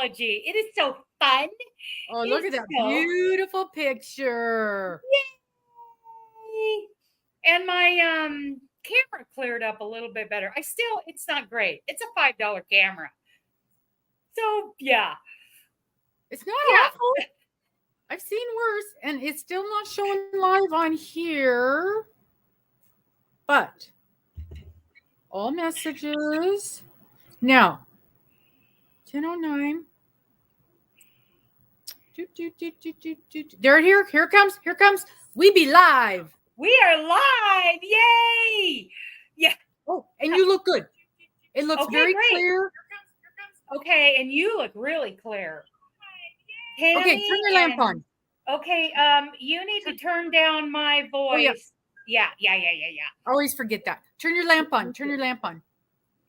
technology. It is so fun. Oh, look at that beautiful picture. Yay! And my camera cleared up a little bit better. It's not great. It's a $5 camera. So yeah. It's not awful. I've seen worse, and it's still not showing live on here. But all messages. Now, 10:09. There, here comes. We be live. We are live. Yay! Yeah. Oh, and you look good. It looks very clear. Okay, and you look really clear. Tammy, okay, turn your lamp on. Okay, you need to turn down my voice. Oh, yeah. I always forget that. Turn your lamp on.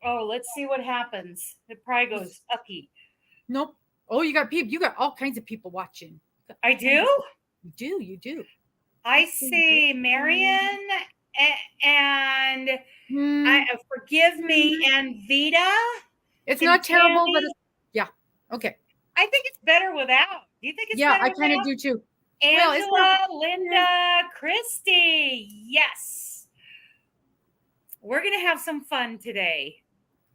Oh, let's see what happens. It probably goes uppy. Nope. Oh, you got people. You got all kinds of people watching. I do? You do. I see Marion and forgive me, and Vita. It's not terrible, but yeah. Okay. I think it's better without. Do you think it's better without? Yeah, I kind of do too. Angela, Linda, Christy. Yes. We're going to have some fun today.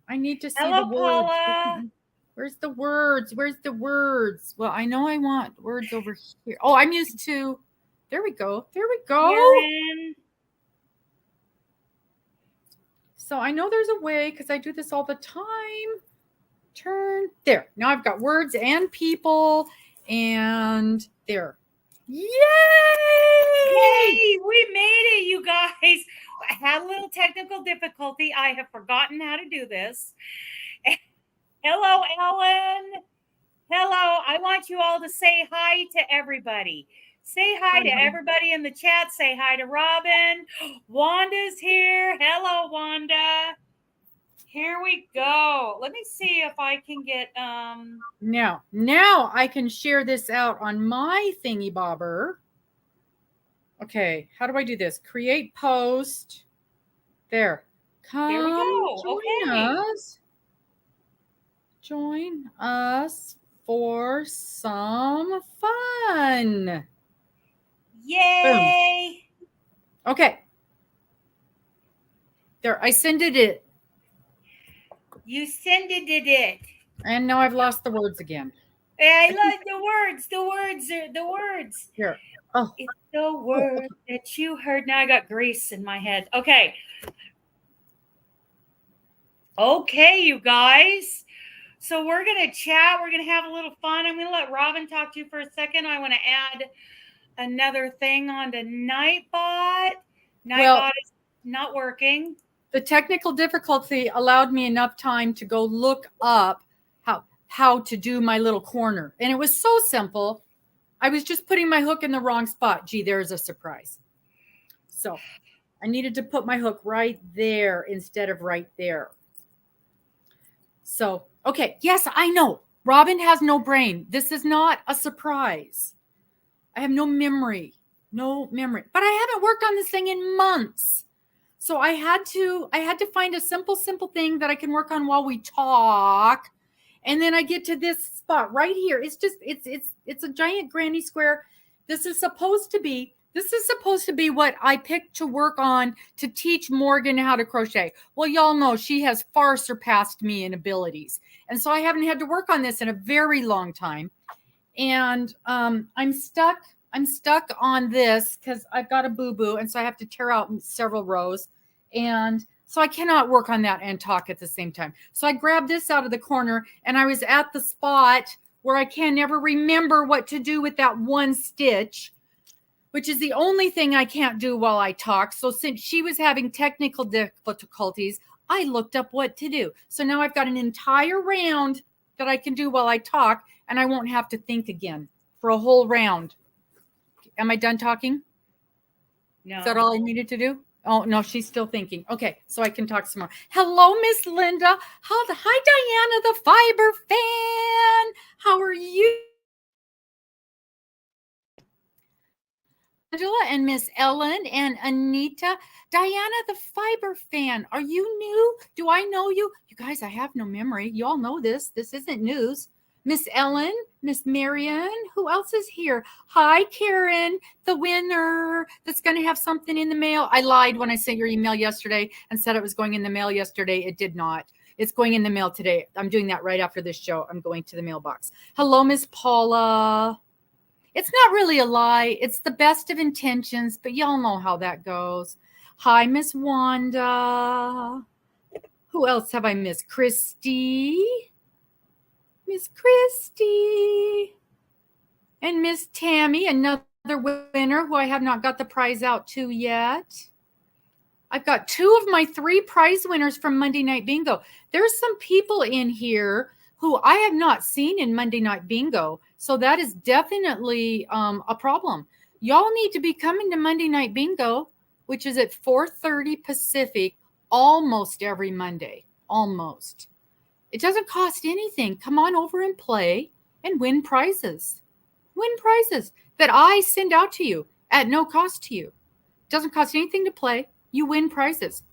I need to see the words. Paula. Where's the words? Well, I know I want words over here. Oh, I'm used to. There we go. Karen. So I know there's a way because I do this all the time. Turn there. Now I've got words and people and there. Yay! We made it, you guys. I had a little technical difficulty. I have forgotten how to do this. Hello, Ellen. Hello. I want you all to say hi to everybody. Say hi to everybody in the chat. Say hi to Robin. Wanda's here. Hello, Wanda. Here we go. Let me see if I can get Now I can share this out on my thingy bobber. Okay, how do I do this? Create post. There. There we go. Join us for some fun. Yay! Boom. Okay. There, I sended it. You sended it. And now I've lost the words again. I love the words. The words. Here. Oh. It's the word that you heard. Now I got grease in my head. Okay. Okay, you guys. So we're going to chat. We're going to have a little fun. I'm going to let Robin talk to you for a second. I want to add another thing onto Nightbot. Nightbot is not working. The technical difficulty allowed me enough time to go look up how to do my little corner. And it was so simple. I was just putting my hook in the wrong spot. Gee, there's a surprise. So I needed to put my hook right there instead of right there. So, okay. Yes, I know. Robin has no brain. This is not a surprise. I have no memory. But I haven't worked on this thing in months. So I had to find a simple thing that I can work on while we talk. And then I get to this spot right here. It's a giant granny square. This is supposed to be what I picked to work on to teach Morgan how to crochet. Well, y'all know she has far surpassed me in abilities. And so I haven't had to work on this in a very long time. And I'm stuck on this because I've got a boo-boo. And so I have to tear out several rows. And so I cannot work on that and talk at the same time. So I grabbed this out of the corner and I was at the spot where I can never remember what to do with that one stitch, which is the only thing I can't do while I talk. So since she was having technical difficulties, I looked up what to do. So now I've got an entire round that I can do while I talk, and I won't have to think again for a whole round. Am I done talking? No. Is that all I needed to do? Oh, no, she's still thinking. Okay, so I can talk some more. Hello, Miss Linda. Hi, Diana, the fiber fan. How are you? Angela and Miss Ellen and Anita. Diana, the fiber fan. Are you new? Do I know you? You guys, I have no memory. You all know this. This isn't news. Miss Ellen, Miss Marion, who else is here? Hi, Karen, the winner that's going to have something in the mail. I lied when I sent your email yesterday and said it was going in the mail yesterday. It did not. It's going in the mail today. I'm doing that right after this show. I'm going to the mailbox. Hello, Miss Paula. It's not really a lie. It's the best of intentions, but y'all know how that goes. Hi, Miss Wanda. Who else have I missed? Christy. Miss Christy. And Miss Tammy, another winner who I have not got the prize out to yet. I've got 2 of my 3 prize winners from Monday Night Bingo. There's some people in here who I have not seen in Monday Night Bingo. So that is definitely a problem. Y'all need to be coming to Monday Night Bingo, which is at 4:30 Pacific, almost every Monday. Almost. It doesn't cost anything. Come on over and play and win prizes. Win prizes that I send out to you at no cost to you. It doesn't cost anything to play. You win prizes.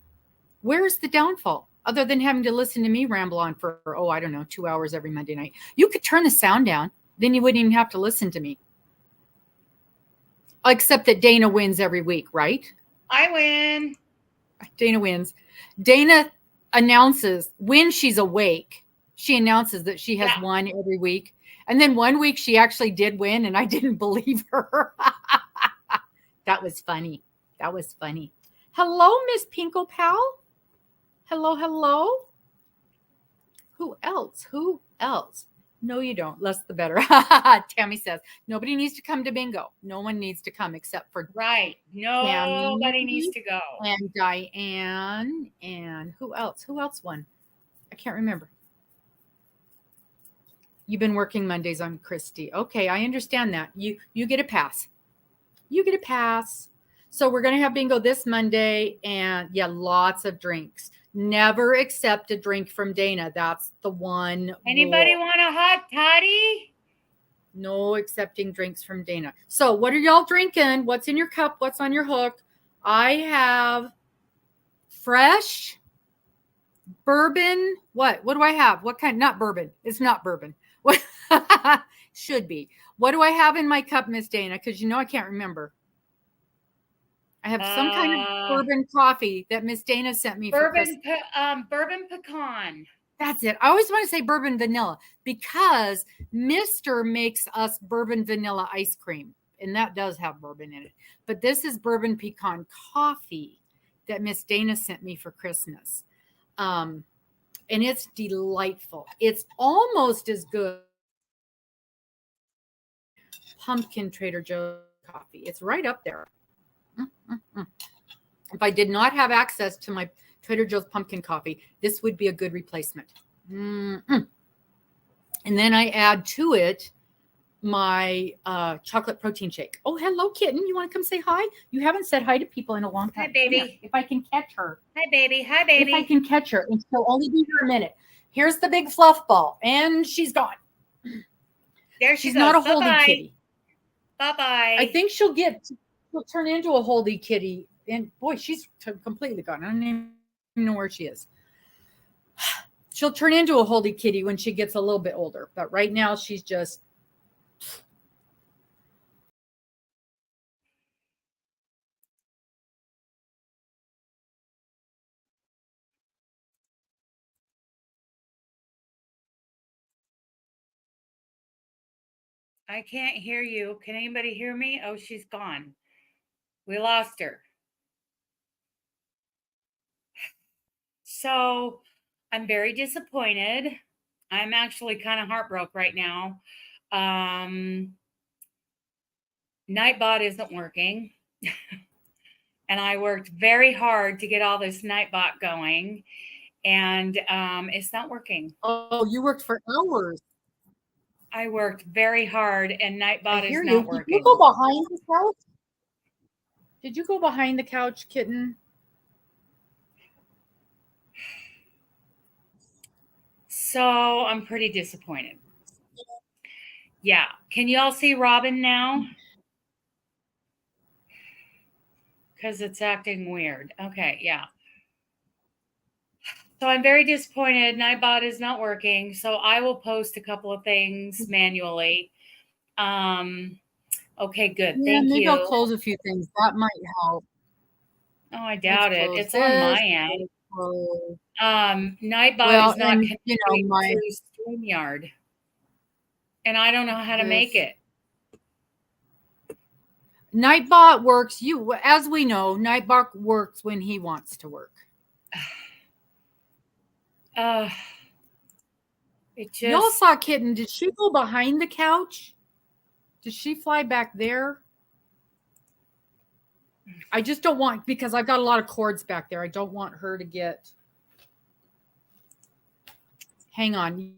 Where's the downfall? Other than having to listen to me ramble on for, 2 hours every Monday night. You could turn the sound down. Then you wouldn't even have to listen to me. Except that Dana wins every week, right? I win. Dana wins. Dana announces when she's awake. She announces that she has won every week. And then one week she actually did win and I didn't believe her. That was funny. That was funny. Hello, Miss Pinkle Pal. Hello, hello. Who else? Who else? No, you don't. Less the better. Tammy says, nobody needs to come to bingo. No one needs to come except for right. Nobody Tammy needs to go. And Diane. And who else? Who else won? I can't remember. You've been working Mondays on Christy. Okay, I understand that. You get a pass. You get a pass. So we're going to have bingo this Monday. And yeah, lots of drinks. Never accept a drink from Dana. That's the one. Anybody want a hot toddy? No accepting drinks from Dana. So what are y'all drinking? What's in your cup? What's on your hook? I have fresh bourbon. What do I have? What kind? Not bourbon. It's not bourbon. What should be. What do I have in my cup, Miss Dana? Because I can't remember. I have some kind of bourbon coffee that Miss Dana sent me for Christmas. Bourbon pecan. That's it. I always want to say bourbon vanilla because Mr. makes us bourbon vanilla ice cream, and that does have bourbon in it. But this is bourbon pecan coffee that Miss Dana sent me for Christmas. And it's delightful. It's almost as good as pumpkin Trader Joe's coffee. It's right up there. If I did not have access to my Trader Joe's pumpkin coffee, this would be a good replacement. And then I add to it my chocolate protein shake. Oh, hello, kitten. You want to come say hi? You haven't said hi to people in a long time. Hi, baby. Here, if I can catch her. Hi, baby. Hi, baby. If I can catch her, and she'll only be here a minute. Here's the big fluff ball, and she's gone. There she's not a holdy kitty. Bye-bye. I think she'll turn into a holdy kitty. And boy, she's completely gone. I don't even know where she is. She'll turn into a holdy kitty when she gets a little bit older. But right now, she's just. I can't hear you. Can anybody hear me? Oh, she's gone. We lost her. So I'm very disappointed. I'm actually kind of heartbroken right now. Nightbot isn't working. And I worked very hard to get all this Nightbot going. And it's not working. Oh, you worked for hours. I worked very hard and Nightbot is not working. Did you go behind the couch? Did you go behind the couch, kitten? So I'm pretty disappointed. Yeah. Can you all see Robin now? Because it's acting weird. Okay. Yeah. So I'm very disappointed. Nightbot is not working. So I will post a couple of things manually. Okay, good. Yeah, Thank maybe I'll you. close a few things. That might help. Oh, I Let's doubt it. close It's on my this. end. Let's close. Nightbot Well, is not and you know, connecting my to StreamYard, and I don't know how to make this it. Nightbot works. As we know, Nightbot works when he wants to work. It just Y'all saw Kitten. Did she go behind the couch? Did she fly back there? I just don't want, because I've got a lot of cords back there. I don't want her to get. Hang on.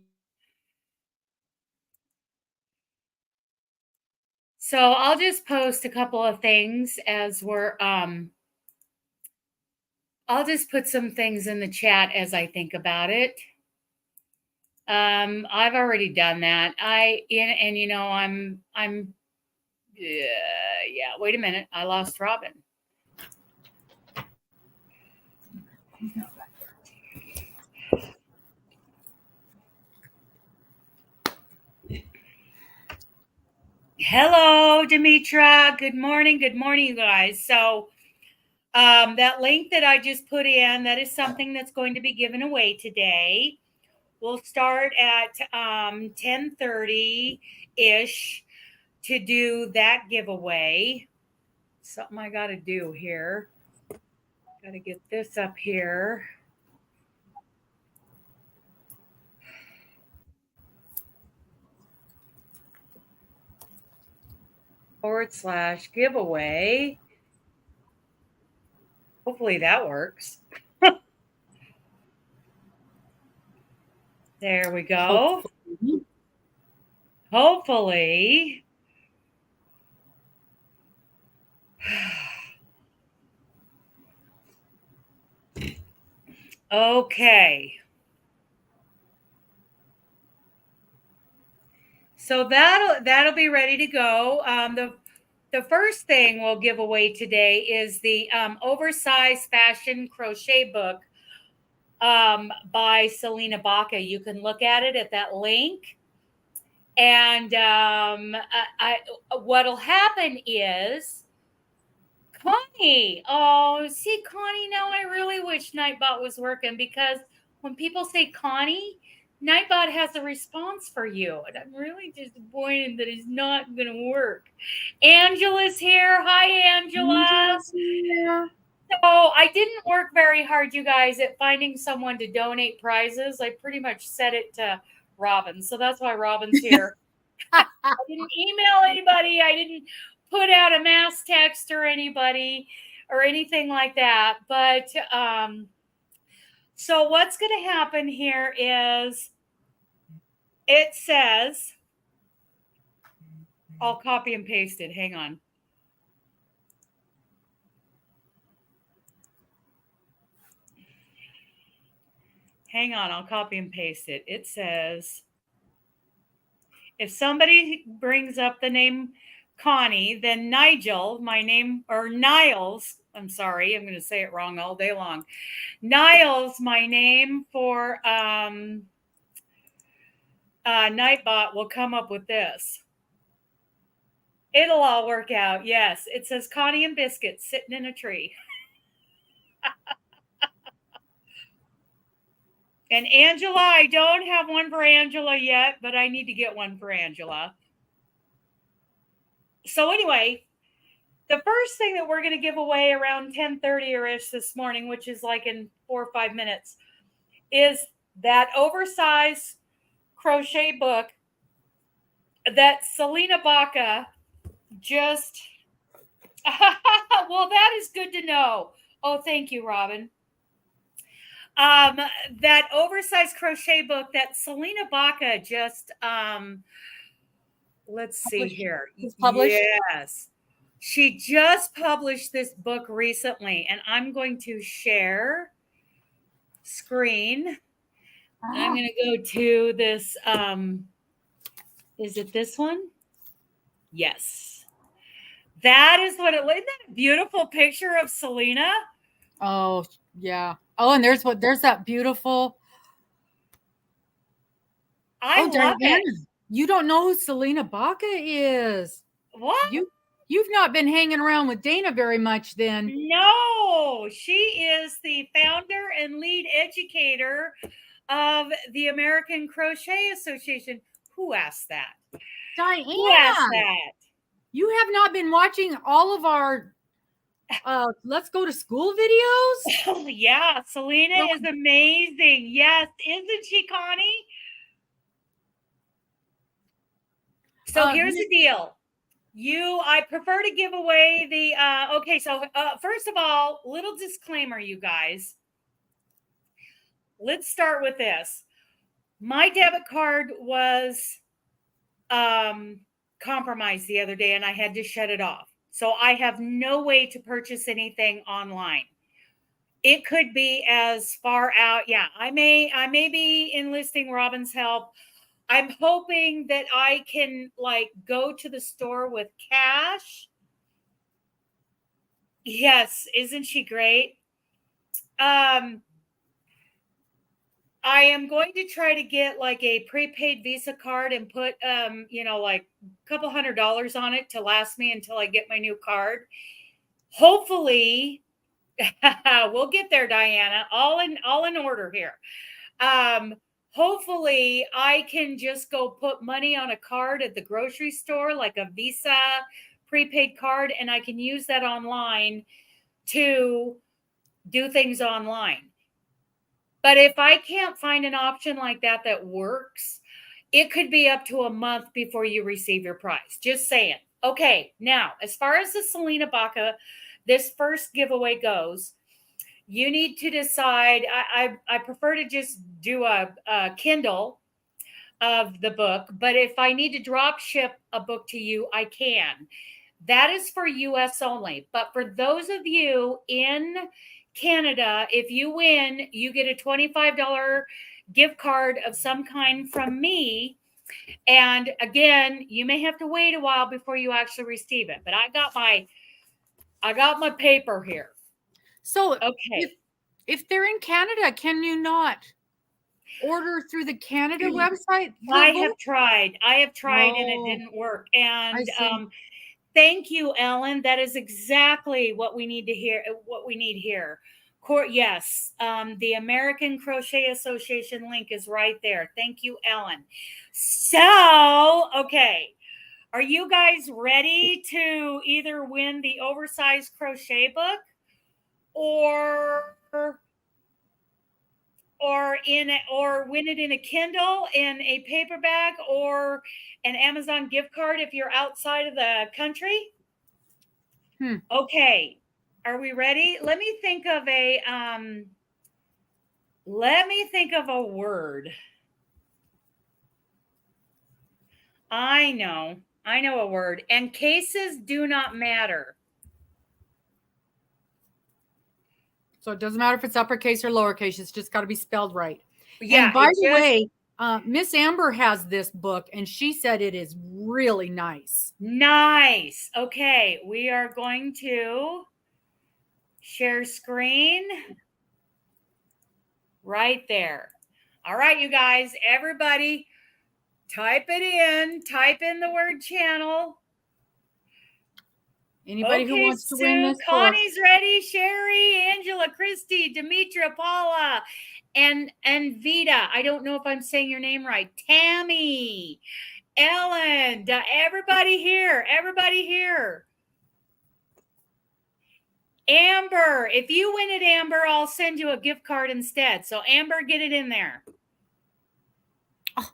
So I'll just post a couple of things as we're I'll just put some things in the chat as I think about it. I've already done that. And you know, I'm yeah, wait a minute. I lost Robin. Hello, Demetra. Good morning. Good morning, you guys. So that link that I just put in, that is something that's going to be given away today. We'll start at 10:30-ish to do that giveaway. Something I got to do here. Got to get this up here. / giveaway. Hopefully that works. There we go. Hopefully. Okay. So that'll be ready to go. The first thing we'll give away today is the oversized fashion crochet book by Selena Baca. You can look at it at that link. And what'll happen is Connie. Oh, see, Connie, now I really wish Nightbot was working, because when people say Connie, Nightbot has a response for you. And I'm really disappointed that it's not going to work. Angela's here. Hi, Angela. So I didn't work very hard, you guys, at finding someone to donate prizes. I pretty much set it to Robin. So that's why Robin's here. I didn't email anybody. I didn't put out a mass text or anybody or anything like that. But so what's going to happen here is it says, I'll copy and paste it. Hang on. Hang on. I'll copy and paste it. It says, if somebody brings up the name Connie, then Nigel, my name, or Niles, I'm sorry, I'm going to say it wrong all day long. Niles, my name for Nightbot, will come up with this. It'll all work out. Yes, it says Connie and Biscuit sitting in a tree. And Angela, I don't have one for Angela yet, but I need to get one for Angela. So anyway, the first thing that we're going to give away around 10:30 or ish this morning, which is like in 4 or 5 minutes, is that oversized crochet book that Selena Baca just well, that is good to know. Oh, thank you, Robin. That oversized crochet book that Selena Baca just let's see here. Published? Yes. She just published this book recently, and I'm going to share screen. I'm going to go to this. Is it this one? Yes. That is what it. Isn't that a beautiful picture of Selena? Oh, yeah. Oh, and there's that beautiful. I love Diana, it. you don't know who Selena Baca is. What? You've not been hanging around with Dana very much then. No, she is the founder and lead educator of the American Crochet Association. Who asked that? Who asked Diana, that? you have not been watching all of our let's go to school videos? Oh, yeah, Selena is amazing. Yes, isn't she, Connie? So here's the deal. I prefer to give away the, okay, so first of all, little disclaimer, you guys. Let's start with this. My debit card was compromised the other day and I had to shut it off. So I have no way to purchase anything online. It could be as far out. Yeah, I may be enlisting Robin's help. I'm hoping that I can like go to the store with cash. Yes, isn't she great? I am going to try to get like a prepaid Visa card and put like a couple $100 on it to last me until I get my new card. Hopefully, we'll get there, Diana. All in order here. Hopefully I can just go put money on a card at the grocery store, like a Visa prepaid card, and I can use that online to do things online. But if I can't find an option like that works, it could be up to a month before you receive your prize. Just saying. Okay, now, as far as the Selena Baca, this first giveaway goes, you need to decide. I prefer to just do a Kindle of the book, but if I need to drop ship a book to you, I can. That is for US only. But for those of you in Canada, if you win, you get a $25 gift card of some kind from me. And again, you may have to wait a while before you actually receive it. But I got my paper here. So okay. If they're in Canada, can you not order through the Canada website? I have tried and it didn't work. And thank you, Ellen. That is exactly what we need to hear. What we need here. Yes, the American Crochet Association link is right there. Thank you, Ellen. So, okay. Are you guys ready to either win the oversized crochet book or win it in a Kindle, in a paperback, or an Amazon gift card if you're outside of the country? Okay. Are we ready? Let me think of a word. I know a word. And cases do not matter. So it doesn't matter if it's uppercase or lowercase. It's just got to be spelled right. Yeah. And by the way, Miss Amber has this book, and she said it is really nice. Nice. Okay. We are going to share screen right there. All right, you guys, everybody, type in the word channel. Anybody who wants to win this Connie's book. Ready. Sherry, Angela, Christy, Demetra, Paula, and Vita. I don't know if I'm saying your name right. Tammy, Ellen, everybody here. Amber, if you win it, Amber, I'll send you a gift card instead. So Amber, get it in there. Oh,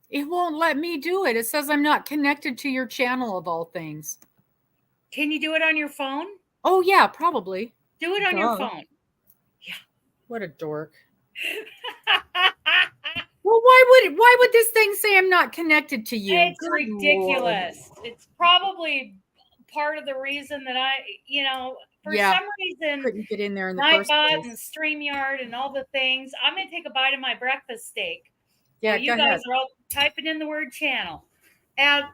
it won't let me do it. It says I'm not connected to your channel of all things. Can you do it on your phone? Oh, yeah, probably. Do it on your phone. Yeah. What a dork. Well, why would this thing say I'm not connected to you? It's ridiculous. Lord. It's probably part of the reason that for some reason couldn't get in there in the first place. Nightbot and StreamYard and all the things. I'm gonna take a bite of my breakfast steak. Yeah, you guys are all typing in the word channel. And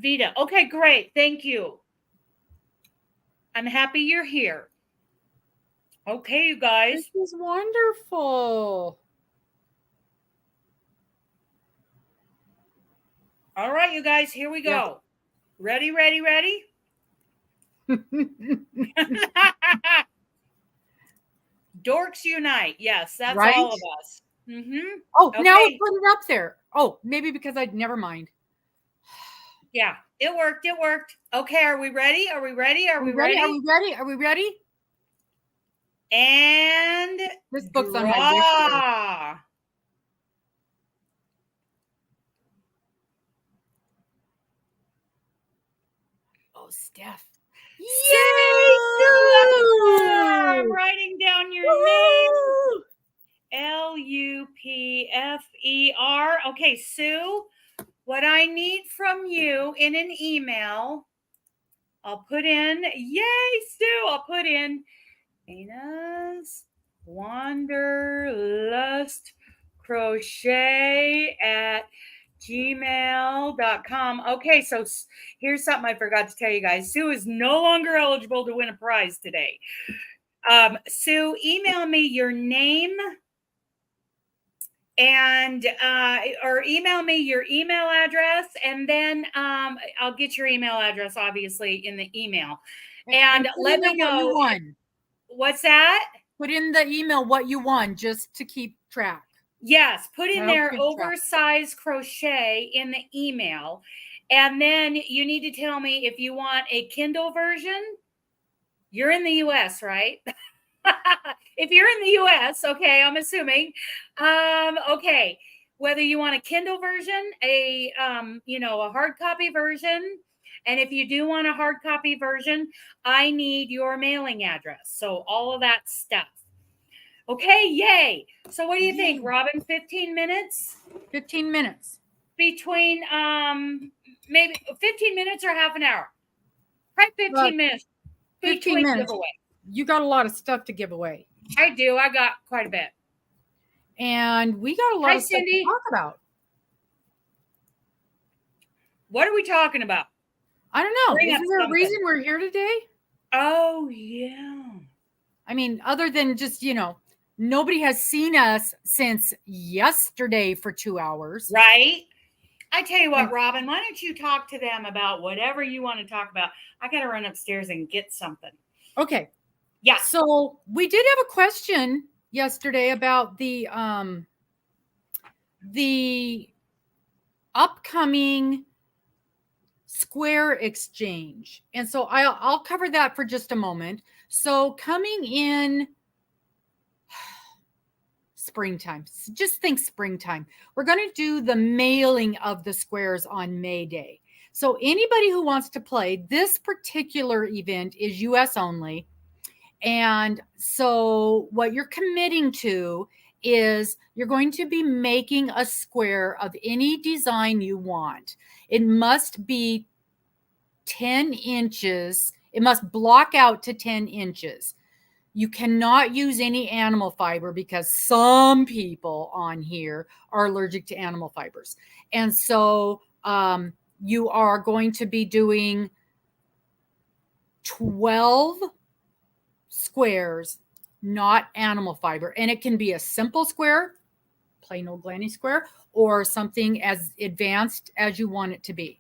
Vita. Okay, great. Thank you. I'm happy you're here. Okay, you guys. This is wonderful. All right, you guys, here we go. Ready, ready, ready? Dorks unite. Yes, that's Right? all of us. Mm-hmm. Oh, now Okay. it put it up there. Oh, maybe because I'd never mind. Yeah, it worked. It worked. Okay, are we ready? Are we ready? Are we ready? Are we ready? Are we ready? And This book's on my wish list. draw. Oh, Steph. Yay, Sue! I'm writing down your name. Woo! Lupfer. Okay, Sue, what I need from you in an email, I'll put in, yay, Sue, I'll put in Dana's Wanderlust Crochet at gmail.com. Okay, so here's something I forgot to tell you guys. Sue is no longer eligible to win a prize today. Sue, email me your name and or email me your email address, and then I'll get your email address obviously in the email. And let me know what you won. What's that? Put in the email what you won just to keep track. Yes, put in there oversized crochet in the email. And then you need to tell me if you want a Kindle version. You're in the US, right? If you're in the US, okay, I'm assuming. Okay, whether you want a Kindle version, a hard copy version, and if you do want a hard copy version, I need your mailing address. So all of that stuff. Okay, yay. So what do you think, Robin? 15 minutes? 15 minutes. Between maybe 15 minutes or half an hour. Probably 15 minutes. 15 minutes. Giveaway. You got a lot of stuff to give away. I do. I got quite a bit. And we got a lot of stuff to talk about. What are we talking about? I don't know. Isn't there a reason we're here today? Oh, yeah. I mean, other than just, nobody has seen us since yesterday for 2 hours. Right. I tell you what, Robin, why don't you talk to them about whatever you want to talk about? I got to run upstairs and get something. Okay. Yeah. So we did have a question yesterday about the upcoming square exchange. And so I'll cover that for just a moment. So coming in springtime, just think springtime, we're going to do the mailing of the squares on May Day. So anybody who wants to play, this particular event is US only. And so what you're committing to is you're going to be making a square of any design you want. It must be 10 inches. It must block out to 10 inches. You cannot use any animal fiber because some people on here are allergic to animal fibers. And so you are going to be doing 12 squares, not animal fiber. And it can be a simple square, plain old granny square, or something as advanced as you want it to be.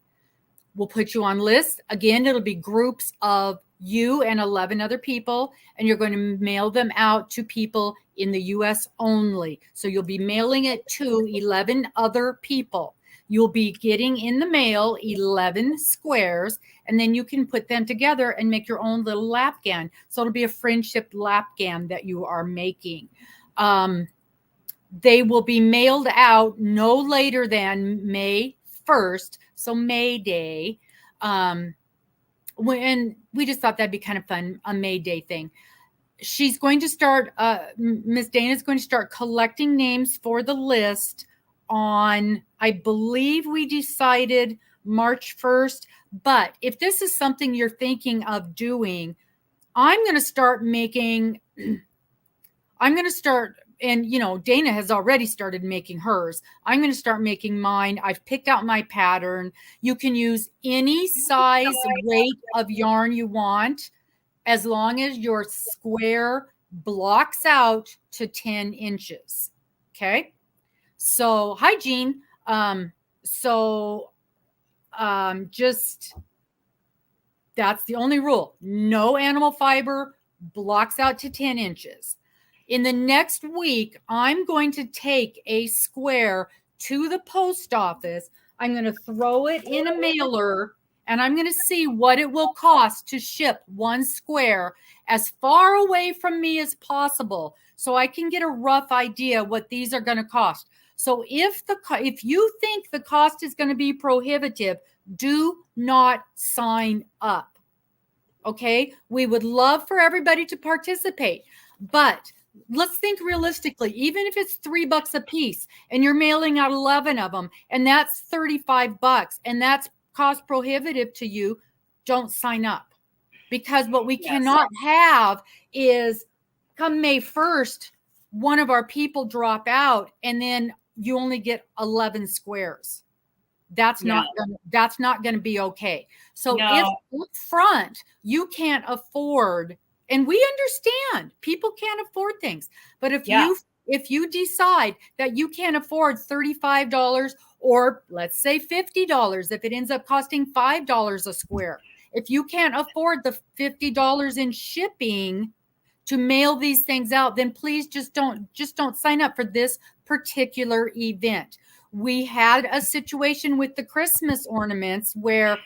We'll put you on lists. Again, it'll be groups of you and 11 other people, and you're going to mail them out to people in the US only. So you'll be mailing it to 11 other people. You'll be getting in the mail 11 squares, and then you can put them together and make your own little lapgan. So it'll be a friendship lapgan that you are making. They will be mailed out no later than May 1st, so May Day. When we just thought that'd be kind of fun, a May Day thing. She's going to start, Miss Dana's going to start collecting names for the list on, I believe we decided March 1st. But if this is something you're thinking of doing, I'm going to start, and Dana has already started making hers. I'm going to start making mine. I've picked out my pattern. You can use any size weight of yarn you want, as long as your square blocks out to 10 inches. Okay. So hygiene. Just that's the only rule. No animal fiber blocks out to 10 inches. In the next week, I'm going to take a square to the post office. I'm going to throw it in a mailer and I'm going to see what it will cost to ship one square as far away from me as possible so I can get a rough idea what these are going to cost. So if you think the cost is going to be prohibitive, do not sign up. Okay? We would love for everybody to participate, but let's think realistically. Even if it's $3 a piece and you're mailing out 11 of them and that's $35 and that's cost prohibitive to you, don't sign up. Because what we cannot have is come May 1st, one of our people drop out and then you only get 11 squares. That's not going to be okay. So if up front you can't afford, and we understand people can't afford things, but if you decide that you can't afford $35 or let's say $50, if it ends up costing $5 a square, if you can't afford the $50 in shipping to mail these things out, then please just don't sign up for this particular event. We had a situation with the Christmas ornaments where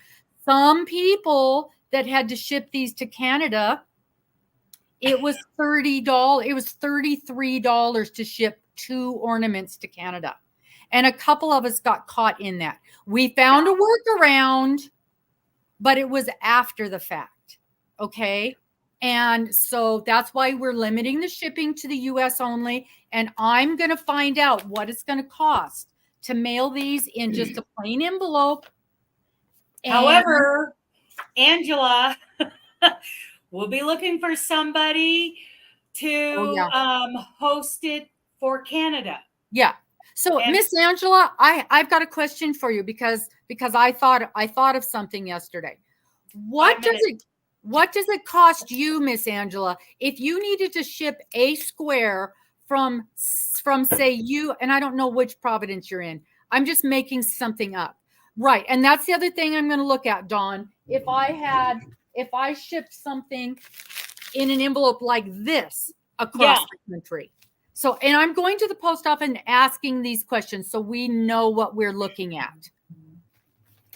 some people that had to ship these to Canada, it was $30. It was $33 to ship 2 ornaments to Canada. And a couple of us got caught in that. We found a workaround, but it was after the fact. Okay. And so that's why we're limiting the shipping to the US only. And I'm going to find out what it's going to cost to mail these in just a plain envelope. However, Angela, we'll be looking for somebody to host it for Canada. Yeah. So Miss Angela, I've got a question for you because I thought of something yesterday. What does it cost you, Miss Angela, if you needed to ship a square from say you, and I don't know which Providence you're in. I'm just making something up. Right. And that's the other thing I'm going to look at, Dawn. If I shipped something in an envelope like this across the country. So, and I'm going to the post office and asking these questions so we know what we're looking at.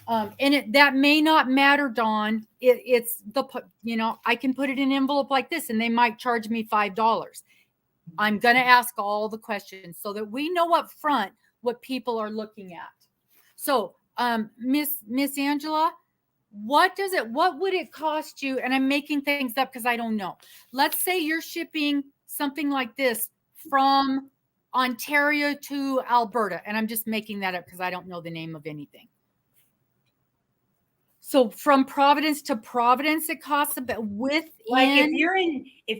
That may not matter, Dawn. I can put it in an envelope like this and they might charge me $5. I'm going to ask all the questions so that we know up front what people are looking at. So, Miss Angela, what would it cost you? And I'm making things up because I don't know. Let's say you're shipping something like this from Ontario to Alberta. And I'm just making that up because I don't know the name of anything. So from Providence to Providence, it costs about if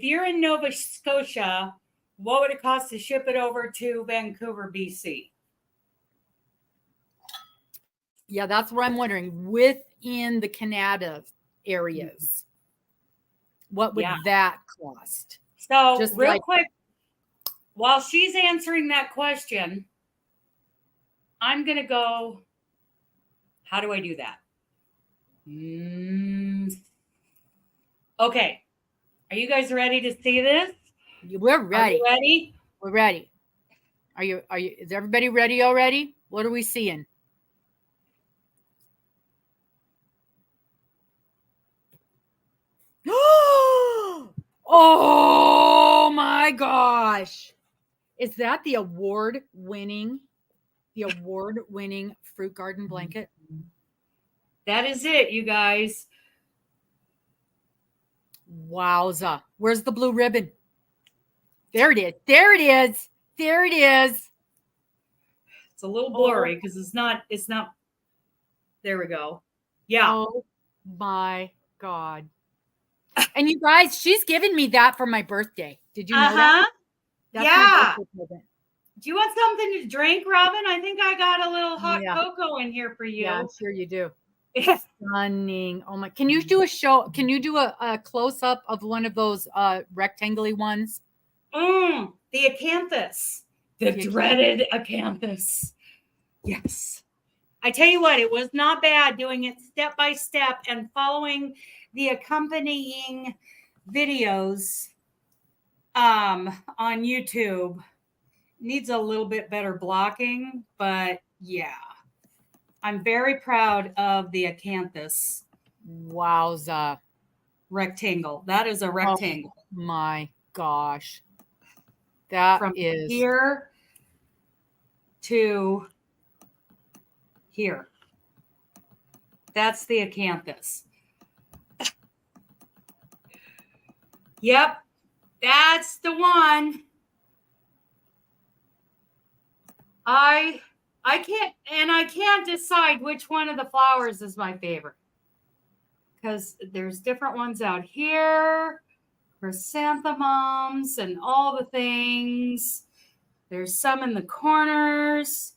you're in Nova Scotia, what would it cost to ship it over to Vancouver, BC? Yeah, that's what I'm wondering. Within the Canada areas, what would that cost? So just real quick, while she's answering that question, I'm going to go, how do I do that? Okay. Are you guys ready to see this? We're ready. Are you ready? We're ready. Is everybody ready already? What are we seeing? Oh my gosh. Is that the award-winning fruit garden blanket? That is it, you guys. Wowza. Where's the blue ribbon? There it is. There it is. There it is. It's a little blurry because it's not. There we go. Yeah. Oh my God. And you guys, she's giving me that for my birthday. Did you know that? That's yeah. Do you want something to drink, Robin? I think I got a little hot cocoa in here for you. Yeah, I'm sure you do. Stunning. Oh my, can you do a show? Can you do a close up of one of those rectangular ones? The acanthus. The dreaded acanthus. Yes. I tell you what, it was not bad doing it step by step and following the accompanying videos on YouTube. Needs a little bit better blocking, but yeah. I'm very proud of the acanthus. Wowza. Rectangle. That is a rectangle. Oh my gosh. That From is here to here. That's the acanthus. Yep. That's the one. I can't decide which one of the flowers is my favorite. Because there's different ones out here, chrysanthemums and all the things. There's some in the corners.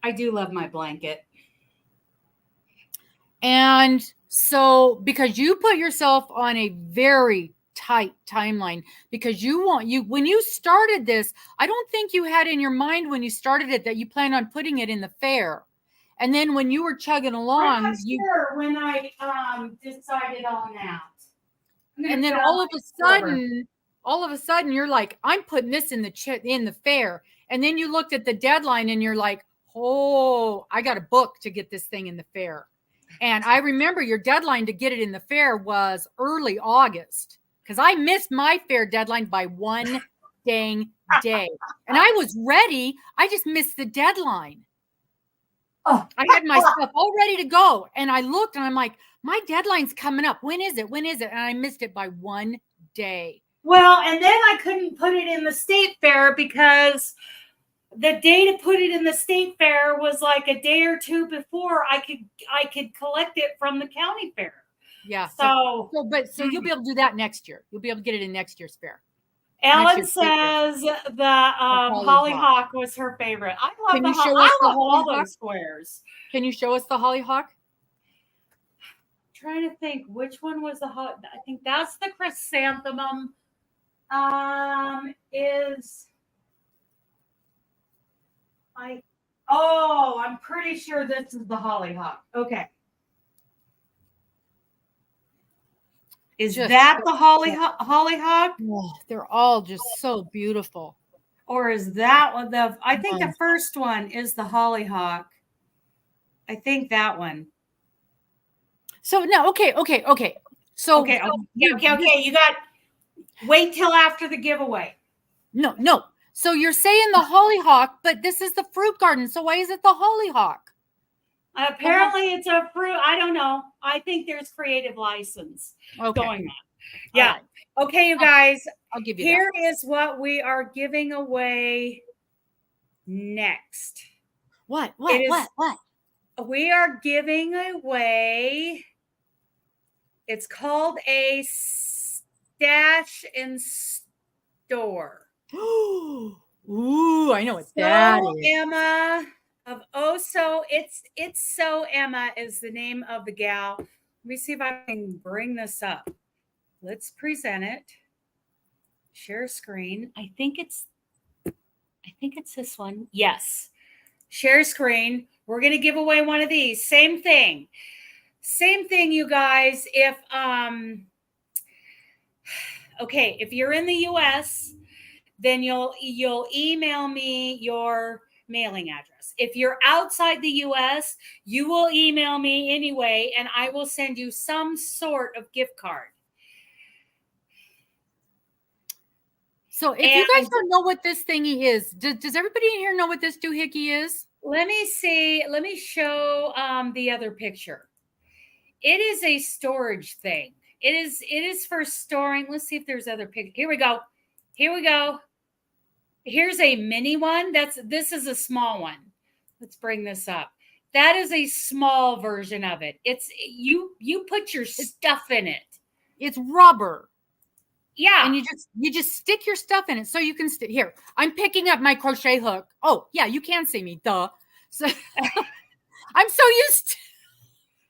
I do love my blanket. And so, because you put yourself on a very tight timeline, because when you started this, I don't think you had in your mind when you started it that you planned on putting it in the fair. And then when you were chugging along, I'm not sure when I decided on that. And then all of a sudden, you're like, I'm putting this in the fair. And then you looked at the deadline and you're like, oh, I got a book to get this thing in the fair. And I remember your deadline to get it in the fair was early August, because I missed my fair deadline by one dang day. And I was ready. I just missed the deadline. Oh, I had my stuff all ready to go. And I looked and I'm like, my deadline's coming up. When is it? When is it? And I missed it by one day. Well, and then I couldn't put it in the state fair because the day to put it in the state fair was like a day or two before I could collect it from the county fair. Yeah. So you'll be able to do that next year. You'll be able to get it in next year's fair. Ellen says the hollyhock was her favorite. I love the hollyhock. I love all those squares. Can you show us the hollyhock? Trying to think which one was the I think that's the chrysanthemum. I'm pretty sure this is the hollyhock. Okay. Is that the hollyhock? Oh, they're all just so beautiful. Or is that one I think the first one is the hollyhock. I think that one. So no, okay. So okay. You got wait till after the giveaway. No. So you're saying the hollyhock, but this is the fruit garden. So why is it the hollyhock? Apparently it's a fruit. I don't know. I think there's creative license going on. Yeah. Right. Okay, you guys. I'll give you Here is what we are giving away next. What? We are giving away. It's called a stash and store. Ooh, I know what that is. Emma of it's So Emma is the name of the gal. Let me see if I can bring this up. Let's present it. Share screen. I think it's this one. Yes. Share screen. We're going to give away one of these. Same thing, you guys. If if you're in the US, then you'll email me your mailing address. If you're outside the US, you will email me anyway, and I will send you some sort of gift card. So if you guys don't know what this thingy is, does everybody in here know what this doohickey is? Let me see. Let me show the other picture. It is a storage thing. It is for storing. Let's see if there's other pictures. Here we go. Here's a mini one. This is a small one. Let's bring this up. That is a small version of it. It's you put your stuff in it. It's rubber. Yeah. And you just stick your stuff in it so you can here. I'm picking up my crochet hook. Oh, yeah, you can see me. Duh. So I'm so used to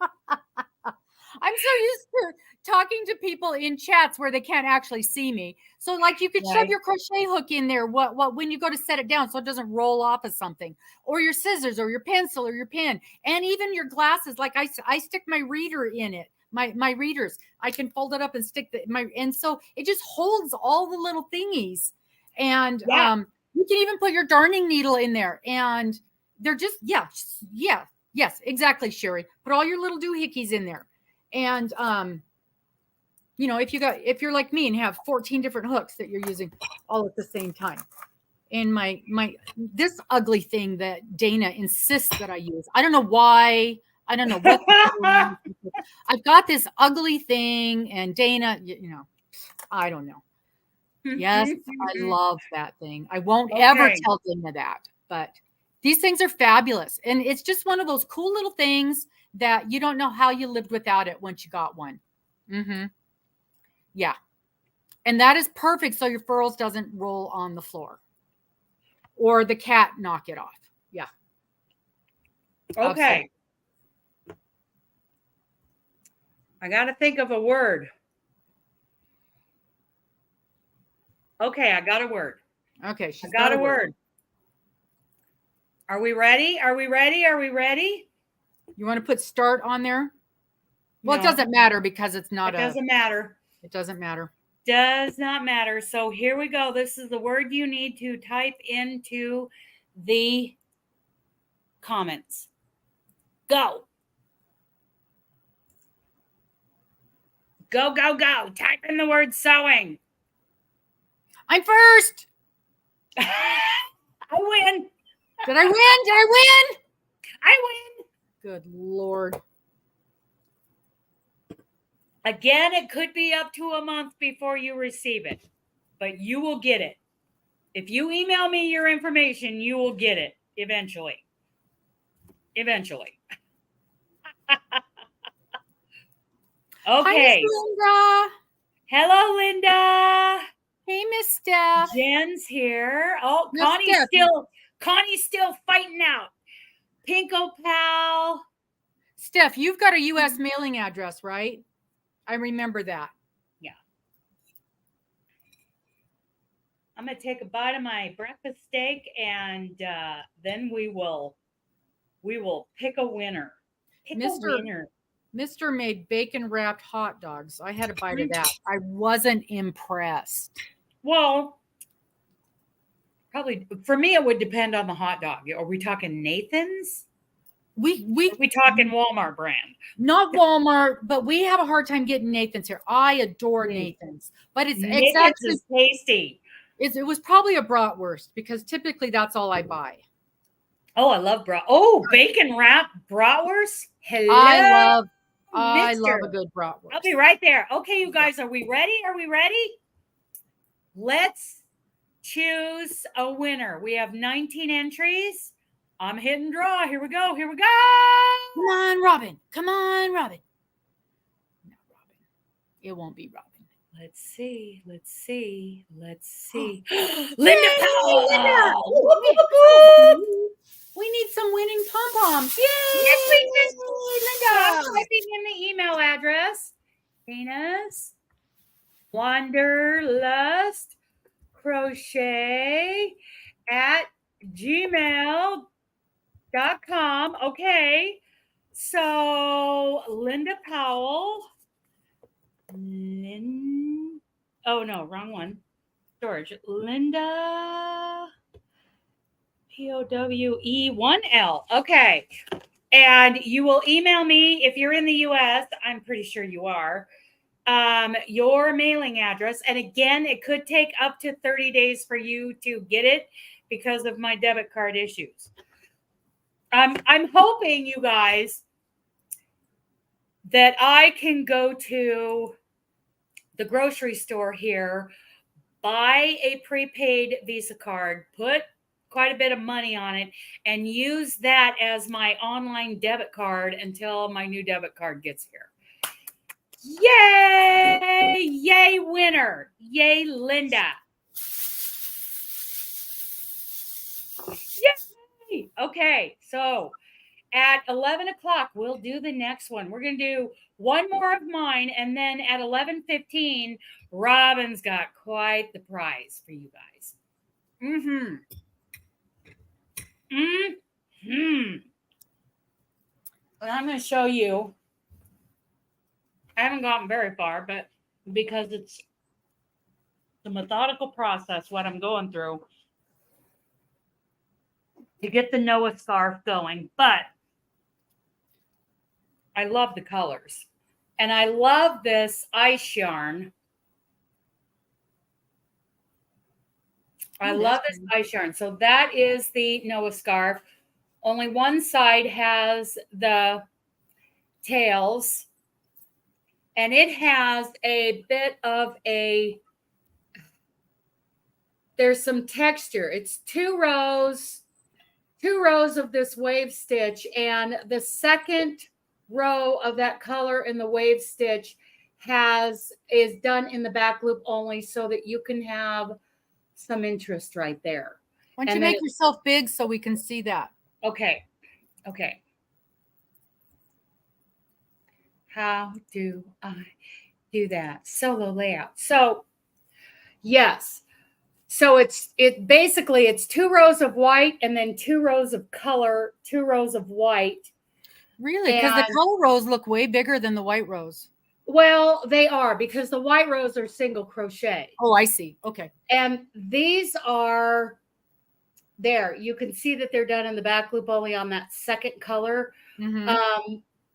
I'm so used to talking to people in chats where they can't actually see me. So like you could shove Right. your crochet hook in there when you go to set it down so it doesn't roll off of something, or your scissors or your pencil or your pen, and even your glasses. Like I stick my reader in it. My readers, I can fold it up and stick and so it just holds all the little thingies. And Yeah. you can even put your darning needle in there, and they're just yes, exactly, Sherry. Put all your little doohickeys in there. And if you're like me and have 14 different hooks that you're using all at the same time. And my this ugly thing that Dana insists that I use. I don't know why. I don't know what I've got this ugly thing, and Dana, I don't know. Yes, I love that thing. I won't ever tell Dana that, but these things are fabulous. And it's just one of those cool little things that you don't know how you lived without it once you got one. Mm-hmm. Yeah. And that is perfect so your furls doesn't roll on the floor or the cat knock it off. Yeah. Okay. Absolutely. I got to think of a word. Okay, I got a word. Okay, she's got a word. Are we ready? Are we ready? Are we ready? You want to put start on there? Well, No. It doesn't matter because it's not It doesn't matter. It doesn't matter. Does not matter. So here we go. This is the word you need to type into the comments. Go. Go, go, go. Type in the word sewing. I'm first. I win. Did I win? Did I win? I win. Good Lord. Again, it could be up to a month before you receive it, but you will get it. If you email me your information, you will get it eventually. Eventually. Okay. Hi, Miss Linda. Hello, Linda. Hey, Miss Steph. Jen's here. Oh, Miss Connie's still fighting out. Pinko Pal. Steph, you've got a U.S. mailing address, right? I remember that. Yeah. I'm going to take a bite of my breakfast steak, and then we will pick a winner. Pick a winner. Mr. made bacon wrapped hot dogs. I had a bite of that. I wasn't impressed. Well, probably for me, it would depend on the hot dog. Are we talking Nathan's? We talking Walmart brand? Not Walmart, but we have a hard time getting Nathan's here. I adore Nathan's, but it's is tasty. It was probably a bratwurst because typically that's all I buy. Oh, I love bacon wrap bratwurst. Hello. I love a good bratwurst. I'll be right there. Okay, you guys, are we ready? Are we ready? Let's choose a winner. We have 19 entries. I'm hitting draw. Here we go. Here we go. Come on, Robin. Come on, Robin. No, Robin. It won't be Robin. Let's see. Let's see. Let's see. Linda Powell. We need some winning pom-poms. Yay! Yes, we did. Linda. I'm typing in the email address. Dana's Wanderlust Crochet at gmail.com. Okay. So Linda Powell. Oh no, wrong one. Storage. Linda POWE1L. Okay. And you will email me if you're in the US. I'm pretty sure you are. Your mailing address. And again, it could take up to 30 days for you to get it because of my debit card issues. I'm hoping, you guys, that I can go to the grocery store here, buy a prepaid Visa card, put quite a bit of money on it, and use that as my online debit card until my new debit card gets here. Yay! Yay, winner! Yay, Linda! Yay! Okay, so at 11 o'clock, we'll do the next one. We're going to do one more of mine. And then at 11:15, Robin's got quite the prize for you guys. Mm-hmm. Mm-hmm. And I'm going to show you. I haven't gotten very far, but because it's the methodical process, what I'm going through to get the Noah scarf going. But I love the colors. And I love this ice yarn. I love this ice yarn. So that is the Noah scarf. Only one side has the tails. And it has a bit of there's some texture. It's two rows of this wave stitch. And the second row of that color in the wave stitch is done in the back loop only, so that you can have some interest right there. Why don't you make yourself big so we can see that? Okay. How do I do that? Solo layout. So yes. So it basically it's 2 rows of white and then 2 rows of color, 2 rows of white. Really? Because the color rows look way bigger than the white rows. Well, they are, because the white rows are single crochet. Oh, I see. Okay. And these are there. You can see that they're done in the back loop only on that second color,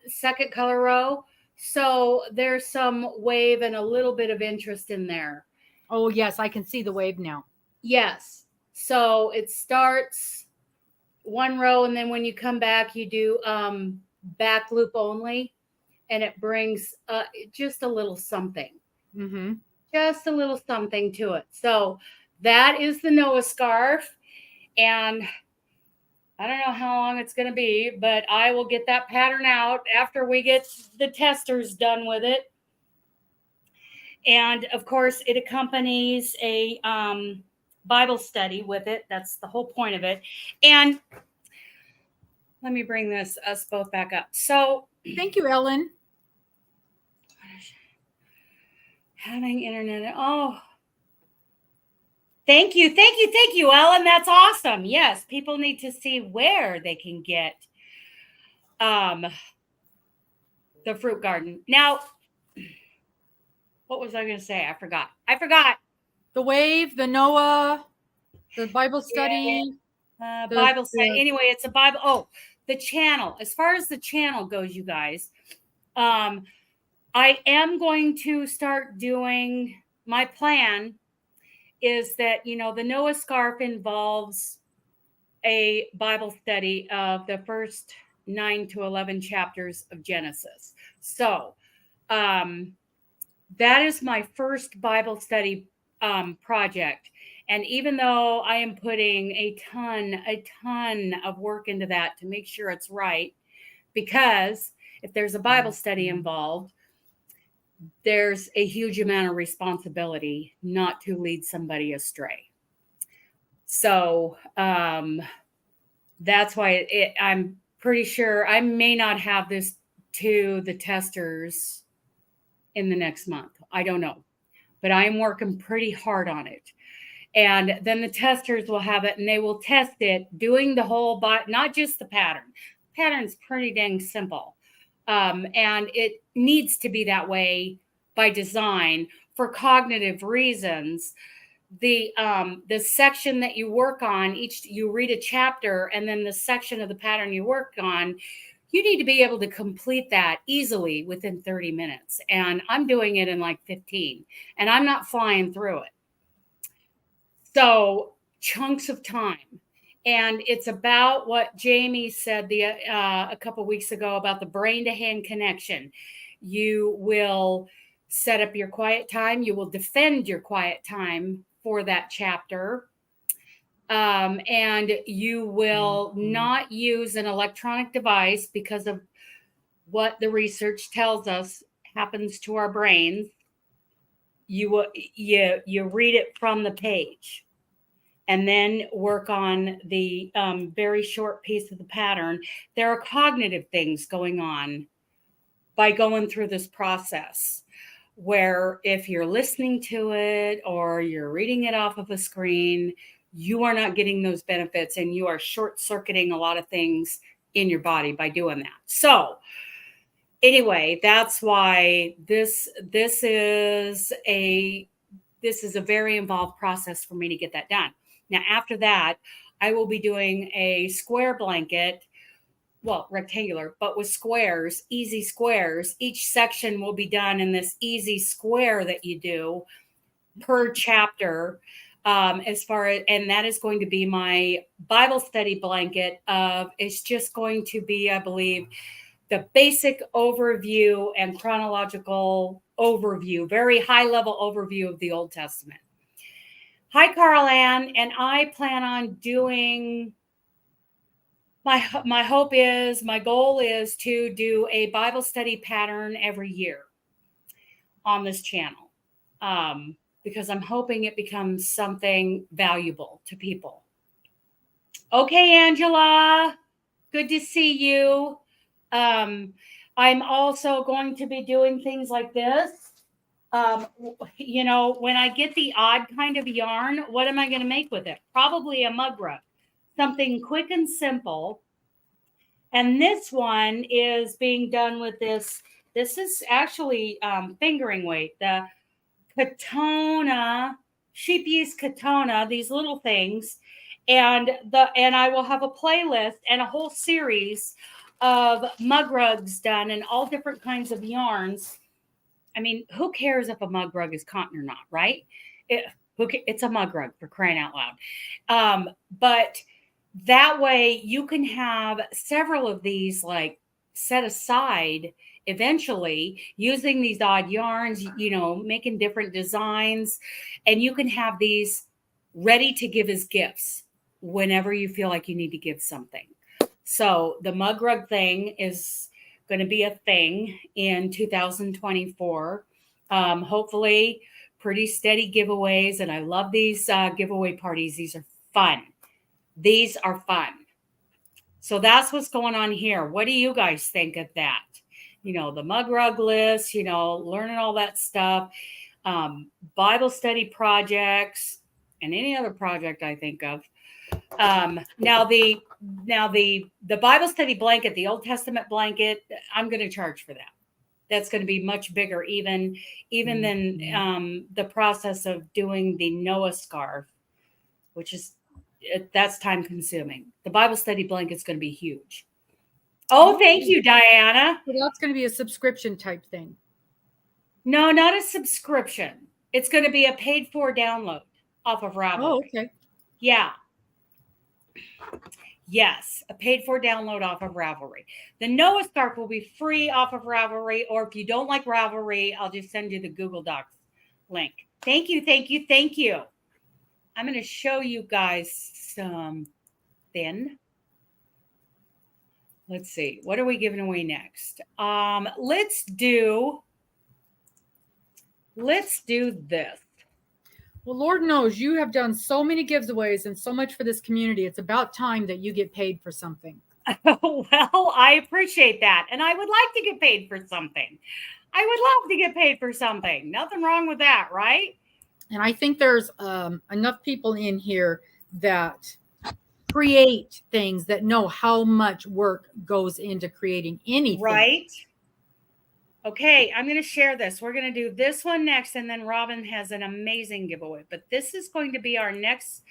second color row. So there's some wave and a little bit of interest in there. Oh, yes. I can see the wave now. Yes. So it starts 1 row, and then when you come back, you do back loop only, and it brings just a little something. Mm-hmm. Just a little something to it. So that is the Noah scarf. And I don't know how long it's going to be, but I will get that pattern out after we get the testers done with it. And of course, it accompanies a Bible study with it. That's the whole point of it. And let me bring us both back up. So thank you, Ellen. Having internet. Oh, thank you, Ellen. That's awesome. Yes, people need to see where they can get the fruit garden. Now, what was I going to say? I forgot. The wave, the Noah, the Bible study. Bible study. Anyway, it's a Bible. Oh, the channel. As far as the channel goes, you guys, I am going to start doing, my plan is that, the Noah scarf involves a Bible study of the first 9 to 11 chapters of Genesis. So that is my first Bible study project. And even though I am putting a ton of work into that to make sure it's right, because if there's a Bible study involved, there's a huge amount of responsibility not to lead somebody astray. So that's why I'm pretty sure I may not have this to the testers in the next month. I don't know, but I'm working pretty hard on it. And then the testers will have it, and they will test it doing the whole, not just the pattern. The pattern's pretty dang simple. And it needs to be that way by design for cognitive reasons. The section that you work on, you read a chapter, and then the section of the pattern you work on, you need to be able to complete that easily within 30 minutes. And I'm doing it in like 15, and I'm not flying through it. So chunks of time. And it's about what Jamie said a couple of weeks ago about the brain to hand connection. You will set up your quiet time. You will defend your quiet time for that chapter. And you will not use an electronic device because of what the research tells us happens to our brains. You read it from the page. and then work on the very short piece of the pattern, there are cognitive things going on by going through this process, where if you're listening to it or you're reading it off of a screen, you are not getting those benefits, and you are short-circuiting a lot of things in your body by doing that. So anyway, that's why this is a very involved process for me to get that done. Now, after that, I will be doing a square blanket, well, rectangular, but with squares, easy squares. Each section will be done in this easy square that you do per chapter. And that is going to be my Bible study blanket of, it's just going to be, I believe, the basic overview and chronological overview, very high level overview of the Old Testament. Hi, Carl Ann, and I plan on doing, my goal is to do a Bible study pattern every year on this channel, because I'm hoping it becomes something valuable to people. Okay, Angela, good to see you. I'm also going to be doing things like this. When I get the odd kind of yarn, what am I going to make with it? Probably a mug rug, something quick and simple. And this one is being done with this. This is actually fingering weight, the Katona, sheep yeast Katona, these little things. And I will have a playlist and a whole series of mug rugs done in all different kinds of yarns. I mean, who cares if a mug rug is cotton or not, right? It's a mug rug, for crying out loud. But that way you can have several of these like set aside eventually, using these odd yarns, making different designs, and you can have these ready to give as gifts whenever you feel like you need to give something. So the mug rug thing is going to be a thing in 2024. Hopefully pretty steady giveaways. And I love these giveaway parties. These are fun. So that's what's going on here. What do you guys think of that? The mug rug list, learning all that stuff, Bible study projects, and any other project I think of. Now the Bible study blanket, the Old Testament blanket, I'm going to charge for that. That's going to be much bigger, even than the process of doing the Noah scarf, which is, that's time consuming. The Bible study blanket is going to be huge. Oh, thank you, Diana. So that's going to be a subscription type thing. No, not a subscription. It's going to be a paid for download off of Ravelry. Oh, okay. Yeah. Yes, a paid for download off of Ravelry. The Noah scarf will be free off of Ravelry, or if you don't like Ravelry, I'll just send you the Google Docs link. Thank you. I'm going to show you guys something. Let's see. What are we giving away next? Let's do this. Well, Lord knows you have done so many giveaways and so much for this community. It's about time that you get paid for something. Well, I appreciate that. And I would like to get paid for something. I would love to get paid for something. Nothing wrong with that, right? And I think there's enough people in here that create things, that know how much work goes into creating anything. Right. Okay, I'm going to share this. We're going to do this one next, and then Robin has an amazing giveaway. But this is going to be our next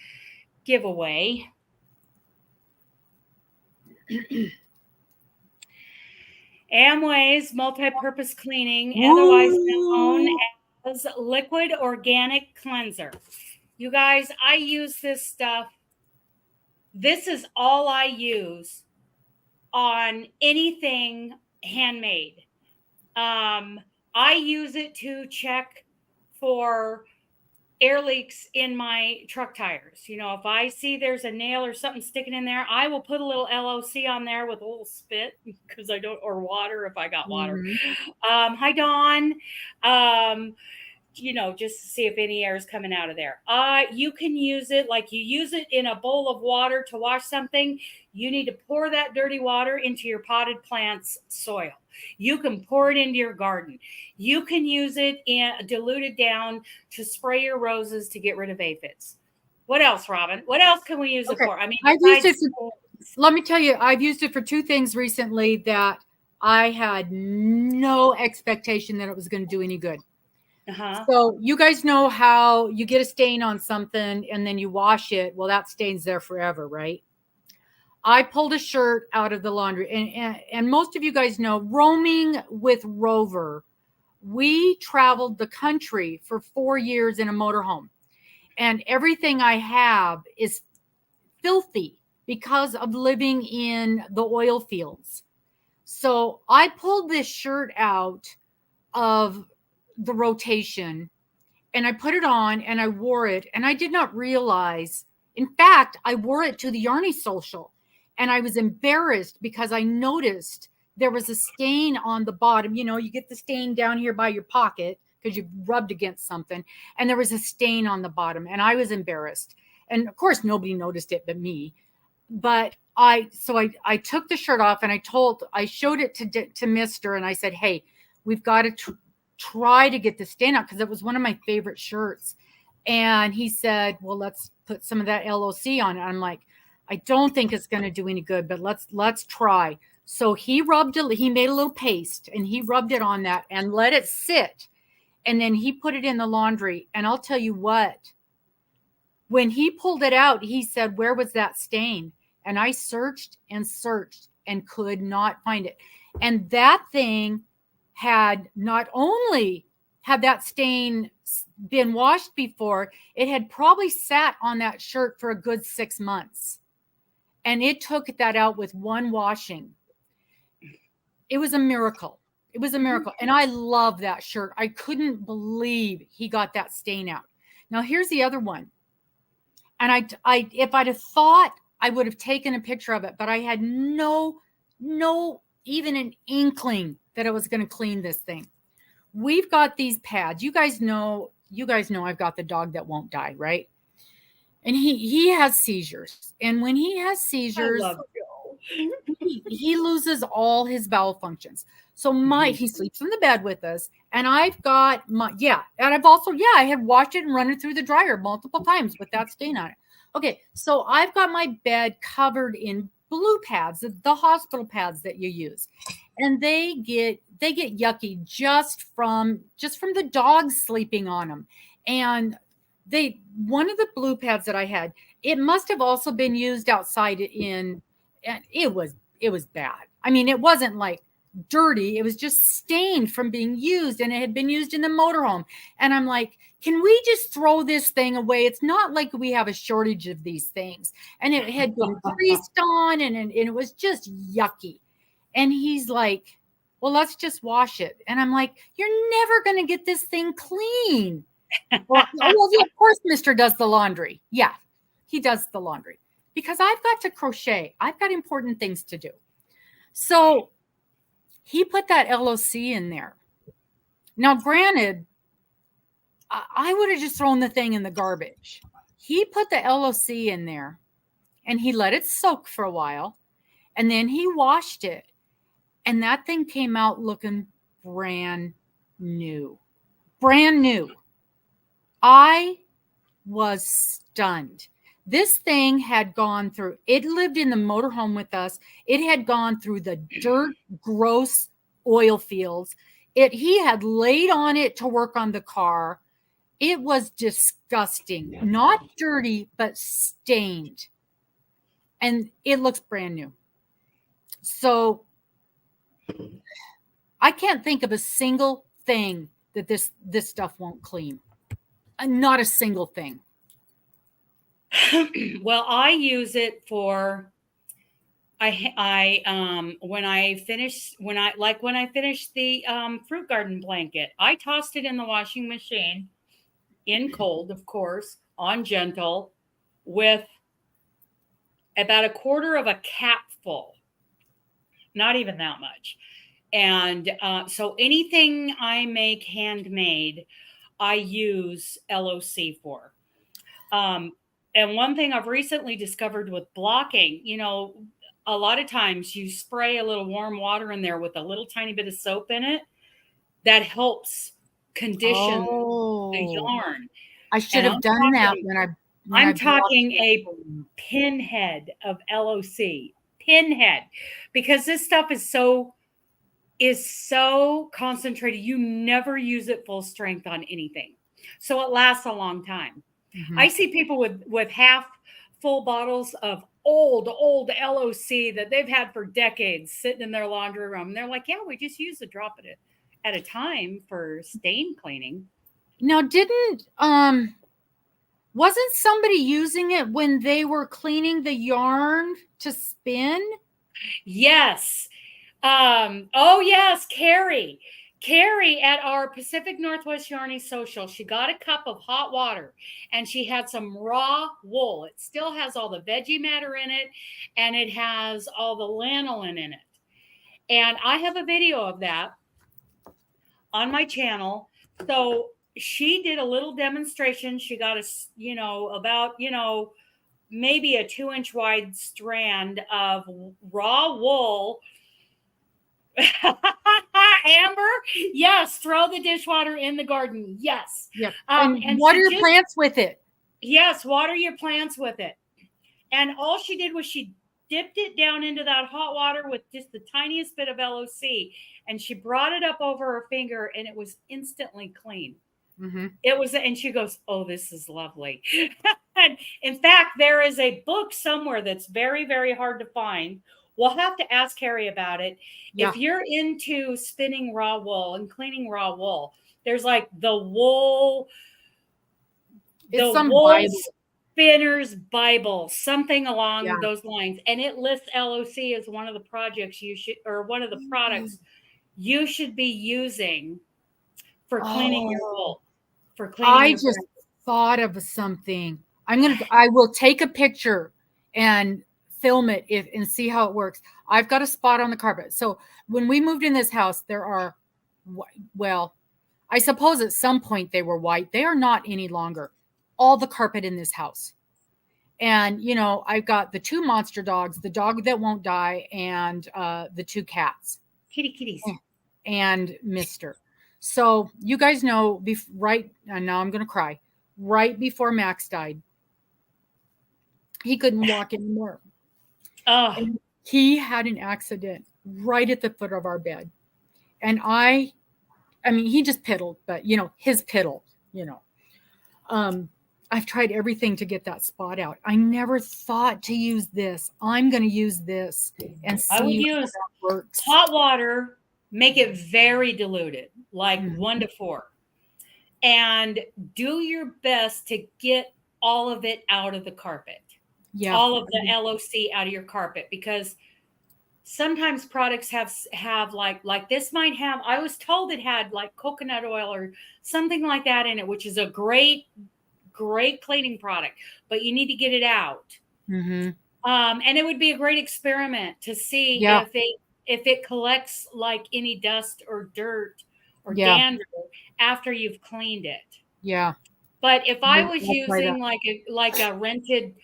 giveaway. Amway's multi-purpose cleaning, otherwise known as liquid organic cleanser. You guys, I use this stuff. This is all I use on anything handmade. I use it to check for air leaks in my truck tires. If I see there's a nail or something sticking in there, I will put a little LOC on there with a little spit, because or water if I got water. Mm-hmm. Hi, Dawn. just to see if any air is coming out of there. You can use it like you use it in a bowl of water to wash something. You need to pour that dirty water into your potted plants soil. You can pour it into your garden. You can use it diluted down to spray your roses to get rid of aphids. What else, Robin? What else can we use it for? I mean, I've used it for, let me tell you, I've used it for two things recently that I had no expectation that it was going to do any good. So you guys know how you get a stain on something and then you wash it. Well, that stain's there forever, right? I pulled a shirt out of the laundry, and most of you guys know, roaming with Rover, we traveled the country for 4 years in a motorhome, and everything I have is filthy because of living in the oil fields. So I pulled this shirt out of the rotation and I put it on and I wore it, and I did not realize, in fact, I wore it to the Yarny social and I was embarrassed because I noticed there was a stain on the bottom. You get the stain down here by your pocket because you rubbed against something, and there was a stain on the bottom, and I was embarrassed. And of course, nobody noticed it but me. But I took the shirt off and I showed it to Mister, and I said, hey, we've got to try to get the stain out because it was one of my favorite shirts. And he said, well, let's put some of that LOC on it. I'm like, I don't think it's going to do any good, but let's try. So he made a little paste and he rubbed it on that and let it sit. And then he put it in the laundry. And I'll tell you what, when he pulled it out, he said, where was that stain? And I searched and could not find it. And that thing had not only had that stain been washed before, it had probably sat on that shirt for a good 6 months. And it took that out with one washing. It was a miracle. It was a miracle. And I love that shirt. I couldn't believe he got that stain out. Now, here's the other one. And I if I'd have thought, I would have taken a picture of it, but I had no even an inkling that I was going to clean this thing. We've got these pads. You guys know I've got the dog that won't die, right? And he has seizures. And when he has seizures, he loses all his bowel functions. So he sleeps in the bed with us, and I've got and I've also, I had washed it and run it through the dryer multiple times with that stain on it. Okay, so I've got my bed covered in blue pads, the hospital pads that you use, and they get yucky just from the dogs sleeping on them. And one of the blue pads that I had, it must have also been used outside and it was bad. I mean, it wasn't like dirty, it was just stained from being used, and it had been used in the motorhome. And I'm like, can we just throw this thing away? It's not like we have a shortage of these things. And it had been greased on, and it was just yucky. And he's like, well, let's just wash it. And I'm like, you're never going to get this thing clean. Well, of course, Mister does the laundry. Yeah, he does the laundry because I've got to crochet. I've got important things to do. So he put that LOC in there. Now, granted, I would have just thrown the thing in the garbage. He put the LOC in there and he let it soak for a while, and then he washed it, and that thing came out looking brand new. Brand new. I was stunned. This thing had gone through, it lived in the motorhome with us. It had gone through the dirt, gross oil fields. He had laid on it to work on the car. It was disgusting. Not dirty, but stained. And it looks brand new. So I can't think of a single thing that this stuff won't clean. Not a single thing. Well, I use it for when I finished the fruit garden blanket, I tossed it in the washing machine in cold, of course, on gentle, with about a quarter of a capful, not even that much. And so anything I make handmade, I use LOC for. And one thing I've recently discovered with blocking, a lot of times you spray a little warm water in there with a little tiny bit of soap in it. That helps condition the yarn. I should And have done that when I'm I talking blocked a pinhead of LOC, pinhead, because this stuff is so concentrated. You never use it full strength on anything, so it lasts a long time. I see people with half full bottles of old LOC that they've had for decades sitting in their laundry room. And they're like, yeah, we just use a drop at a time for stain cleaning. Now, wasn't somebody using it when they were cleaning the yarn to spin? Yes. Oh yes, Carrie at our Pacific Northwest Yarny Social, she got a cup of hot water and she had some raw wool. It still has all the veggie matter in it and it has all the lanolin in it. And I have a video of that on my channel. So she did a little demonstration. She got about maybe a 2-inch wide strand of raw wool. Amber, yes, throw the dishwater in the garden. Yes. Yeah. And water your plants with it. Yes, water your plants with it. And all she did was she dipped it down into that hot water with just the tiniest bit of LOC, and she brought it up over her finger, and it was instantly clean. It was, and she goes, "Oh, this is lovely." And in fact, there is a book somewhere that's very, very hard to find. We'll have to ask Carrie about it. Yeah. If you're into spinning raw wool and cleaning raw wool, there's like the wool spinner's Bible, something along those lines. And it lists LOC as one of the projects one of the products you should be using for cleaning your wool. I just thought of something. I will take a picture and film it and see how it works. I've got a spot on the carpet. So when we moved in this house, there are, well, I suppose at some point they were white. They are not any longer. All the carpet in this house. And, I've got the 2 monster dogs, the dog that won't die, and the 2 cats. Kitties. And Mister. So you guys know, and now I'm going to cry, right before Max died, he couldn't walk anymore. And he had an accident right at the foot of our bed. And I mean, he just piddled, but his piddle, I've tried everything to get that spot out. I never thought to use this. I'm going to use this and see I would use how that works. Hot water, make it very diluted, like 1 to 4. And do your best to get all of it out of the carpet. Yeah. All of the LOC out of your carpet, because sometimes products have like this might have, I was told it had like coconut oil or something like that in it, which is a great cleaning product, but you need to get it out. And it would be a great experiment to see if it collects like any dust or dirt or dander after you've cleaned it. Yeah. But if I was using like a rented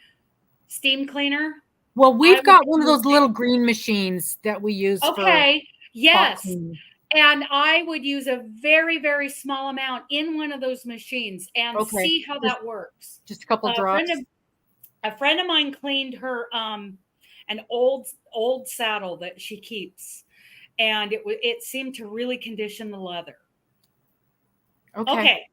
steam cleaner. Well, we've got one of those little green machines that we use. Okay. Yes. And I would use a very, very small amount in one of those machines and see how that works. Just a couple drops. A friend of mine cleaned her an old saddle that she keeps, and it seemed to really condition the leather. Okay.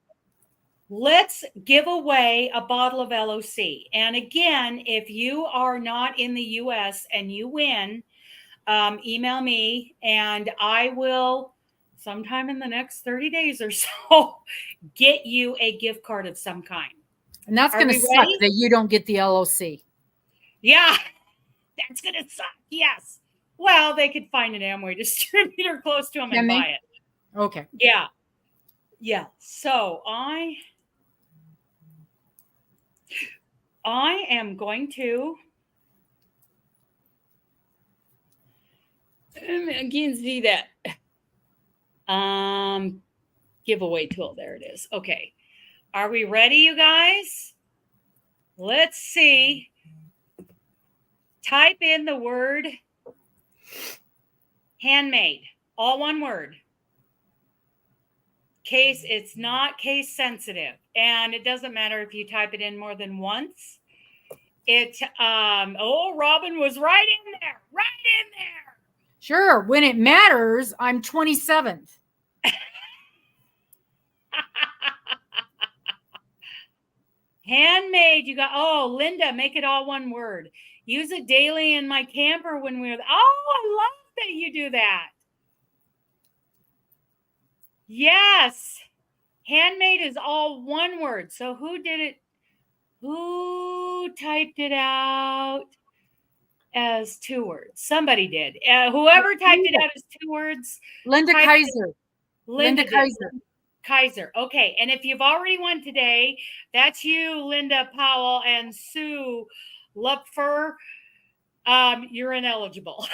Let's give away a bottle of LOC. And again, if you are not in the US and you win, email me and I will, sometime in the next 30 days or so, get you a gift card of some kind. And that's going to suck that you don't get the LOC. Yeah, that's going to suck. Yes. Well, they could find an Amway distributor close to them and buy it. Okay. Yeah. Yeah. So I am going to I can see that. giveaway tool. There it is. Okay. Are we ready, you guys? Let's see. Type in the word handmade, all one word. Case, it's not case sensitive. And it doesn't matter if you type it in more than once. Robin was right in there. Sure. When it matters, I'm 27th. Handmade, you got, Linda, make it all one word. Use it daily in my camper when we're, I love that you do that. Yes. Handmade is all one word. So who did it? Who typed it out as 2 words? Somebody did. Whoever typed it out as 2 words. Linda Kaiser. Linda Kaiser. Okay. And if you've already won today, that's you, Linda Powell, and Sue Lupfer. You're ineligible.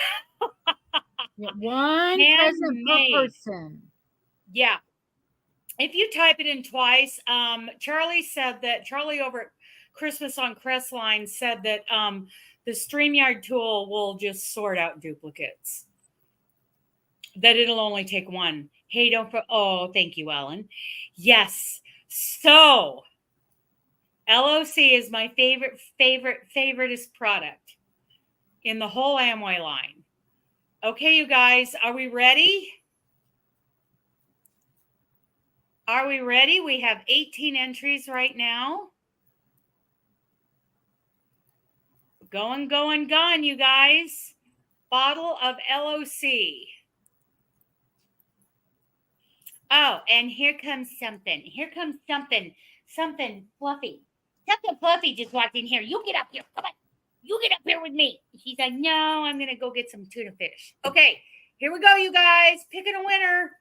One present per person. Yeah. If you type it in twice, Charlie over at Christmas on Crestline said that the StreamYard tool will just sort out duplicates. That it'll only take one. Hey, thank you, Ellen. Yes. So LOC is my favoriteest product in the whole Amway line. Okay, you guys, are we ready? Are we ready? We have 18 entries right now. Going, you guys. Bottle of LOC. Oh, and here comes something. Something fluffy. Something fluffy just walked in here. You get up here. Come on. You get up here with me. She's like, no, I'm going to go get some tuna fish. Okay, here we go, you guys. Picking a winner.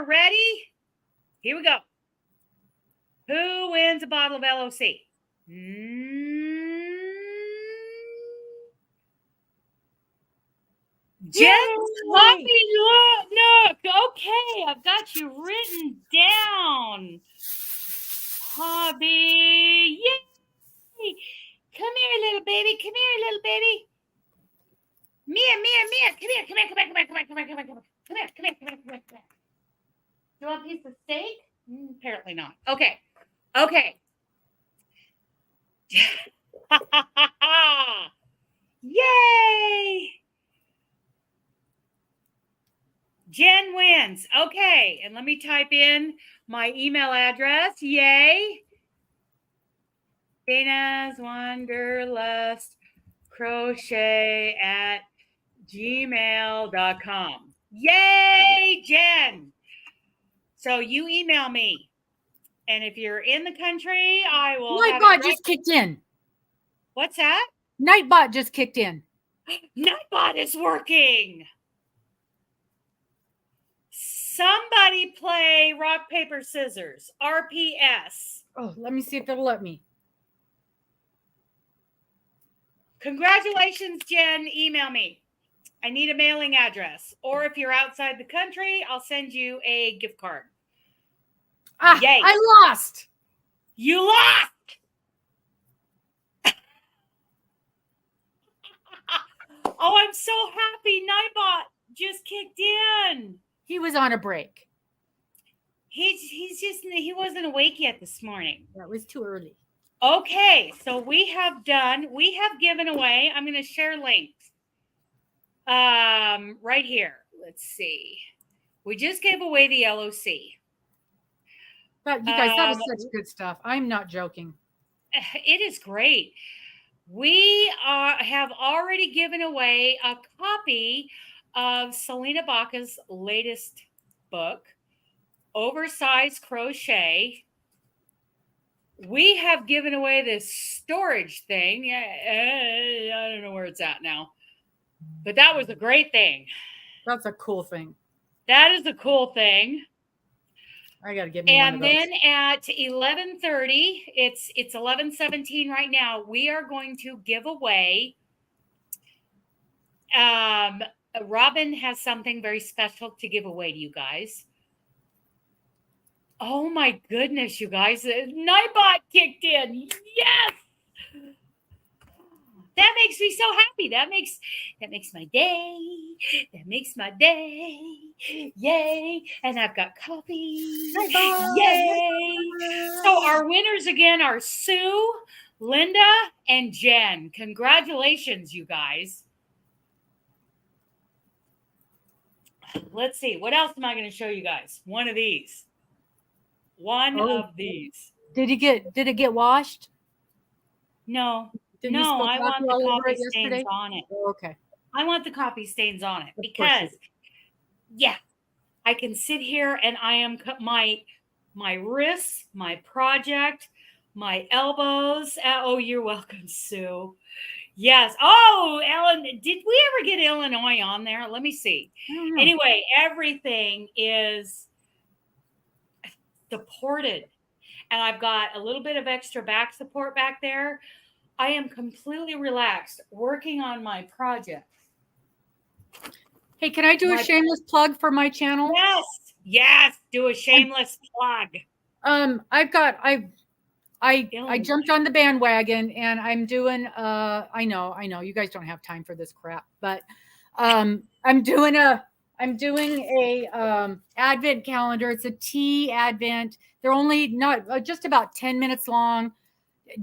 Ready? Here we go. Who wins a bottle of LOC? Jen's Coffee Nook. Okay, I've got you written down. Hobby. Yay. Come here, little baby. Mia. Come here. Do you want a piece of steak? Apparently not. Okay. Yay! Jen wins. Okay, and let me type in my email address. Yay! Dana's Wanderlust Crochet at gmail.com. Yay, Jen! So you email me. And if you're in the country, I will. Nightbot just kicked in. What's that? Nightbot just kicked in. Nightbot is working. Somebody play rock, paper, scissors. RPS. Oh, let me see if it'll let me. Congratulations, Jen. Email me. I need a mailing address. Or if you're outside the country, I'll send you a gift card. Yay. I lost. You lost. Oh, I'm so happy. Nightbot just kicked in. He was on a break. He wasn't awake yet this morning. That was too early. Okay, so we have given away, I'm going to share links right here. Let's see. We just gave away the LOC. But you guys, that is such good stuff. I'm not joking. It is great. We have already given away a copy of Selena Baca's latest book, Oversized Crochet. We have given away this storage thing. I don't know where it's at now, but that was a great thing. That's a cool thing. That is a cool thing. I got to get me one of those. And then at 11:30, it's 11:17 right now. We are going to give away. Robin has something very special to give away to you guys. Oh my goodness, you guys. Nightbot kicked in. Yes. That makes me so happy. That makes my day. That makes my day. Yay. And I've got coffee. Nightbot. Yay. So our winners again are Sue, Linda, and Jen. Congratulations, you guys. Let's see. What else am I going to show you guys? One of these. One of these. Did it get washed? No. Didn't you No, spill I want coffee the all over coffee it stains yesterday? on it. Oh, okay. I want the coffee stains on it Of course you because, yeah, I can sit here and I am my wrists, my project, my elbows. Oh, you're welcome, Sue. Yes. Oh, Ellen, did we ever get Illinois on there? Let me see. I don't know. Anyway, everything is supported. And I've got a little bit of extra back support back there. I am completely relaxed working on my project. Hey, can I do a shameless plug for my channel? Yes. Yes. Do a shameless plug. I jumped on the bandwagon and I'm doing I know you guys don't have time for this crap, but I'm doing a advent calendar. It's a tea advent. They're only not just about 10 minutes long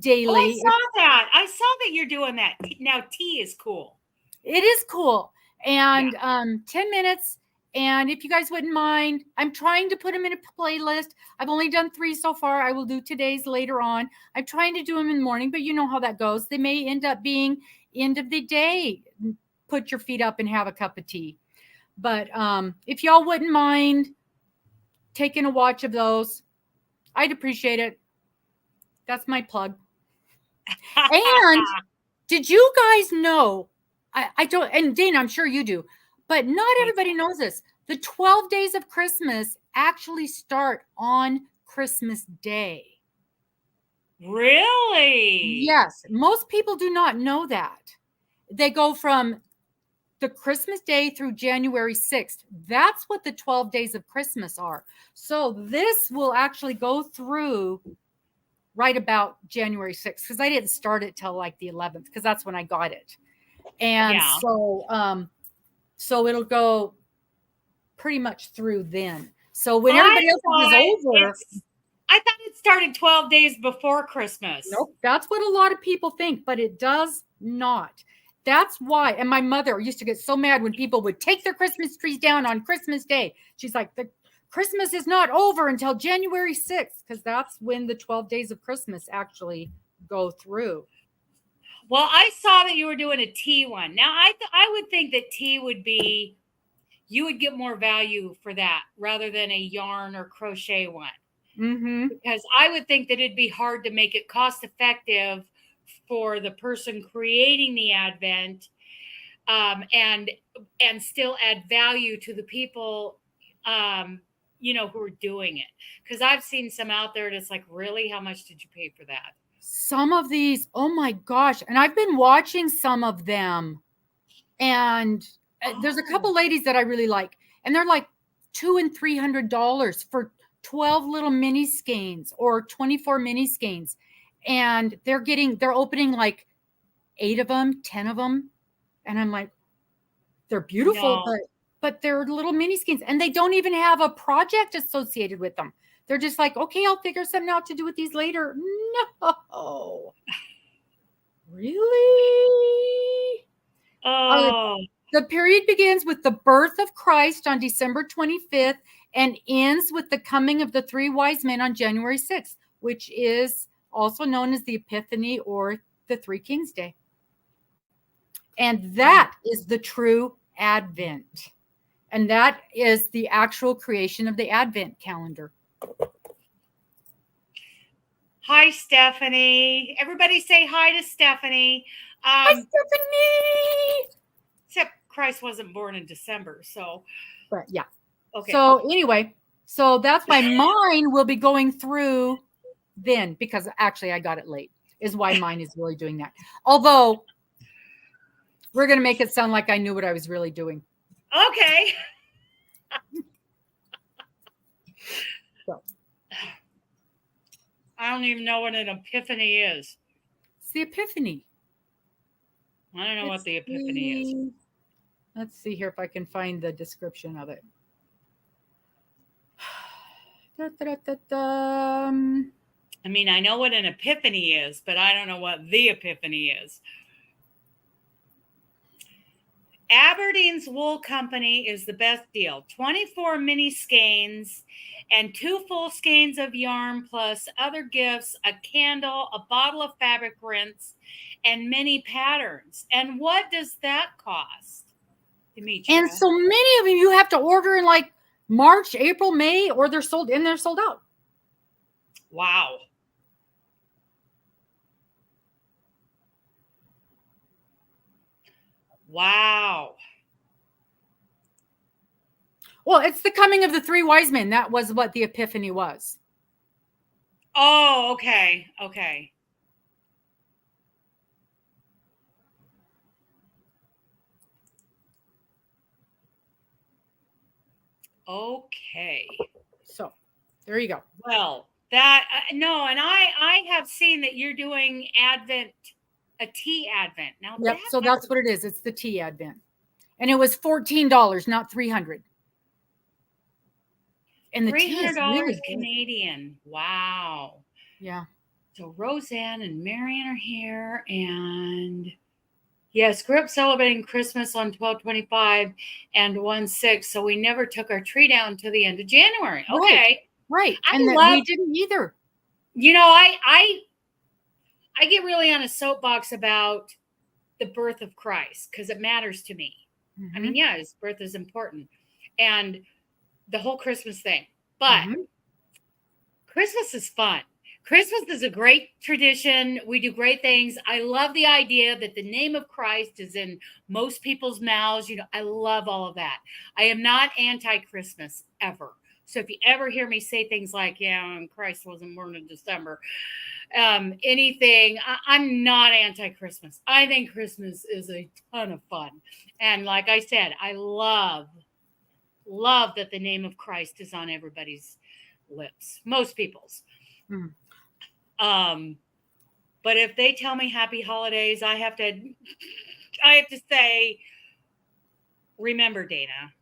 daily. Oh, I saw that. I saw that you're doing that. Now tea is cool. It is cool. And 10 minutes. And if you guys wouldn't mind, I'm trying to put them in a playlist. I've only done 3 so far. I will do today's later on. I'm trying to do them in the morning, but you know how that goes. They may end up being end of the day. Put your feet up and have a cup of tea. But if y'all wouldn't mind taking a watch of those, I'd appreciate it. That's my plug. And did you guys know, I don't, and Dana, I'm sure you do, but not everybody knows this. The 12 days of Christmas actually start on Christmas Day. Really? Yes. Most people do not know that. They go from the Christmas Day through January 6th. That's what the 12 days of Christmas are. So this will actually go through right about January 6th, because I didn't start it till like the 11th, because that's when I got it. And so it'll go pretty much through then. So when everybody else is over, I thought it started 12 days before Christmas. Nope. That's what a lot of people think, but it does not. That's why. And my mother used to get so mad when people would take their Christmas trees down on Christmas Day. She's like, the Christmas is not over until January 6th, because that's when the 12 days of Christmas actually go through. Well, I saw that you were doing a tea one. Now, I would think that tea would be, you would get more value for that rather than a yarn or crochet one. Mm-hmm. Because I would think that it'd be hard to make it cost effective for the person creating the advent, and still add value to the people, who are doing it. Because I've seen some out there that's like, really, how much did you pay for that? Some of these, oh my gosh. And I've been watching some of them, and there's a couple ladies that I really like, and they're like $200 and $300 for 12 little mini skeins or 24 mini skeins. And they're opening like 8 of them, 10 of them. And I'm like, they're beautiful, but they're little mini skeins, and they don't even have a project associated with them. They're just like, okay, I'll figure something out to do with these later. No. Really? Oh. The period begins with the birth of Christ on December 25th and ends with the coming of the 3 wise men on January 6th, which is also known as the Epiphany or the 3 Kings Day. And that is the true Advent. And that is the actual creation of the Advent calendar. Hi, Stephanie. Everybody say hi to Stephanie. Hi, Stephanie. Except Christ wasn't born in December, so. But yeah. Okay. So anyway, so that's why mine will be going through then, because actually I got it late, is why mine is really doing that. Although we're going to make it sound like I knew what I was really doing. Okay. So. don't even know what an epiphany is. It's the Epiphany. I don't know what the epiphany is. Let's see here if I can find the description of it. I mean, I know what an epiphany is, but I don't know what the epiphany is. Aberdeen's Wool Company is the best deal. 24 mini skeins and 2 full skeins of yarn, plus other gifts, a candle, a bottle of fabric rinse, and many patterns. And what does that cost, Demetria? And so many of them you have to order in like March, April, May, or they're sold out. Wow. Wow. Well, it's the coming of the 3 wise men. That was what the Epiphany was. Oh, okay. Okay. Okay. So there you go. Well, that no, and I have seen that you're doing Advent, a tea Advent. Now, Yep. So that's what it is. It's the tea Advent, and it was $14, not $300. And the tea is really good. Canadian. Wow. Yeah. So Roseanne and Marion are here, and yes, grew up celebrating Christmas on 12/25 and 1/6. So we never took our tree down to the end of January. Okay. Right. I And love, we didn't either. you know, I get really on a soapbox about the birth of Christ because it matters to me. Mm-hmm. I mean, yeah, his birth is important, and the whole Christmas thing. But Christmas is fun. Christmas is a great tradition. We do great things. I love the idea that the name of Christ is in most people's mouths. You know, I love all of that. I am not anti-Christmas ever. So if you ever hear me say things like, yeah, Christ wasn't born in December, anything, I'm not anti-Christmas. I think Christmas is a ton of fun. And like I said, I love that the name of Christ is on everybody's lips, most people's. But if they tell me happy holidays, I have to say, remember, Dana,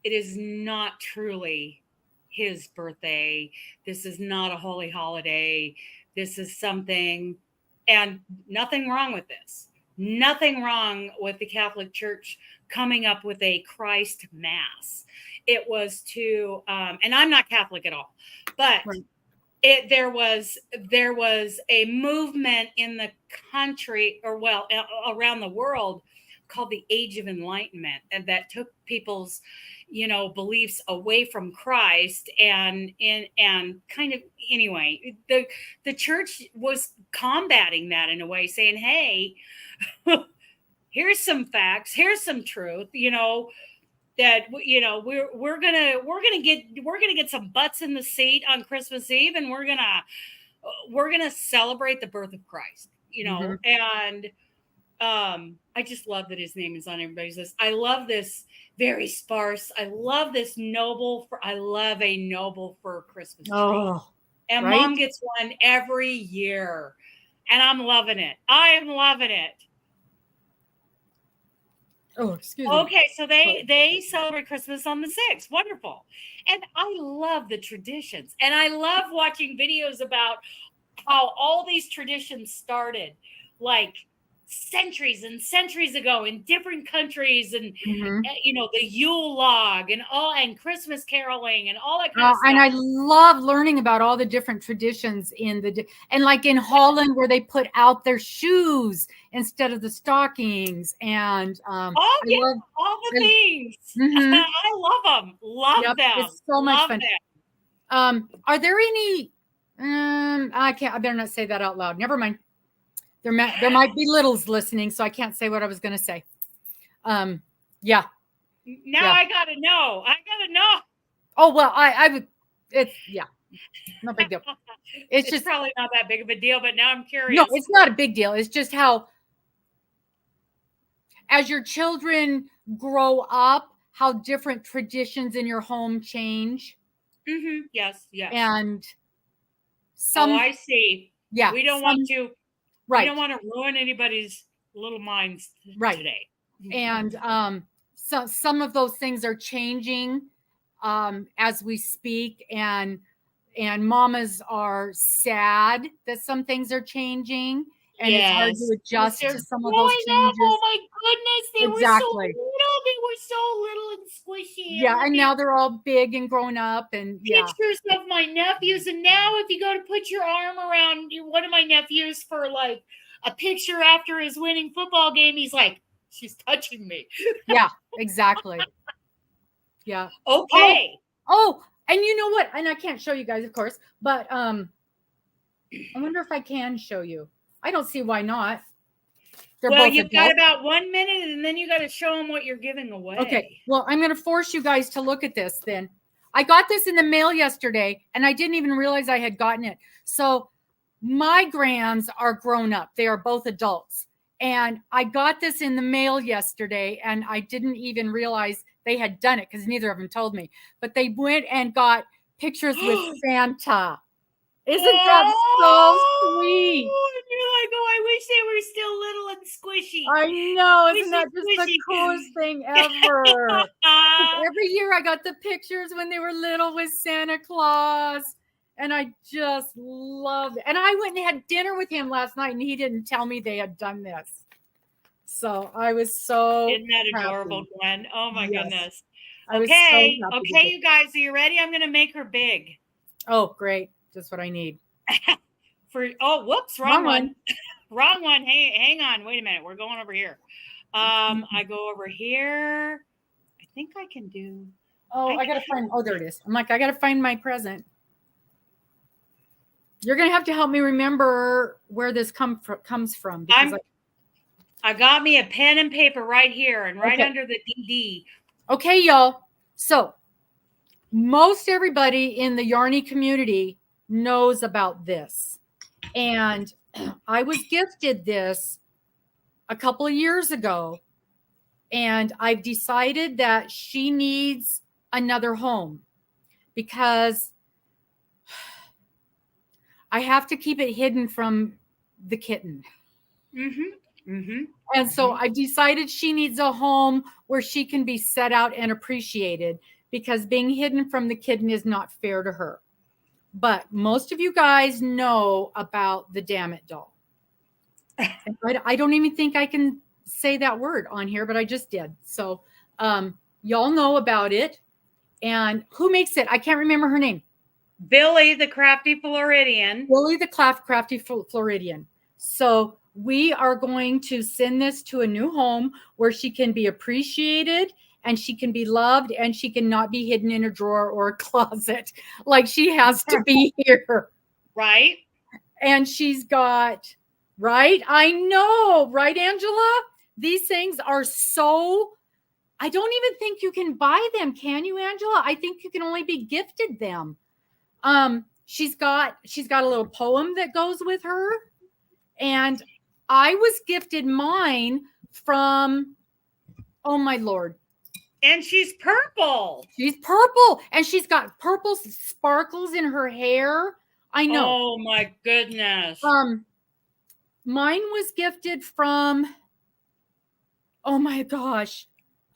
it is not truly his birthday. This is not a holy holiday. This is something, and nothing wrong with this. Nothing wrong with the Catholic Church coming up with a Christ Mass. It was to, and I'm not Catholic at all, but there was a movement in the country, or well, around the world, called the Age of Enlightenment, and that took people's, beliefs away from Christ, and kind of, anyway, the church was combating that in a way, saying, hey, here's some facts, here's some truth, that we're gonna get some butts in the seat on Christmas Eve, and we're gonna celebrate the birth of Christ, and I just love that his name is on everybody's list. I love this very sparse. I love this noble. I love a noble fir Christmas tree, and Mom gets one every year, and I'm loving it. I am loving it. Oh, excuse me. Okay, so they celebrate Christmas on the 6th. Wonderful. And I love the traditions. And I love watching videos about how all these traditions started, like centuries and centuries ago in different countries, and the Yule log and Christmas caroling and all that kind of stuff. And I love learning about all the different traditions and like in Holland, where they put out their shoes instead of the stockings, and all the things. I love them. Love them. It's so much fun. Them. Are there any? I better not say that out loud. Never mind. There might be littles listening, so I can't say what I was going to say. Yeah. Now I gotta know. Oh well, I would. It's no big deal. It's just probably not that big of a deal, but now I'm curious. No, it's not a big deal. It's just how, as your children grow up, how different traditions in your home change. Yes. And some, Oh, I see. yeah, We don't some- want to. right. We don't want to ruin anybody's little minds Right. today. And so some of those things are changing as we speak, and mamas are sad that some things are changing, and it's hard to adjust They're to some of those growing up. changes. Oh my goodness, they were so Exactly. little. They were so little and squishy. Yeah, and now they're all big and grown up, and yeah, pictures of my nephews. And now, if you go to put your arm around one of my nephews for like a picture after his winning football game, he's like, "She's touching me." yeah, exactly. Yeah. Okay. Oh, and you know what? And I can't show you guys, of course, but I wonder if I can show you. I don't see why not. They're Well, both you've adults. got about 1 minute, and then you got to show them what you're giving away. Okay. Well, I'm going to force you guys to look at this then. I got this in the mail yesterday, and I didn't even realize I had gotten it. So my grands are grown up. They are both adults. And I got this in the mail yesterday, and I didn't even realize they had done it because neither of them told me. But they went and got pictures with Santa. Isn't that so sweet? And you're like, oh, I wish they were still little and squishy. I know. Isn't that Squishy, just the squishy. coolest thing ever? 'Cause every year I got the pictures when they were little with Santa Claus. And I just loved it. And I went and had dinner with him last night, and he didn't tell me they had done this. So I was so Isn't that happy. adorable, Gwen? Oh my Yes. goodness. I was so Okay, happy to okay, do you guys, are you ready? I'm going to make her big. Oh, great. Just what I need. Whoops, wrong one. Wrong one. Hey, hang on. Wait a minute. We're going over here. I go over here. I think I can do. Oh, I got to find. Oh, there it is. I'm like, I got to find my present. You're going to have to help me remember where this comes from. Because I got me a pen and paper right here and right Okay. under the DD. Okay, y'all. So most everybody in the Yarny community knows about this. And I was gifted this a couple of years ago. And I've decided that she needs another home because I have to keep it hidden from the kitten. And so I've decided she needs a home where she can be set out and appreciated, because being hidden from the kitten is not fair to her. But most of you guys know about the Damn It doll. I don't even think I can say that word on here, but I just did. So y'all know about it. And who makes it? I can't remember her name. Billy, the Crafty Floridian. Billy, the Crafty Floridian. So we are going to send this to a new home where she can be appreciated and she can be loved and she can not be hidden in a drawer or a closet like she has to be here. Right. And she's got, right? I know, right, Angela? These things are so, I don't even think you can buy them, can you, Angela? I think you can only be gifted them. She's got a little poem that goes with her. And I was gifted mine from, oh my Lord. And she's purple. She's purple. And she's got purple sparkles in her hair. I know. Oh my goodness. Mine was gifted from, oh my gosh.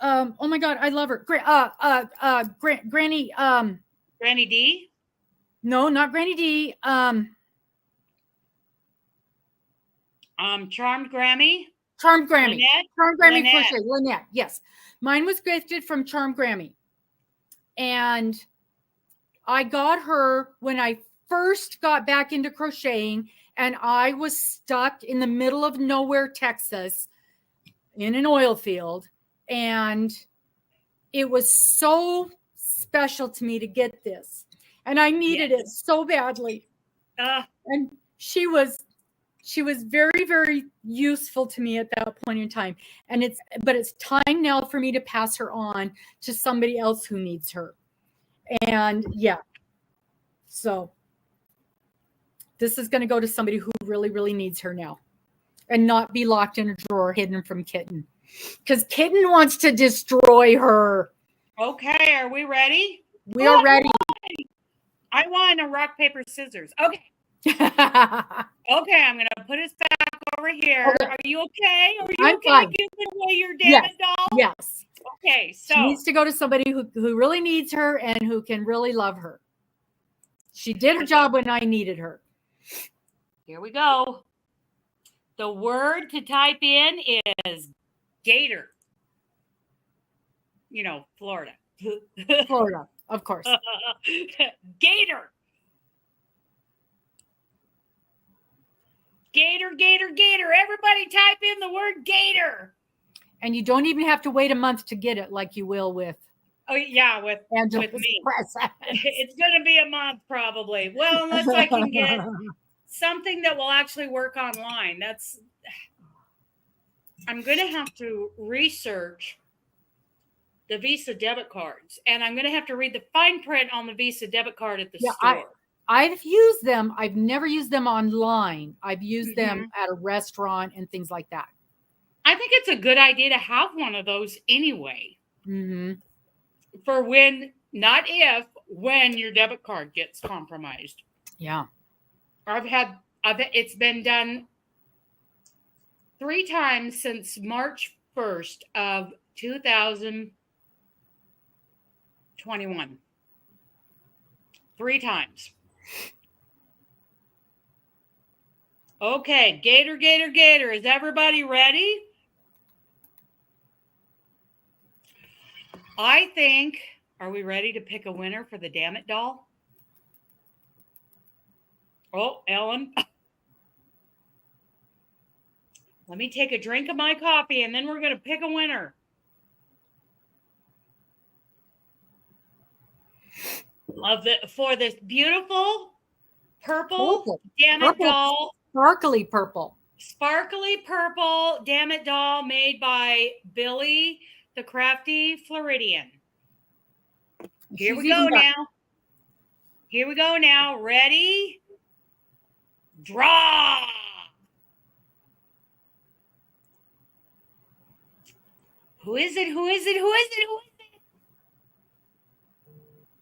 Oh my God, I love her. Granny. Granny D? No, not Granny D. Charmed Grammy? Charmed Grammy. Lynette? Charmed Grammy Lynette. Crochet. Lynette, yes. Mine was gifted from Charmed Grammy. And I got her when I first got back into crocheting, and I was stuck in the middle of nowhere, Texas, in an oil field. And it was so special to me to get this. And I needed it so badly. And she was very, very useful to me at that point in time. And it's time now for me to pass her on to somebody else who needs her. And yeah. So this is going to go to somebody who really, really needs her now, and not be locked in a drawer hidden from Kitten, because Kitten wants to destroy her. Okay, are we ready? We are ready. I won a rock, paper, scissors. Okay. Okay, I'm going to put us back over here. Okay. Are you okay? Are you I'm okay fine. giving away your Yes. damn it doll? Yes. Okay, She so needs to go to somebody who really needs her and who can really love her. She did her job when I needed her. here we go. The word to type in is gator. You know, Florida. Florida, of course. Gator. Gator, gator, gator. Everybody type in the word gator. And you don't even have to wait a month to get it like you will with Oh, yeah, with Angela's me. present. It's going to be a month probably. Well, unless I can get something that will actually work online. I'm going to have to research the Visa debit cards, and I'm going to have to read the fine print on the Visa debit card at the store. I've used them. I've never used them online. I've used them at a restaurant and things like that. I think it's a good idea to have one of those anyway. For when, not if, when your debit card gets compromised. Yeah. It's been done 3 times since March 1st of 2021. 3 times. Okay, gator, gator, gator. Is everybody ready? I think, are we ready to pick a winner for the Damn It doll? Oh, Ellen. Let me take a drink of my coffee and then we're going to pick a winner. For this beautiful purple Damn It doll. Sparkly purple. Sparkly purple Damn It doll made by Billy the Crafty Floridian. Here we go now. Here we go now. Ready? Draw. Who is it? Who is it? Who is it? Who is it?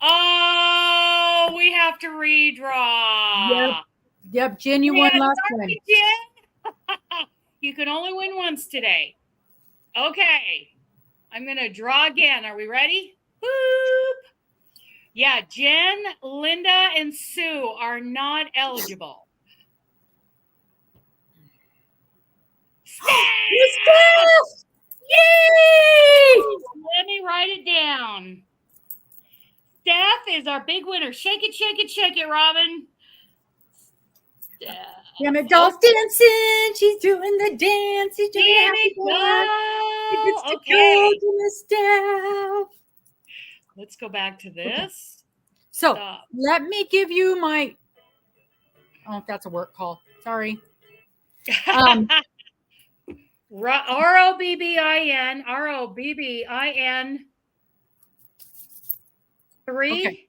Oh, we have to redraw. Yep, Jen, you won last time. Jen. You can only win once today. Okay. I'm going to draw again. Are we ready? Boop. Yeah, Jen, Linda, and Sue are not eligible. Steph! Yay! Let me write it down. Steph is our big winner. Shake it, shake it, shake it, Robin. Damn it, doll's dancing. She's doing the dance. She's doing Damn it, doll. Okay. Steph. Let's go back to this. Okay. So let me give you my. Oh, that's a work call. Sorry. ROBBIN 3. Okay.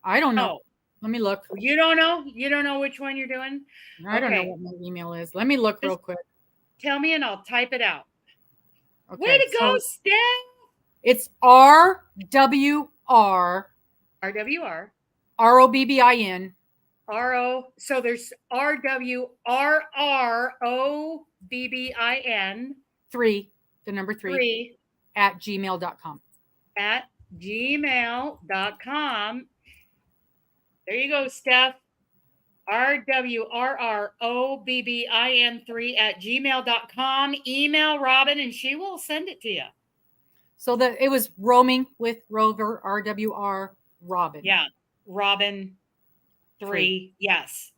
I don't know. Let me look. You don't know? You don't know which one you're doing? I don't know what my email is. Let me look real quick. Tell me and I'll type it out. Okay, way to go, Steph. It's RWR. RWR. ROBBIN. So there's RWRROBBIN 3, the number 3 at gmail.com. At gmail.com. There you go, Steph. RWRROBBIN 3 at gmail.com. Email Robin and she will send it to you. So it was roaming with Rover, RWR, Robin. Yeah, Robin 3. Yes.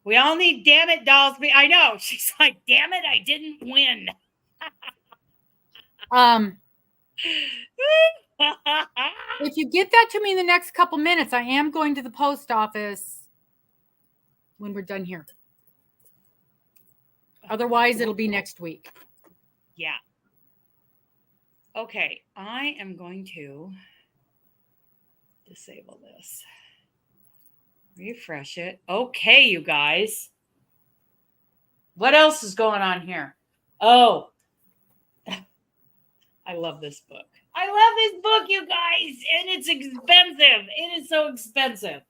We all need damn it dolls. I know. She's like, damn it, I didn't win. If you get that to me in the next couple minutes, I am going to the post office when we're done here. Otherwise, it'll be next week. Yeah. Okay, I am going to disable this. Refresh it. Okay, you guys. What else is going on here? Oh, I love this book. I love this book, you guys, and it's expensive. It is so expensive.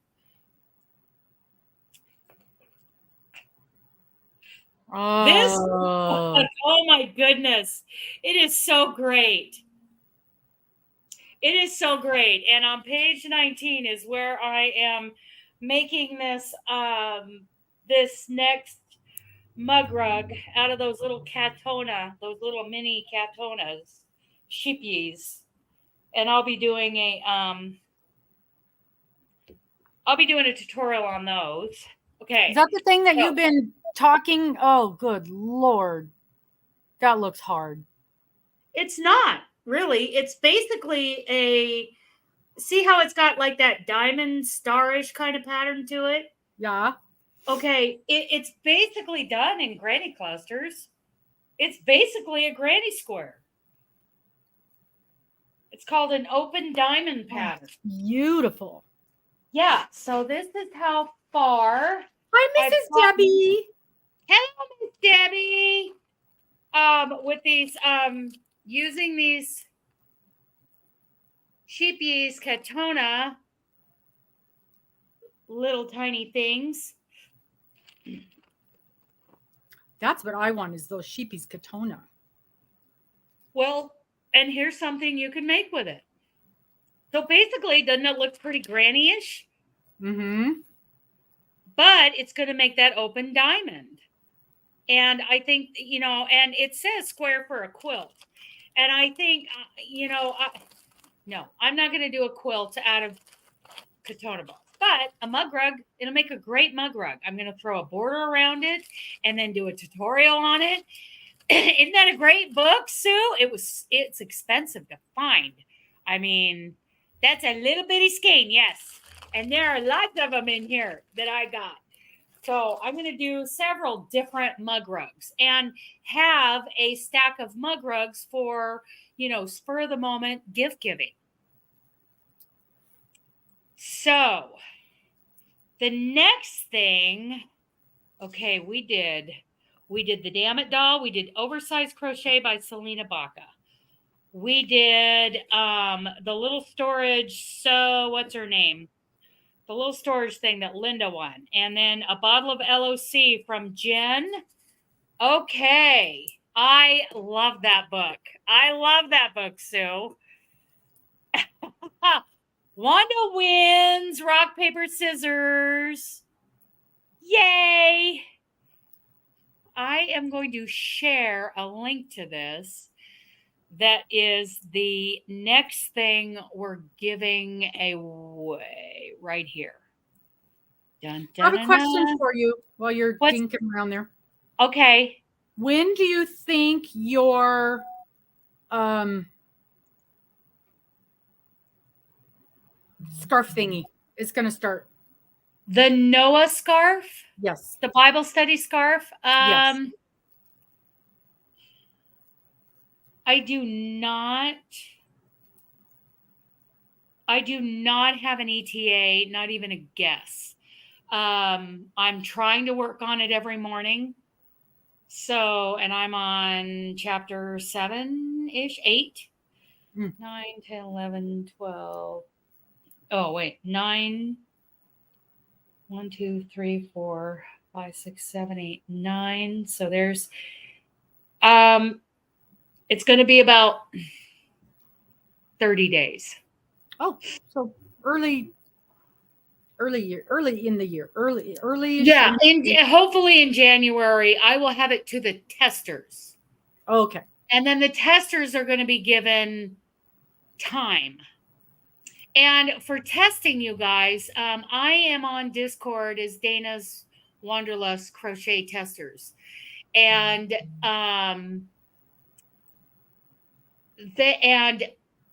This, Oh, oh my goodness, it is so great. It is so great. And on page 19 is where I am making this next mug rug out of those little those little mini Catonas, sheepies. And I'll be doing a tutorial on those. Okay. is that the thing that So- you've been talking? Oh, good Lord. That looks hard. It's not really. It's basically see how it's got like that diamond starish kind of pattern to it? Yeah. Okay, it's basically done in granny clusters. It's basically a granny square. It's called an open diamond pattern. Beautiful. Yeah, so this is how far. Hi, Mrs. Debbie. Hello, Miss Debbie. With these, using these sheepies Catona little tiny things. That's what I want is those sheepies Katona. Well, and here's something you can make with it. So basically, doesn't it look pretty granny-ish? Mm-hmm. But it's going to make that open diamond. And I think, and it says square for a quilt. And I think, no, I'm not going to do a quilt out of Katona balls. But a mug rug, it'll make a great mug rug. I'm going to throw a border around it and then do a tutorial on it. Isn't that a great book, Sue? It's expensive to find. I mean, that's a little bitty skein, yes. And there are lots of them in here that I got. So I'm going to do several different mug rugs and have a stack of mug rugs for, spur of the moment gift giving. So the next thing, okay, we did the Damn It doll. We did Oversized Crochet by Selena Baca. We did the little storage. So what's her name? The little storage thing that Linda won. And then a bottle of LOC from Jen. Okay. I love that book. I love that book, Sue. Wanda wins. Rock, paper, scissors. Yay. I am going to share a link to this. That is the next thing we're giving away right here. Dun, I have dun, a dun, question dun. for you while you're What's- dinking around there. Okay. When do you think your scarf thingy is going to start? The Noah scarf, Yes. the Bible study scarf. Yes. I do not have an ETA, not even a guess. I'm trying to work on it every morning. So, and I'm on chapter 7-ish, 8, 9, 10, 11, 12. Oh, wait, 9, 1, 2, 3, 4, 5, 6, 7, 8, 9. So there's, it's going to be about 30 days. Oh, so early in the year. Early. Yeah, hopefully in January, I will have it to the testers. Okay. And then the testers are going to be given time. And for testing, you guys, I am on Discord as Dana's Wanderlust Crochet Testers. And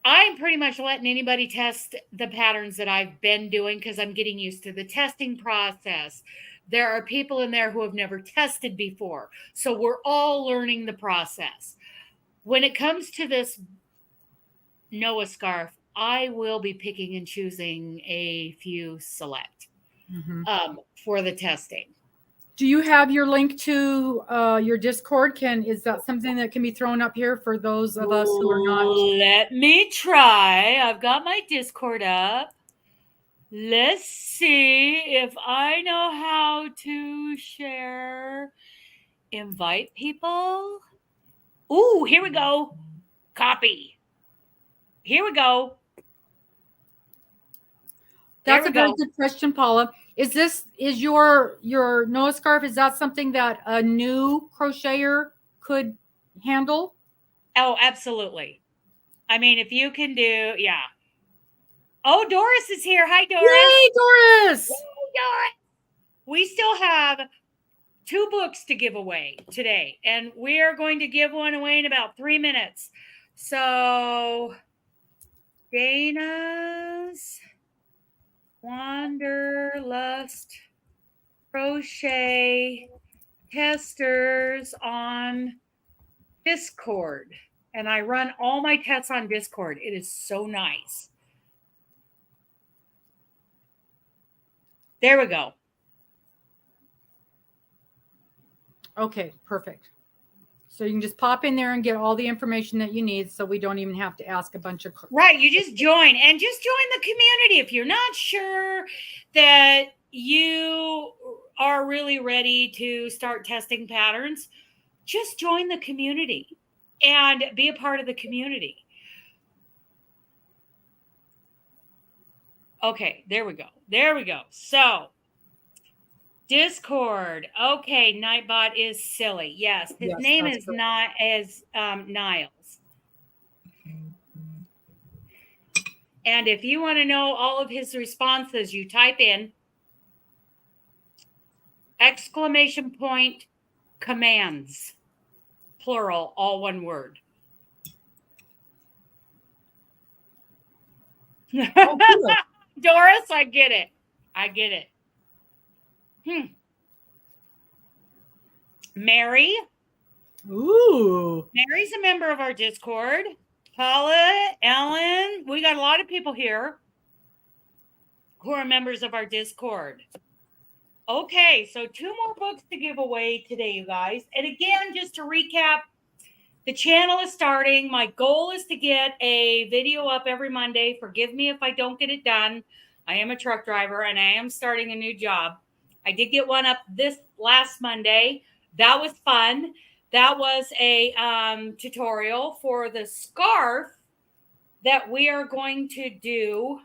I'm pretty much letting anybody test the patterns that I've been doing because I'm getting used to the testing process. There are people in there who have never tested before. So we're all learning the process. When it comes to this Noah scarf, I will be picking and choosing a few select for the testing. Do you have your link to your Discord? Is that something that can be thrown up here for those of us who are not? Let me try. I've got my Discord up. Let's see if I know how to share invite people. Ooh, here we go. Copy. Here we go. That's a very good question, Paula. Is your Noah scarf? Is that something that a new crocheter could handle? Oh, absolutely. I mean, if you can do, yeah. Oh, Doris is here. Hi, Doris. Yay, Doris! Yay, Doris. We still have 2 books to give away today, and we are going to give one away in about 3 minutes. So, Dana's Wanderlust Crochet Testers on Discord. And I run all my tests on Discord. It is so nice. There we go. Okay, perfect. So you can just pop in there and get all the information that you need, so we don't even have to ask a bunch of. Right, you just join, and just join the community. If you're not sure that you are really ready to start testing patterns, just join the community and be a part of the community. Okay, there we go. There we go. So, Discord. Okay, Nightbot is silly. Yes, his name is not as Niles. And if you want to know all of his responses, you type in !commands, plural, all one word. Oh, Doris, I get it. I get it. Mary. Ooh. Mary's a member of our Discord. Paula, Ellen, we got a lot of people here who are members of our Discord. Okay, so 2 more books to give away today, you guys. And again, just to recap, the channel is starting. My goal is to get a video up every Monday. Forgive me if I don't get it done. I am a truck driver and I am starting a new job. I did get one up this last Monday. That was fun. That was a tutorial for the scarf that we are going to do.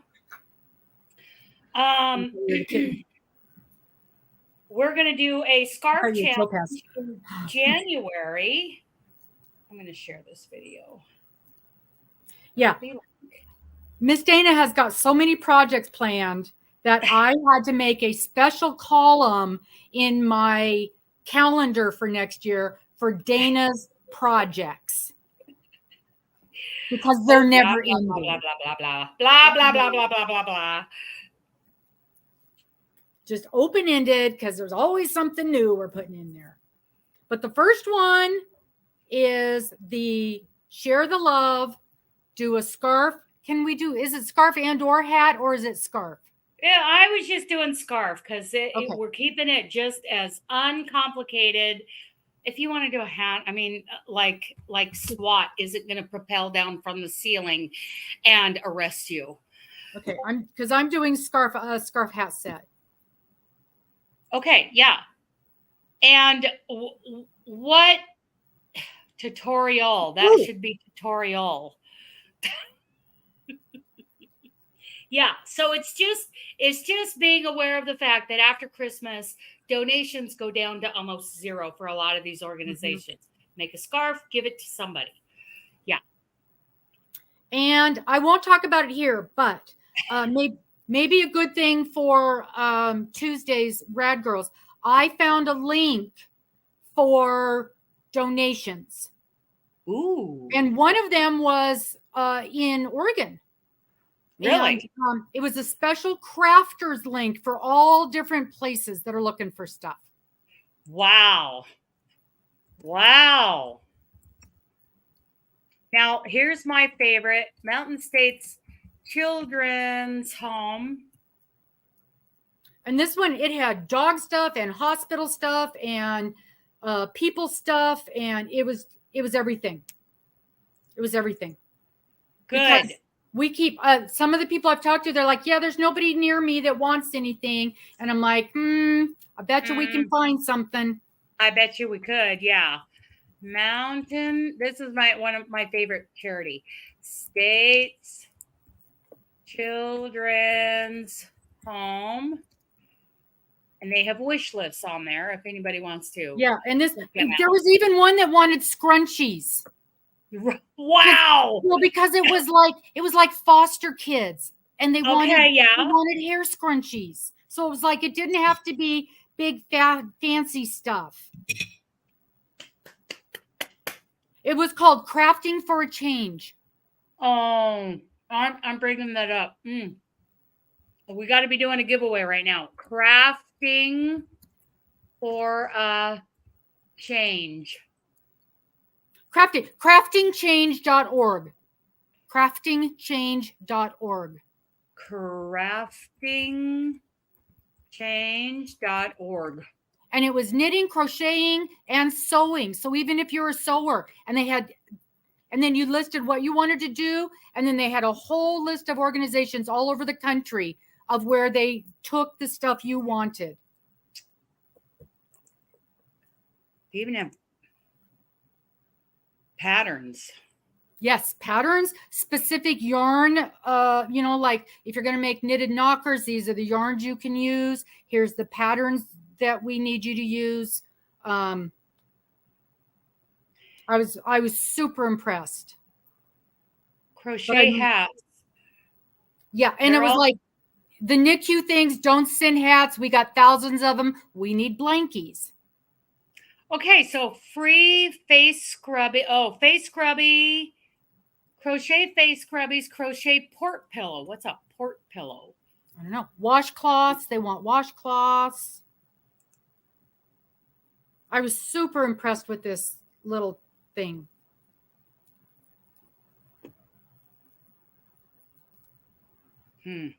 We're going to do a scarf challenge in January. I'm going to share this video. Yeah. Miss Dana has got so many projects planned that I had to make a special column in my calendar for next year for Dana's projects, because they're never ending. Blah, blah, blah, blah, blah, blah, blah, blah, blah, blah. Just open-ended, because there's always something new we're putting in there. But the first one is the share the love, do a scarf. Can we do, is it scarf and or hat, or is it scarf? Yeah, I was just doing scarf because we're keeping it just as uncomplicated. If you want to do a hat, I mean, like SWAT isn't going to propel down from the ceiling and arrest you. Okay, I'm doing scarf hat set. Okay, yeah. And what tutorial? That should be tutorial. Yeah, so it's just being aware of the fact that after Christmas, donations go down to almost zero for a lot of these organizations. Make a scarf, give it to somebody. Yeah. And I won't talk about it here, but maybe a good thing for Tuesday's Rad Girls. I found a link for donations. Ooh. And one of them was in Oregon. Really? And, it was a special crafters link for all different places that are looking for stuff. Wow. Wow. Now, here's my favorite, Mountain States Children's Home. And this one, it had dog stuff and hospital stuff and people stuff, and it was everything. It was everything. Good. Because we keep some of the people I've talked to, they're like, yeah, there's nobody near me that wants anything. And I'm like, I bet you we can find something. I bet you we could. Yeah. Mountain. This is one of my favorite charity. States Children's Home. And they have wish lists on there if anybody wants to. Yeah, and there was even one that wanted scrunchies. Wow. Well, because it was like foster kids, and they wanted hair scrunchies. So it was like it didn't have to be big, fancy stuff. It was called Crafting for a Change. Oh, I'm bringing that up. We got to be doing a giveaway right now. Crafting for a Change. Craftingchange.org. Craftingchange.org. Craftingchange.org. And it was knitting, crocheting, and sewing. So even if you're a sewer, and then you listed what you wanted to do, and then they had a whole list of organizations all over the country of where they took the stuff you wanted. They even have patterns. Yes, patterns, specific yarn. Like if you're going to make knitted knockers, these are the yarns you can use. Here's the patterns that we need you to use. I was super impressed. Crochet hats. Yeah, and it was like the NICU things. Don't send hats. We got thousands of them. We need blankies. Okay, so free face scrubby. Oh, face scrubby. Crochet face scrubbies. Crochet port pillow. What's a port pillow? I don't know. Washcloths. They want washcloths. I was super impressed with this little thing. They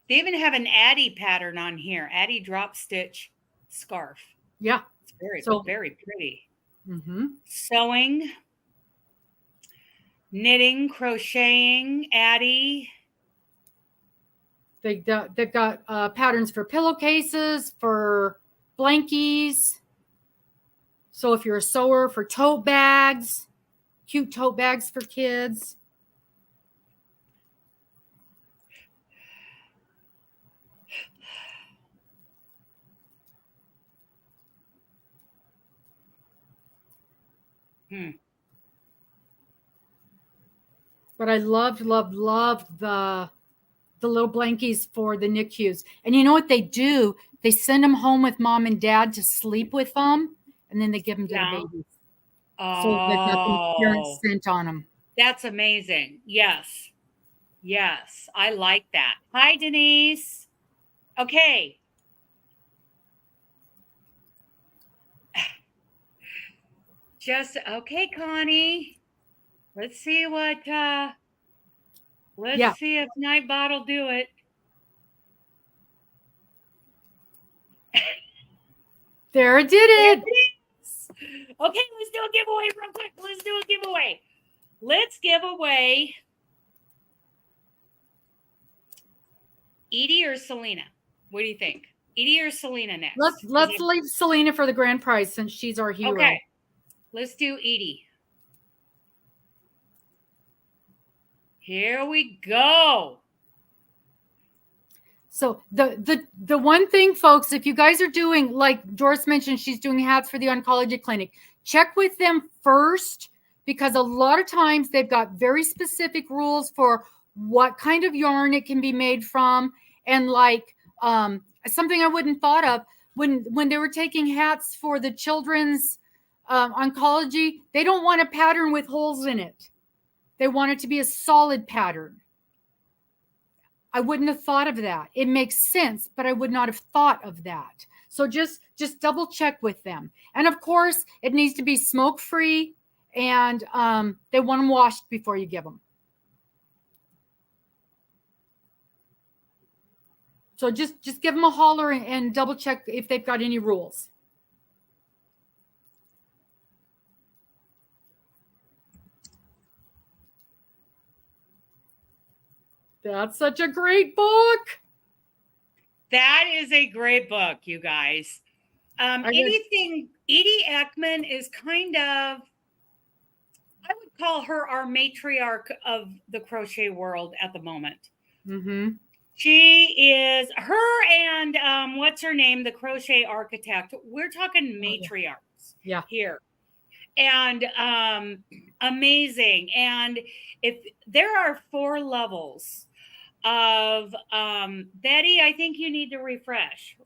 even have an Addie pattern on here. Addie drop stitch scarf. Yeah. It's very pretty. Mm-hmm. Sewing, knitting, crocheting, Addie. They've got patterns for pillowcases, for blankies. So if you're a sewer, for tote bags, cute tote bags for kids. But I loved the little blankies for the NICUs. And you know what they do? They send them home with mom and dad to sleep with them, and then they give them to the babies. So they've got the parents scent on them. That's amazing. Yes. I like that. Hi, Denise. Okay. Okay, Connie. Let's see what see if Nightbot will do it. There it did it. Okay, let's do a giveaway real quick. Let's give away Edie or Selena. What do you think? Edie or Selena next? Let's leave Selena for the grand prize since she's our hero. Okay. Let's do Edie. Here we go. So the one thing, folks, if you guys are doing, like Doris mentioned, she's doing hats for the oncology clinic, check with them first, because a lot of times they've got very specific rules for what kind of yarn it can be made from. And like something I wouldn't thought of, when they were taking hats for the children's oncology, they don't want a pattern with holes in it. They want it to be a solid pattern. I wouldn't have thought of that. It makes sense, but I would not have thought of that. So just double check with them. And of course, it needs to be smoke free, and they want them washed before you give them. So just give them a holler and double check if they've got any rules. That's such a great book. That is a great book, you guys. Edie Ekman is kind of, I would call her our matriarch of the crochet world at the moment. Mm-hmm. She is her and what's her name, the crochet architect. We're talking matriarchs here. And amazing. And if there are 4 levels of Betty, I think you need to refresh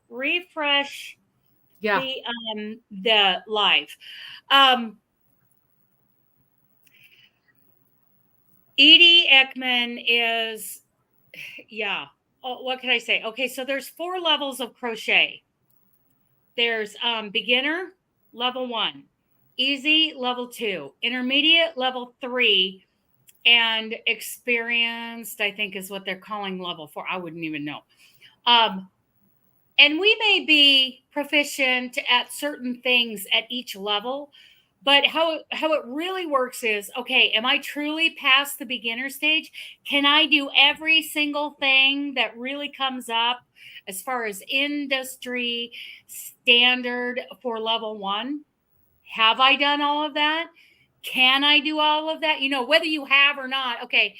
the live. Edie Ekman is, oh, what can I say? Okay, so there's 4 levels of crochet. There's beginner, level 1, easy, level 2, intermediate, level 3, and experienced, I think is what they're calling level 4. I wouldn't even know. And we may be proficient at certain things at each level, but how it really works is, okay, am I truly past the beginner stage? Can I do every single thing that really comes up as far as industry standard for level 1? Have I done all of that? Can I do all of that? You know, whether you have or not. Okay.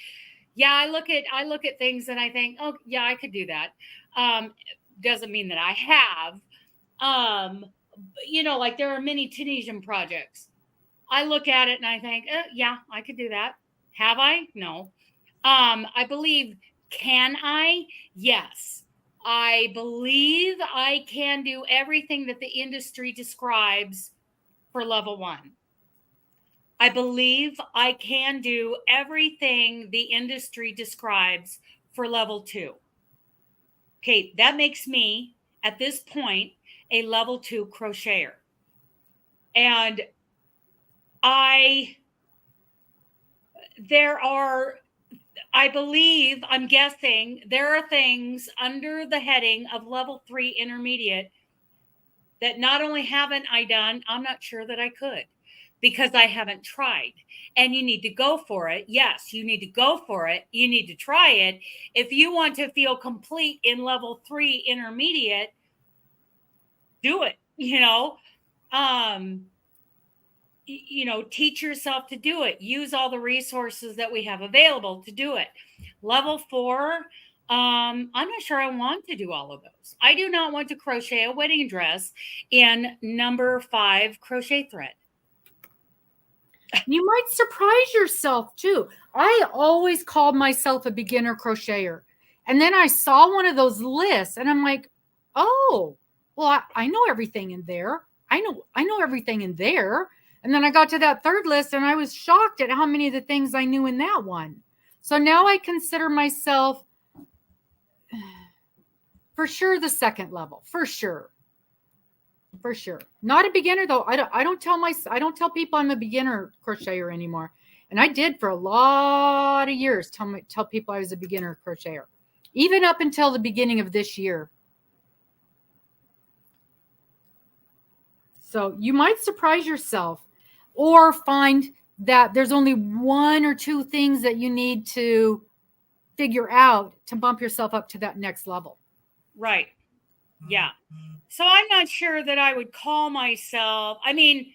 Yeah, I look at things and I think, oh yeah, I could do that. Doesn't mean that I have. You know, like there are many Tunisian projects. I look at it and I think, yeah, I could do that. Have I? No. I believe, can I? Yes. I believe I can do everything that the industry describes for level 1. I believe I can do everything the industry describes for level 2. Okay, that makes me, at this point, a level 2 crocheter. And I believe, I'm guessing, there are things under the heading of level 3 intermediate that not only haven't I done, I'm not sure that I could, because I haven't tried. And you need to go for it. Yes, you need to go for it. You need to try it. If you want to feel complete in level 3 intermediate, do it, you know. Teach yourself to do it. Use all the resources that we have available to do it. Level 4, I'm not sure I want to do all of those. I do not want to crochet a wedding dress in number 5 crochet thread. You might surprise yourself too. I always called myself a beginner crocheter. And then I saw one of those lists and I'm like, oh, well, I know everything in there. I know everything in there. And then I got to that 3rd list and I was shocked at how many of the things I knew in that one. So now I consider myself for sure the 2nd level, for sure. For sure. Not a beginner though. I don't tell people I'm a beginner crocheter anymore. And I did for a lot of years tell people I was a beginner crocheter. Even up until the beginning of this year. So you might surprise yourself or find that there's only 1 or 2 things that you need to figure out to bump yourself up to that next level. Right. Yeah. So I'm not sure that I would call myself, I mean,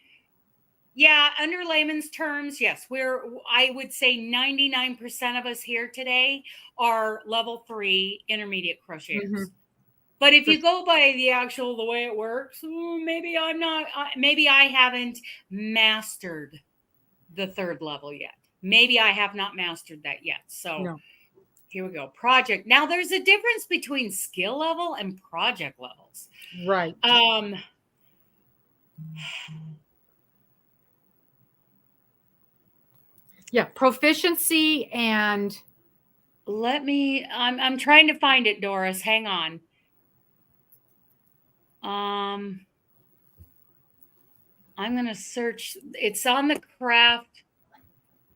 yeah, under layman's terms, yes, I would say 99% of us here today are level 3 intermediate crocheters. Mm-hmm. But if you go by the way it works, maybe I haven't mastered the 3rd level yet. Maybe I have not mastered that yet. So no. Here we go. Project. Now there's a difference between skill level and project levels. Right. Yeah, proficiency and I'm trying to find it, Doris. Hang on. I'm going to search. It's on the Craft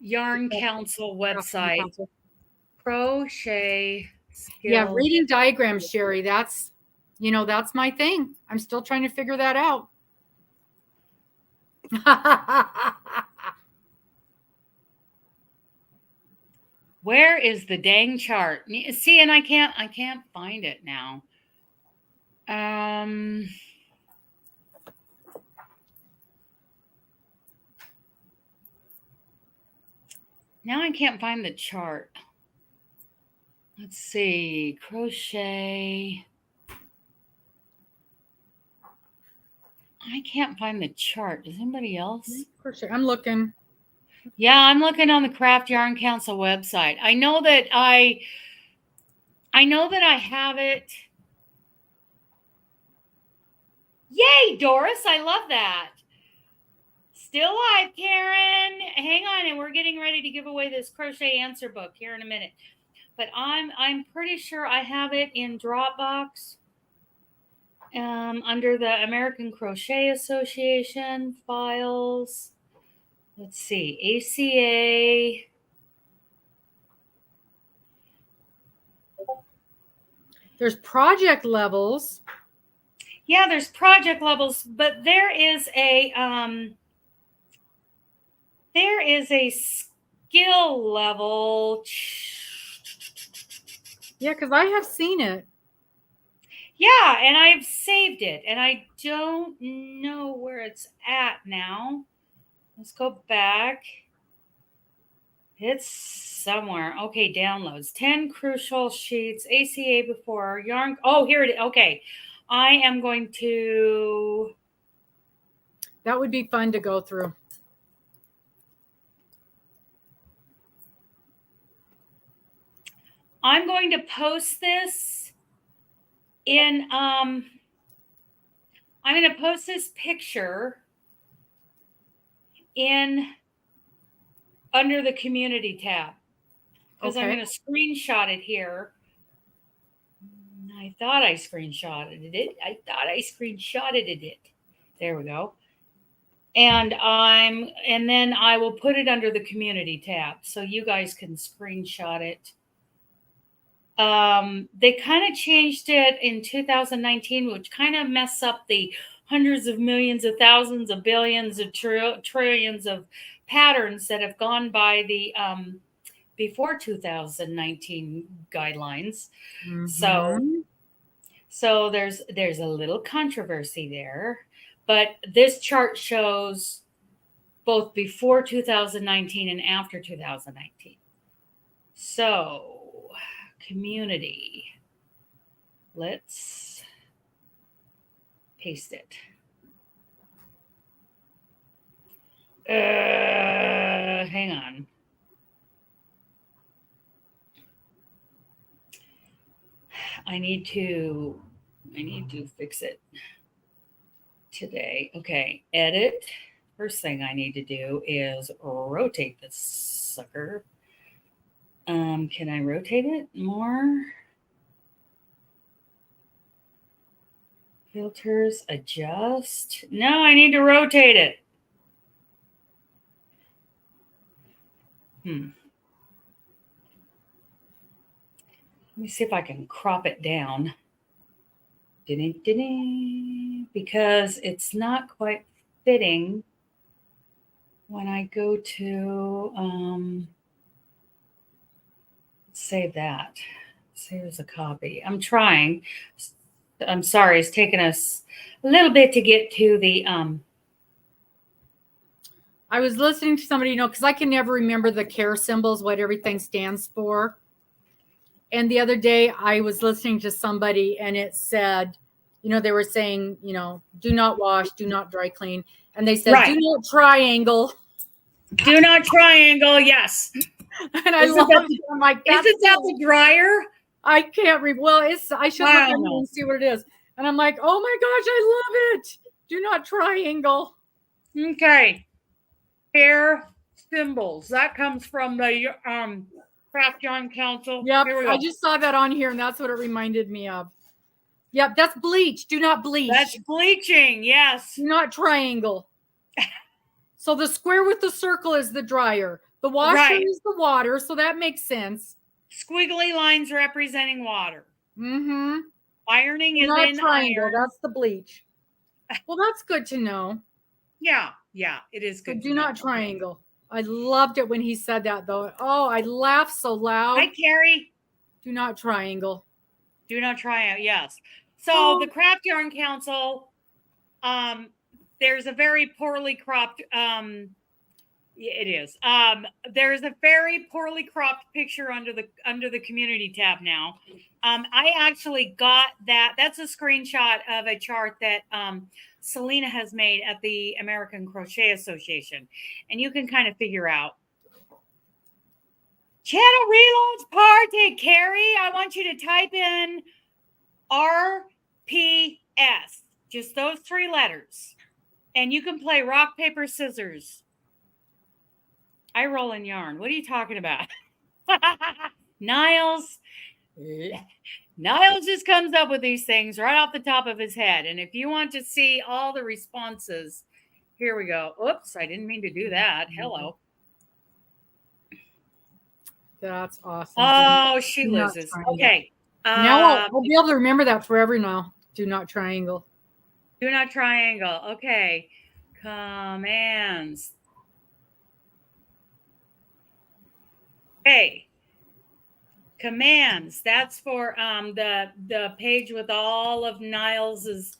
Yarn Council website. Crochet skill. Yeah, reading diagrams, Sherry. That's my thing. I'm still trying to figure that out. Where is the dang chart? See, and I can't find it now. Now I can't find the chart. Let's see. Crochet. I can't find the chart. Does anybody else? Crochet. I'm looking. Yeah, I'm looking on the Craft Yarn Council website. I know that I have it. Yay, Doris, I love that. Still live, Karen. Hang on, and we're getting ready to give away this crochet answer book here in a minute. But I'm pretty sure I have it in Dropbox under the American Crochet Association files. Let's see, ACA. There's project levels. Yeah, there's project levels, but there is a skill level. Yeah, because I have seen it. Yeah, and I've saved it, and I don't know where it's at now. Let's go back. It's somewhere. Okay, downloads. 10 crucial sheets, ACA before, yarn. Oh, here it is. Okay. I am going to. That would be fun to go through. I'm going to post this in, I'm going to post this picture in under the community tab because I'm going to screenshot it here. I thought I screenshotted it. There we go. And then I will put it under the community tab so you guys can screenshot it. They kind of changed it in 2019, which kind of messed up the hundreds of millions of thousands of billions of trillions of patterns that have gone by the before 2019 guidelines. Mm-hmm. So there's a little controversy there, but this chart shows both before 2019 and after 2019. So community, let's paste it. Hang on. I need to fix it today. Okay, edit. First thing I need to do is rotate this sucker. Can I rotate it more? Filters, adjust. No, I need to rotate it. Let me see if I can crop it down. Because it's not quite fitting when I go to save that. Save as a copy. I'm trying. I'm sorry, it's taken us a little bit to get to the I was listening to somebody, because I can never remember the care symbols, what everything stands for. And the other day I was listening to somebody and it said, they were saying, do not wash, do not dry clean. And they said, right. Do not triangle. Do not triangle, yes. And I love it. I'm like, isn't that the dryer? I can't read. Well, I should look at it and see what it is. And I'm like, oh my gosh, I love it. Do not triangle. Okay. Hair symbols. That comes from the Craft Yarn Council. Yep. I just saw that on here and that's what it reminded me of. Yep. That's bleach. Do not bleach. That's bleaching. Yes. Do not triangle. So the square with the circle is the dryer. The washer is the water. So that makes sense. Squiggly lines representing water. Mm-hmm. Ironing is not triangle. Iron. That's the bleach. Well, that's good to know. Yeah, it is good. So do not triangle. I loved it when he said that, though. Oh, I laughed so loud. Hi, Carrie. Do not triangle. Do not triangle. Yes. So the Craft Yarn Council, there's a very poorly cropped Yeah, it is. There's a very poorly cropped picture under the community tab now. I actually got that. That's a screenshot of a chart that Selena has made at the American Crochet Association, and you can kind of figure out. Channel relaunch party, Carrie. I want you to type in RPS, just those 3 letters, and you can play rock paper scissors. I roll in yarn. What are you talking about? Niles just comes up with these things right off the top of his head. And if you want to see all the responses, here we go. Oops, I didn't mean to do that. Hello. That's awesome. Oh, she loses. Okay. Now I'll be able to remember that forever now. Do not triangle. Do not triangle. Okay. Commands. Okay. Commands. That's for the page with all of Niles's.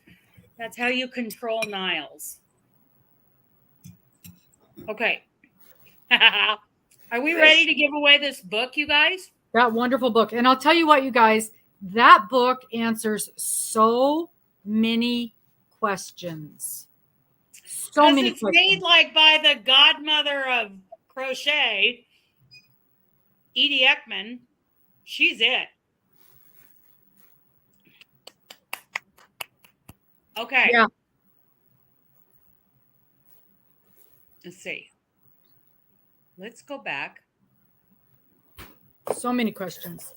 That's how you control Niles. Okay. Are we ready to give away this book, you guys? That wonderful book. And I'll tell you what, you guys, that book answers so many questions. So many questions. It's made like by the godmother of crochet, Edie Ekman. She's it. Okay. Yeah. Let's see. Let's go back. So many questions.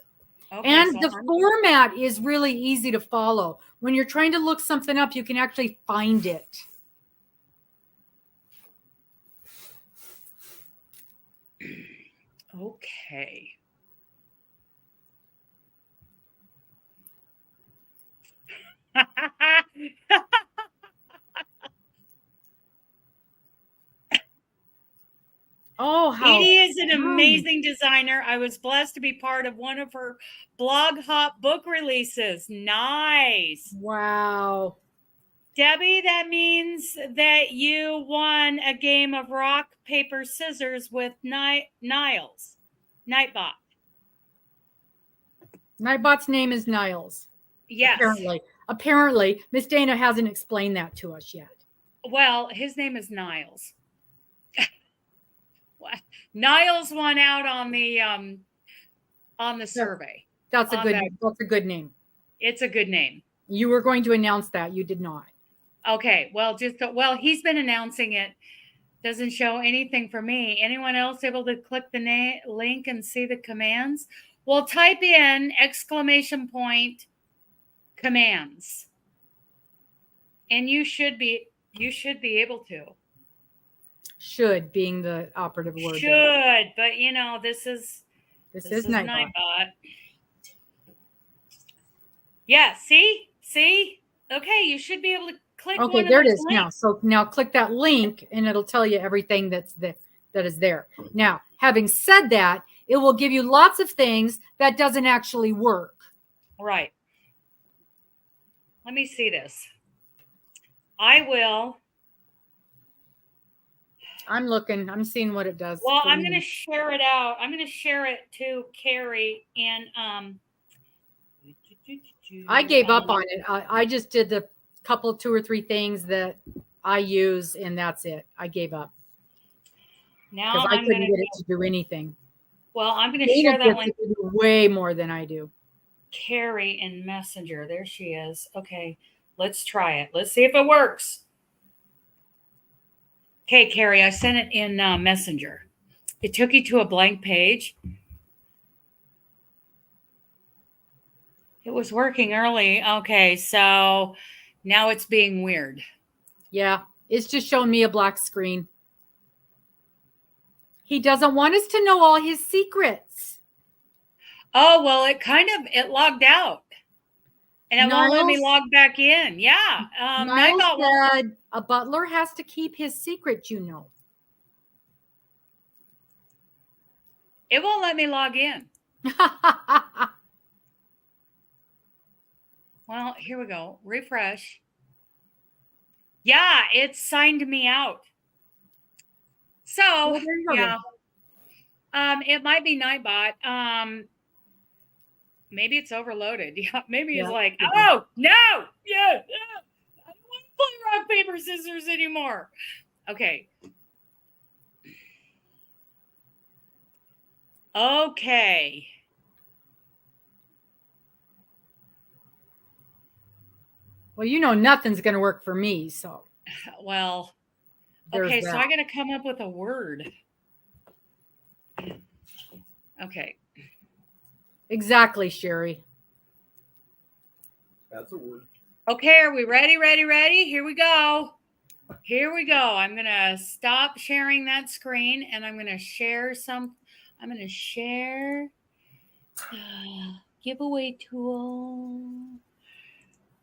Okay, and so the format is really easy to follow. When you're trying to look something up, you can actually find it. Okay. Oh, how Edie is an amazing designer. I was blessed to be part of one of her Blog Hop book releases. Nice. Wow. Debbie, that means that you won a game of rock, paper, scissors with Niles. Nightbot. Nightbot's name is Niles. Yes. Apparently. Miss Dana hasn't explained that to us yet. Well, his name is Niles. Niles won out on the survey. That's a good name. It's a good name. You were going to announce that. You did not. Okay. Well, he's been announcing it. Doesn't show anything for me. Anyone else able to click the link and see the commands? Well, type in ! commands. And you should be able to. Should being the operative word. Should, there. But this is Nightbot. Yeah, see? Okay, you should be able to click. Okay, there it is now. So now click that link and it'll tell you everything that is there. Now, having said that, it will give you lots of things that doesn't actually work. Right. Let me see this. I will. I'm looking. I'm seeing what it does. Well, I'm going to share it out. I'm going to share it to Carrie and I gave up on it. I just did the couple, 2 or 3 things that I use, and that's it. I gave up. Now because I couldn't get it to do anything. Well, I'm going to share that link. Way more than I do. Carrie in Messenger. There she is. Okay, let's try it. Let's see if it works. Okay, Carrie, I sent it in Messenger. It took you to a blank page. It was working early. Okay, so now it's being weird. Yeah, it's just showing me a black screen. He doesn't want us to know all his secrets. Oh, well, it logged out. And it won't let me log back in. Yeah. Niles said a butler has to keep his secret, you know. It won't let me log in. Well, here we go. Refresh. Yeah, it signed me out. So Well, there you go yeah. It might be Nightbot. Maybe it's overloaded. Yeah, maybe Yeah, he's like, could be. oh no, yeah, I don't want to play rock, paper, scissors anymore. Okay. Okay. Well, you know nothing's going to work for me, so Well, there's okay, so that. I got to come up with a word. Okay. Exactly, Sherry. That's a word. Okay, are we ready? Here we go. I'm going to stop sharing that screen and I'm going to share some. I'm going to share giveaway tool.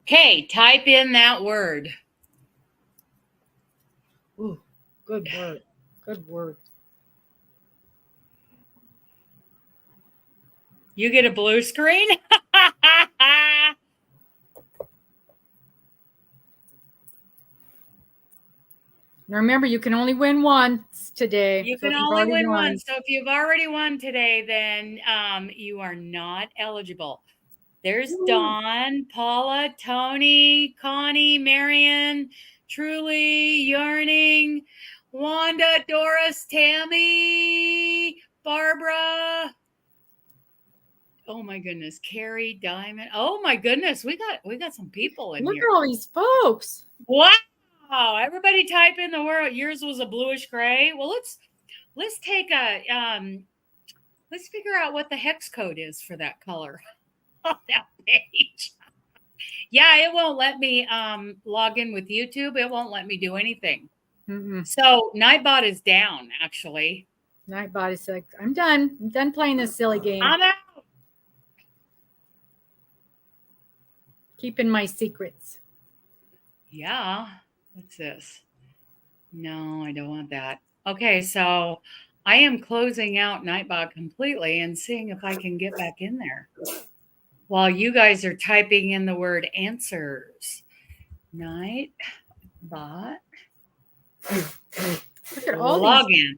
Okay, type in that word. Ooh, good word. Good word. You get a blue screen? Now remember, you can only win once today. You So can if you've only already win won, one. So if you've already won today, then you are not eligible. There's Dawn, Paula, Tony, Connie, Marion, Truly, Yearning, Wanda, Doris, Tammy, Barbara. Oh my goodness, Carrie, Diamond. Oh my goodness, we got some people in look here. at all these folks. Wow, everybody type in the word. Yours was a bluish gray. Well, let's take a let's figure out what the hex code is for that color on that page. Yeah, it won't let me log in with YouTube. It won't let me do anything. Mm-mm. So Nightbot is down, actually. Nightbot is like, I'm done. I'm done playing this silly game. I'm out. Keeping my secrets. Yeah. What's this? No, I don't want that. Okay, so I am closing out Nightbot completely and seeing if I can get back in there while you guys are typing in the word answers. Nightbot. Look at all Login. these.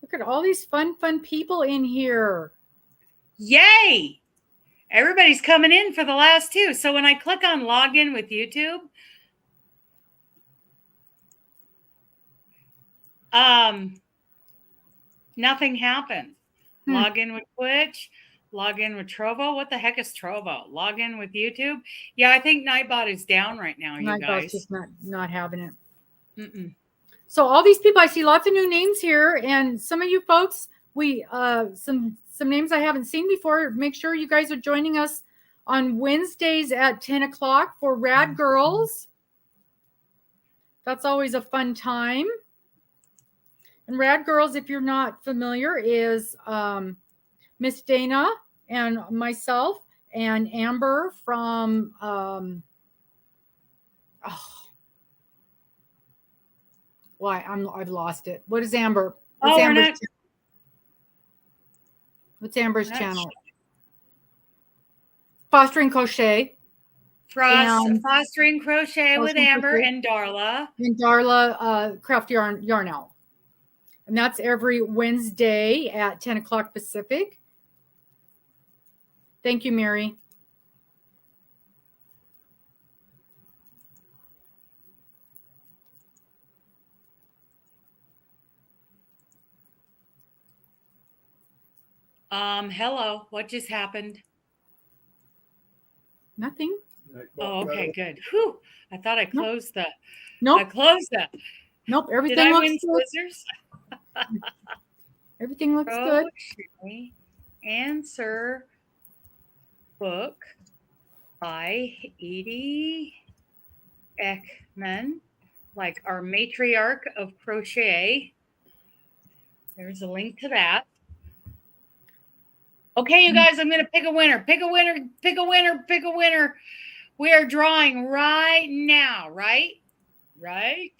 Look at all these fun people in here. Yay! Everybody's coming in for the last two. So when I click on login with YouTube, nothing happens. Log in with Twitch, log in with Trovo. What the heck is Trovo? Log in with YouTube. Yeah, I think Nightbot is down right now, you Nightbot's guys. just not having it. Mm-mm. So all these people, I see lots of new names here, and some of you folks, we some names I haven't seen before. Make sure you guys are joining us on Wednesdays at 10 o'clock for Rad Girls. That's always a fun time. And Rad Girls, if you're not familiar, is Miss Dana and myself and Amber from I've lost it. What is Amber? What's Amber's channel? Fostering Crochet. Fostering Crochet with Amber and Darla. And Darla Craft Yarnell. And that's every Wednesday at 10 o'clock Pacific. Thank you, Mary. Hello. What just happened? Nothing. Oh, okay, good. Whew. I thought I closed the. Nope. I closed that. Nope. Everything Did I looks win good. scissors? Everything looks good. Answer book by Edie Ekman, like our matriarch of crochet. There's a link to that. Okay, you guys, I'm going to pick a winner. Pick a winner. Pick a winner. Pick a winner. We are drawing right now, right? Right?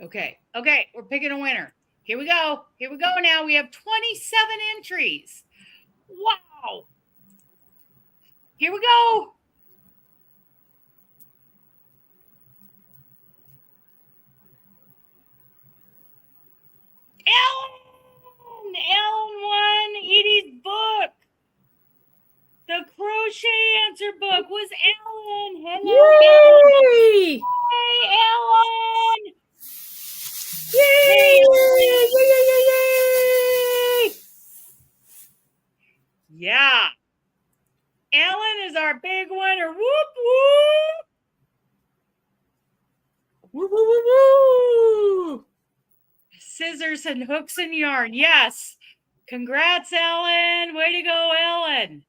Okay. Okay, we're picking a winner. Here we go. Here we go now. We have 27 entries. Wow. Here we go. scissors and hooks and yarn. Yes. Congrats, Ellen. Way to go, Ellen.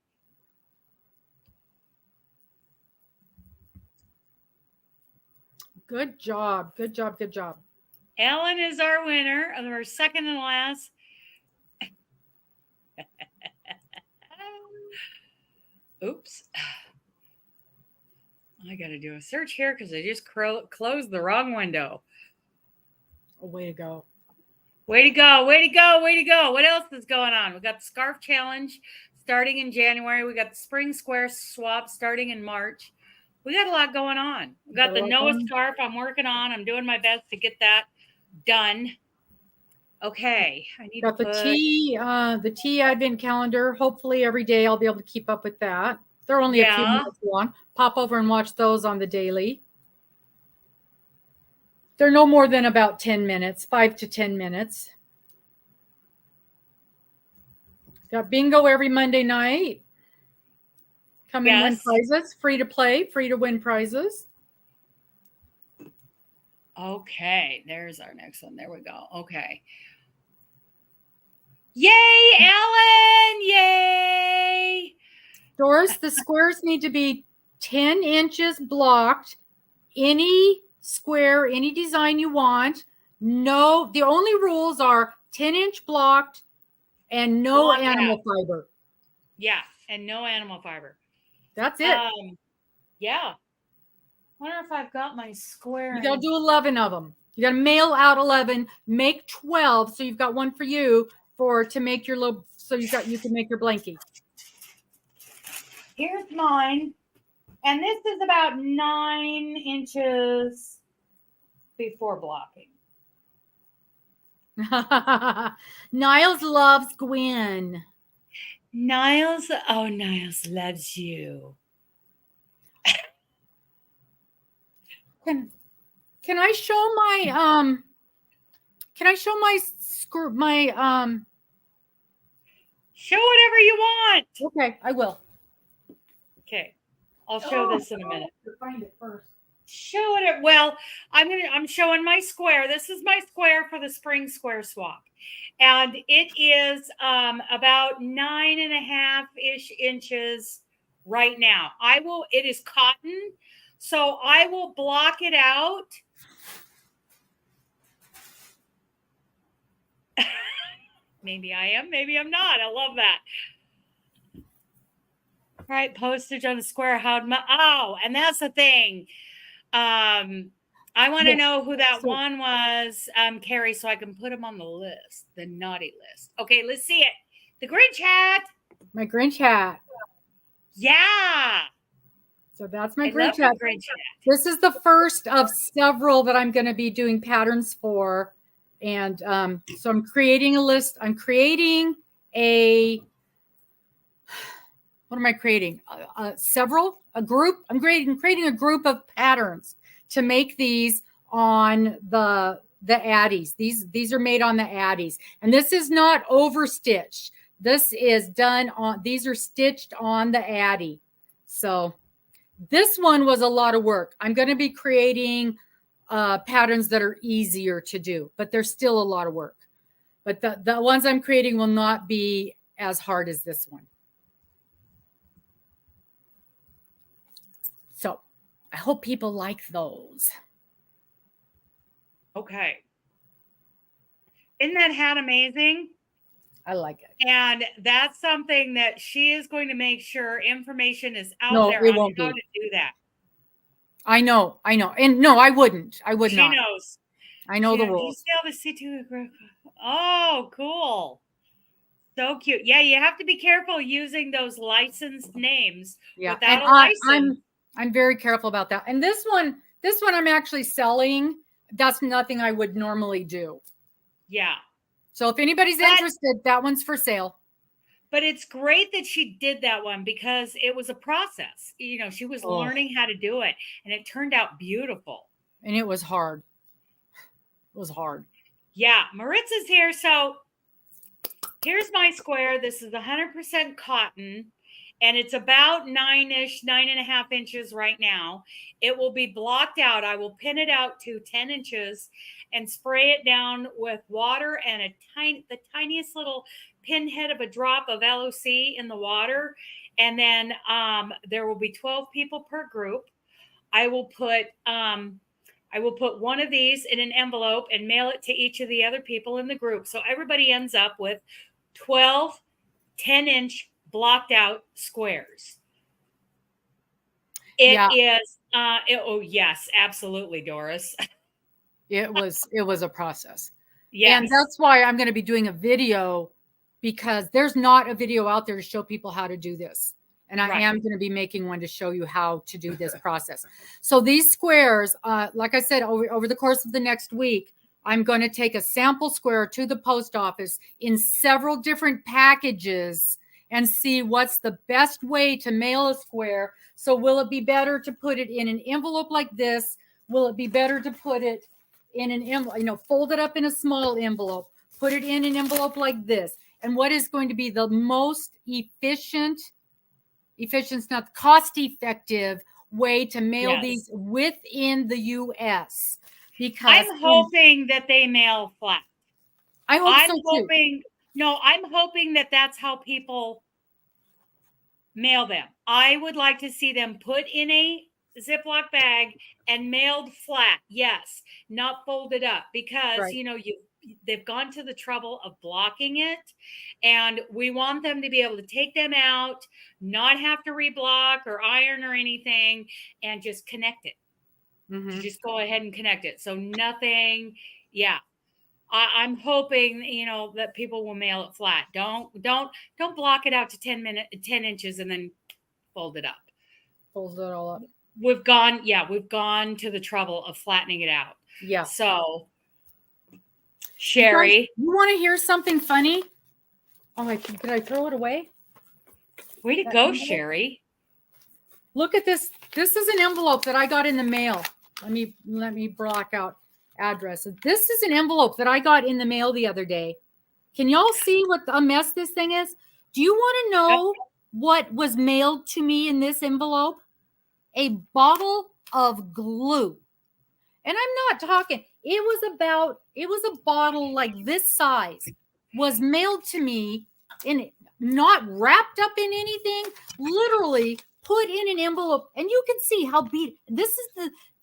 Good job. Good job. Good job. Ellen is our winner, of our second and last. Oops. I got to do a search here because I just closed the wrong window. Oh, way to go. Way to go. Way to go. Way to go. What else is going on? We got the Scarf Challenge starting in January. We got the Spring Square Swap starting in March. We got a lot going on. We got the Noah scarf I'm working on. I'm doing my best to get that done. Okay. I need got the tea advent calendar. Hopefully every day I'll be able to keep up with that. They're only a few minutes long. Pop over and watch those on the daily. They're no more than about 10 minutes, 5 to 10 minutes. Got bingo every Monday night. Come and win prizes. Free to play, free to win prizes. Okay, there's our next one. There we go. Okay. Yay, Ellen! Yay! Doris, the squares need to be 10 inches blocked. Any square, any design you want. No, the only rules are 10-inch blocked and no animal fiber. Yeah, and no animal fiber. That's it. Yeah. Wonder if I've got my square. You got to do 11 of them. You got to mail out 11, make 12. So you've got one for you to make your little, so you can make your blankie. Here's mine. And this is about 9 inches before blocking. Niles loves Gwen. Niles loves you. Can I show my show whatever you want. Okay, I will. Okay. I'll show this in a minute. Find it first. Show it. Well, I'm showing my square. This is my square for the Spring Square Swap. And it is about 9.5-ish inches right now. It is cotton. So I will block it out. Maybe I am, maybe I'm not. I love that. Right, postage on the square. And that's the thing. I want to know who that one was, Carrie, so I can put him on the list, the naughty list. Okay, let's see it. The Grinch hat. My Grinch hat. Yeah. So that's my Grinch hat. This is the first of several that I'm going to be doing patterns for. And so I'm creating a list. I'm creating what am I creating? A group. I'm creating a group of patterns to make these on the Addies. These are made on the Addies. And this is not overstitched. This is done on, these are stitched on the Addie. So this one was a lot of work. I'm going to be creating patterns that are easier to do, but they're still a lot of work. But the ones I'm creating will not be as hard as this one. So I hope people like those. Okay. Isn't that hat amazing? I like it. And that's something that she is going to make sure information is out there on how to do that. I know. And no, I wouldn't. I would not. She knows. I know the rules. Oh, cool. So cute. Yeah, you have to be careful using those licensed names without a license. I'm very careful about that. And this one I'm actually selling. That's nothing I would normally do. Yeah. So if anybody's interested, that one's for sale. But it's great that she did that one because it was a process. You know, she was learning how to do it, and it turned out beautiful. And it was hard. It was hard. Yeah. Maritza's here. So here's my square. This is 100% cotton. and it's about 9.5 inches right now. It will be blocked out. I will pin it out to 10 inches and spray it down with water and the tiniest little pinhead of a drop of LOC in the water. And then there will be 12 people per group. I will put one of these in an envelope and mail it to each of the other people in the group. So everybody ends up with 12 10-inch blocked out squares. It is oh yes, absolutely, Doris. It was a process. Yes. And that's why I'm going to be doing a video, because there's not a video out there to show people how to do this. And I am going to be making one to show you how to do this process. So these squares, like I said, over the course of the next week, I'm going to take a sample square to the post office in several different packages and see what's the best way to mail a square. So will it be better to put it in an envelope like this? Will it be better to put it in an envelope, fold it up in a small envelope, put it in an envelope like this? And what is going to be the most efficient, not cost-effective way to mail these within the U.S.? Because I'm hoping that they mail flat. I hope so too. I'm hoping that that's how people mail them. I would like to see them put in a Ziploc bag and mailed flat. Yes, not folded up, because they've gone to the trouble of blocking it, and we want them to be able to take them out, not have to reblock or iron or anything, and just connect it. Mm-hmm. Just go ahead and connect it. So nothing. Yeah. I'm hoping, that people will mail it flat. Don't block it out to 10 inches and then fold it up. Fold it all up. We've gone to the trouble of flattening it out. Yeah. So, Sherry, you want to hear something funny? Oh, did I throw it away? Way to go, Sherry. Look at this. This is an envelope that I got in the mail. Let me block out address. This is an envelope that I got in the mail the other day. Can y'all see what a mess this thing is? Do you want to know what was mailed to me in this envelope? A bottle of glue. And I'm not talking, it was a bottle like this size, was mailed to me, in not wrapped up in anything, literally put in an envelope. And you can see how this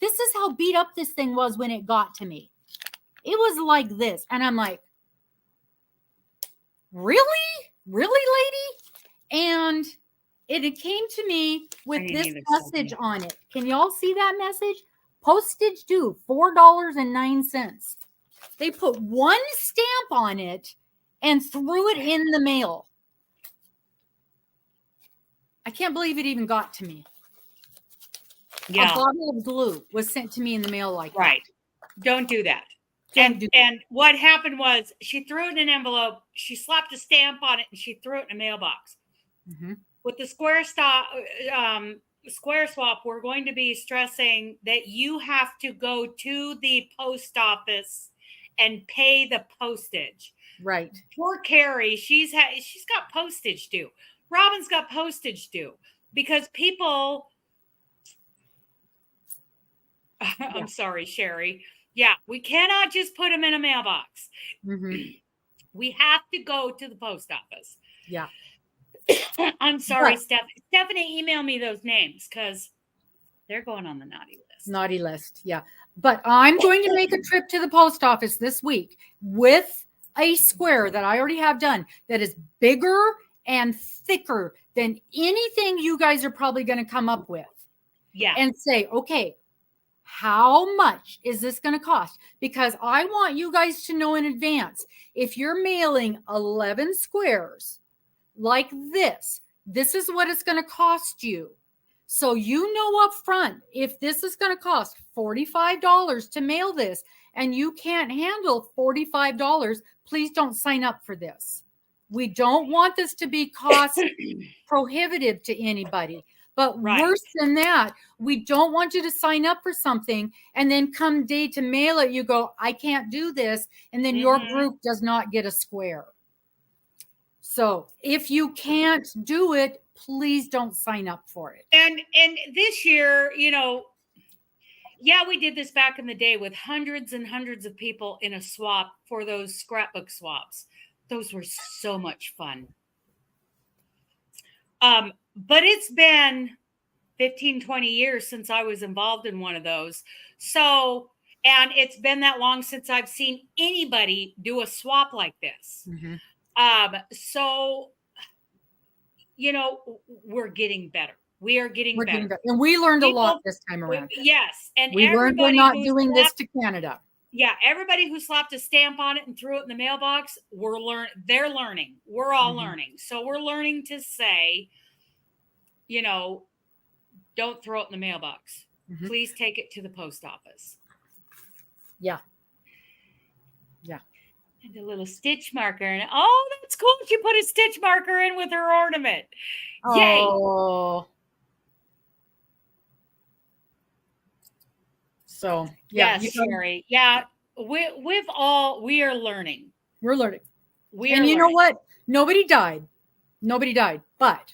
is how beat up this thing was when it got to me. It was like this. And I'm like, really, lady? And it came to me with this message on it. Can y'all see that message? Postage due, $4.09. They put one stamp on it and threw it in the mail. I can't believe it even got to me. Yeah. A bottle of glue was sent to me in the mail like that. Don't do that. And what happened was, she threw it in an envelope, she slapped a stamp on it, and she threw it in a mailbox. Mm-hmm. With the Square Swap, we're going to be stressing that you have to go to the post office and pay the postage. Right. Poor Carrie, she's got postage due. Robin's got postage due because people. I'm sorry, Sherry. Yeah, we cannot just put them in a mailbox. Mm-hmm. We have to go to the post office. Yeah. I'm sorry, Stephanie, email me those names because they're going on the naughty list. Naughty list, yeah. But I'm going to make a trip to the post office this week with a square that I already have done that is bigger and thicker than anything you guys are probably going to come up with. Yeah. And say, okay, how much is this going to cost? Because I want you guys to know in advance, if you're mailing 11 squares like this is what it's going to cost you. So you know up front, if this is going to cost $45 to mail this and you can't handle $45, please don't sign up for this. We don't want this to be cost prohibitive to anybody. But worse than that, we don't want you to sign up for something and then come day to mail it, you go, I can't do this. And then your group does not get a square. So if you can't do it, please don't sign up for it. And this year, yeah, we did this back in the day with hundreds and hundreds of people in a swap for those scrapbook swaps. Those were so much fun. But it's been 15, 20 years since I was involved in one of those. So, and it's been that long since I've seen anybody do a swap like this. So, we're getting better. We are getting better. And we learned a lot this time around. Yes. And we learned we're not doing this to Canada. Yeah. Everybody who slapped a stamp on it and threw it in the mailbox, they're learning. We're all learning. So we're learning to say, don't throw it in the mailbox. Please take it to the post office. Yeah. Yeah. And a little stitch marker. And oh, that's cool. She put a stitch marker in with her ornament. Yay. Oh. So yeah. Yes, Sherry. Yeah. We are learning. We're learning. You know what? Nobody died. But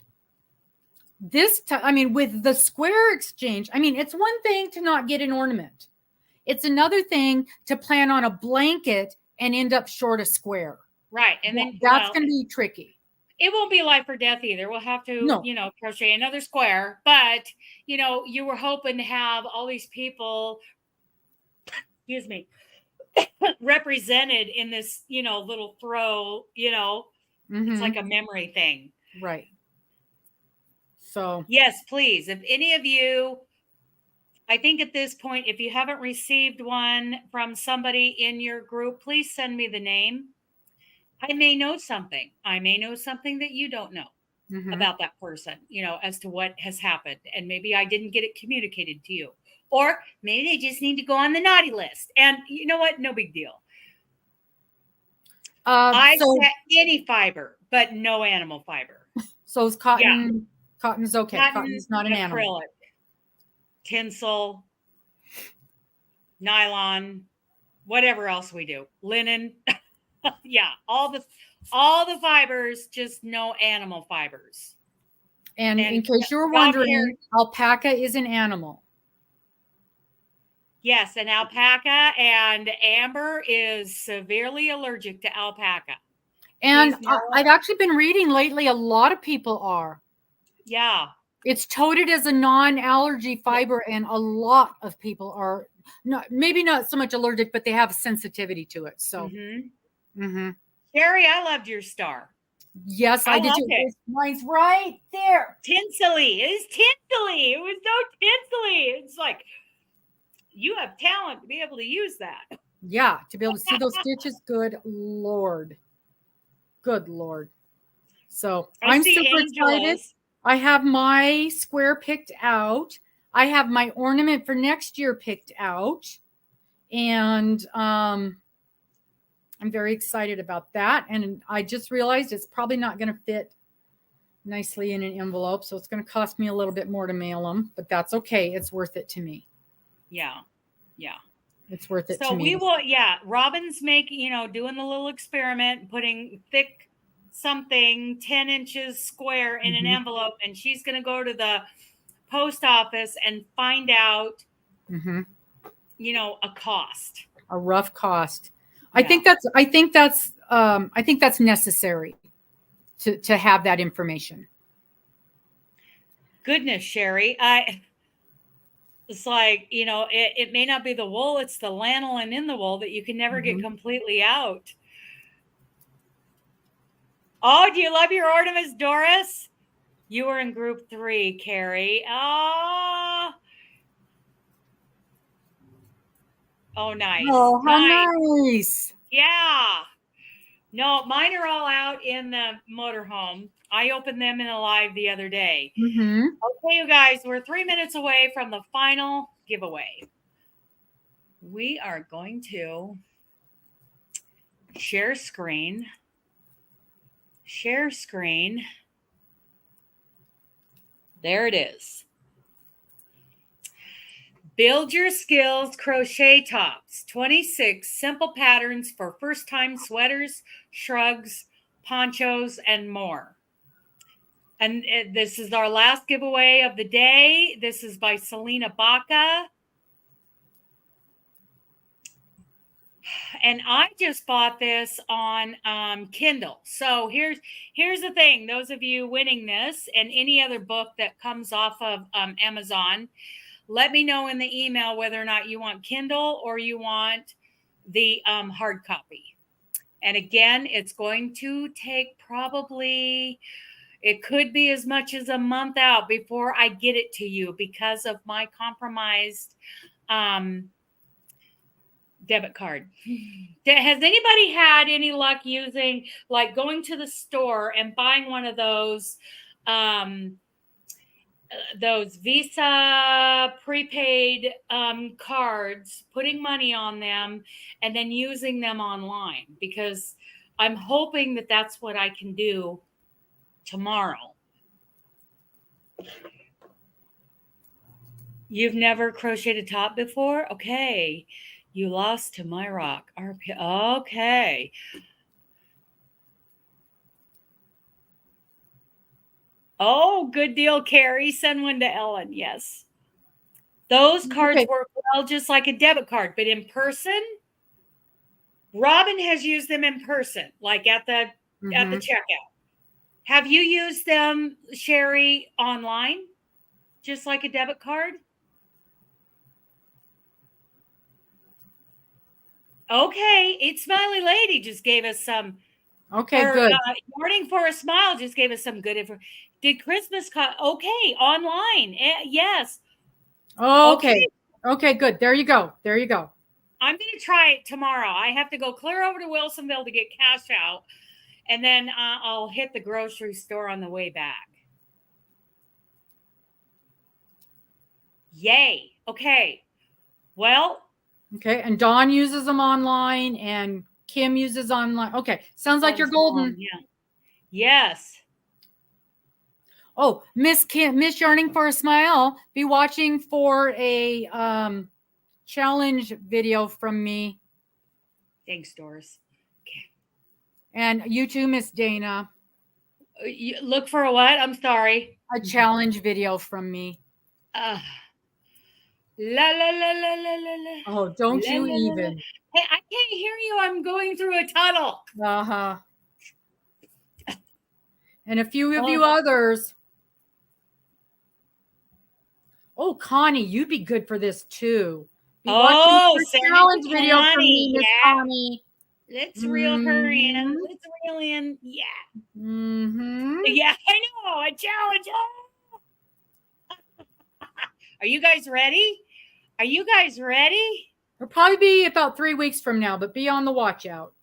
with the square exchange, it's one thing to not get an ornament. It's another thing to plan on a blanket and end up short a square. Right. And then that's going to be tricky. It won't be life or death either. We'll have to, crochet another square. But, you were hoping to have all these people, represented in this, little throw, it's like a memory thing. Right. So yes, please. If any of you, I think at this point, if you haven't received one from somebody in your group, please send me the name. I may know something. I may know something that you don't know about that person, as to what has happened. And maybe I didn't get it communicated to you. Or maybe they just need to go on the naughty list. And you know what? No big deal. I said any fiber, but no animal fiber. So is cotton. Yeah. Cotton's okay. Cotton's not an animal. Acrylic, tinsel, nylon, whatever else we do. Linen. Yeah, all the fibers, just no animal fibers. And in case you were wondering, alpaca is an animal. Yes, an alpaca, and Amber is severely allergic to alpaca. And I've actually been reading lately, a lot of people are. Yeah. It's touted as a non-allergy fiber, and a lot of people are maybe not so much allergic, but they have sensitivity to it. So, Sherry, I loved your star. Yes, I did too. Mine's right there. Tinsely. It is tinsely. It was so tinsely. It's like, you have talent to be able to use that. Yeah, to be able to see those stitches. Good Lord. So I'm super excited. I have my square picked out. I have my ornament for next year picked out. And I'm very excited about that. And I just realized it's probably not going to fit nicely in an envelope. So it's going to cost me a little bit more to mail them. But that's okay. It's worth it to me. Yeah. It's worth it to me. So we will, Robin's doing the little experiment, putting thick something 10 inches square in an envelope, and she's going to go to the post office and find out, a cost. A rough cost. Yeah. I think that's necessary to have that information. Goodness, Sherry. It's like, it may not be the wool, it's the lanolin in the wool that you can never get completely out. Oh, do you love your ornaments, Doris? You were in group 3, Carrie. Oh, nice. Oh, how nice. Yeah. No, mine are all out in the motorhome. I opened them in a live the other day. Okay, you guys, we're 3 minutes away from the final giveaway. We are going to share screen. There it is. Build Your Skills Crochet Tops. 26 simple patterns for first-time sweaters, shrugs, ponchos, and more. And this is our last giveaway of the day. This is by Selena Baca. And I just bought this on Kindle. So here's the thing. Those of you winning this and any other book that comes off of Amazon, let me know in the email whether or not you want Kindle or you want the hard copy. And again, it's going to take probably, it could be as much as a month out before I get it to you because of my compromised debit card. Has anybody had any luck using, like, going to the store and buying one of those Visa prepaid cards, putting money on them, and then using them online? Because I'm hoping that that's what I can do tomorrow. You've never crocheted a top before? Okay. You lost to my rock. Okay. Oh, good deal, Carrie. Send one to Ellen. Yes. Those cards work well just like a debit card, but in person, Robin has used them in person, like at the checkout. Have you used them, Sherry, online? Just like a debit card? Okay. Eat Smiley Lady just gave us some. Okay, good. Yearning for a Smile just gave us some good information. Did Christmas okay, online. Yes. Okay. Okay, good. There you go. There you go. I'm going to try it tomorrow. I have to go clear over to Wilsonville to get cash out, and then I'll hit the grocery store on the way back. Yay. Okay. Well. Okay, and Dawn uses them online, and Kim uses online. Okay, sounds like you're golden. Yeah. Yes. Oh, Miss Yearning for a Smile, be watching for a challenge video from me. Thanks, Doris. Okay. And you too, Miss Dana. You look for a what? I'm sorry. A challenge video from me. La la la la la la la. Oh, don't you even. Hey, I can't hear you. I'm going through a tunnel. Uh-huh. And a few of you others. Oh, Connie, you'd be good for this too. Challenge video from me, Miss Connie. Let's reel her in. Let's reel in. Yeah. Yeah, I know. A challenge. Are you guys ready? Are you guys ready? It'll probably be about 3 weeks from now, but be on the watch out.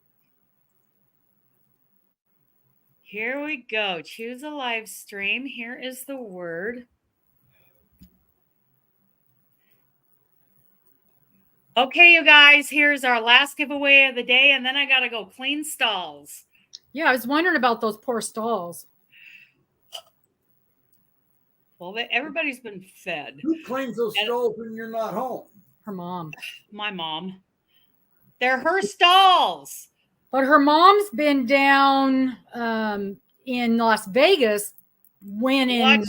Here we go. Choose a live stream. Here is the word. Okay, you guys, here's our last giveaway of the day, and then I got to go clean stalls. Yeah, I was wondering about those poor stalls. Well, everybody's been fed. Who cleans those stalls when you're not home? Her mom. My mom. They're her stalls. But her mom's been down in Las Vegas winning.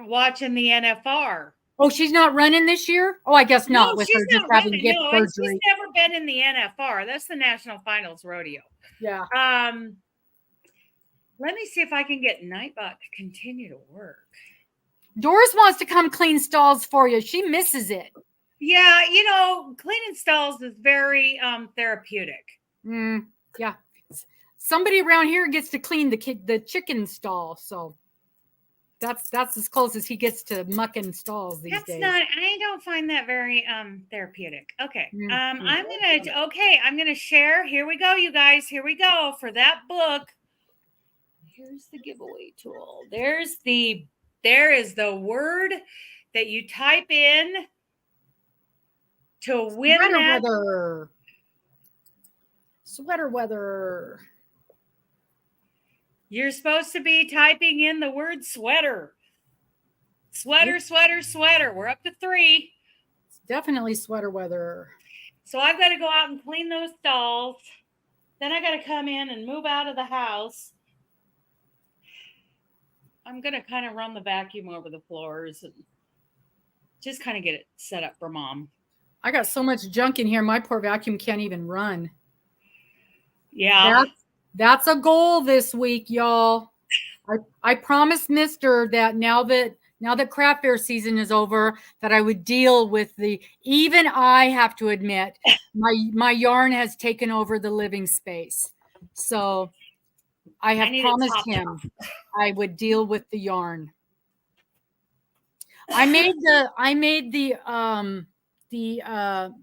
Watching the NFR. Oh, she's not running this year? Oh, I guess not. No, with she's her just not having running. hip surgery. She's never been in the NFR. That's the National Finals Rodeo. Yeah. Let me see if I can get Nightbot to continue to work. Doris wants to come clean stalls for you. She misses it. Yeah, cleaning stalls is very therapeutic. Yeah. Somebody around here gets to clean the chicken stall, so that's as close as he gets to mucking stalls these days. I don't find that very therapeutic. Okay. I'm gonna share. Here we go, you guys. Here we go for that book. Here's the giveaway tool. There is the word that you type in to win Sweater weather. You're supposed to be typing in the word sweater. Sweater, sweater, sweater. We're up to 3. It's definitely sweater weather. So I've got to go out and clean those stalls. Then I got to come in and move out of the house. I'm going to kind of run the vacuum over the floors and just kind of get it set up for Mom. I got so much junk in here. My poor vacuum can't even run. Yeah. That's a goal this week, y'all. I promised Mister that now that craft fair season is over, that I would deal with even I have to admit, my yarn has taken over the living space. So I have promised him I would deal with the yarn. I made the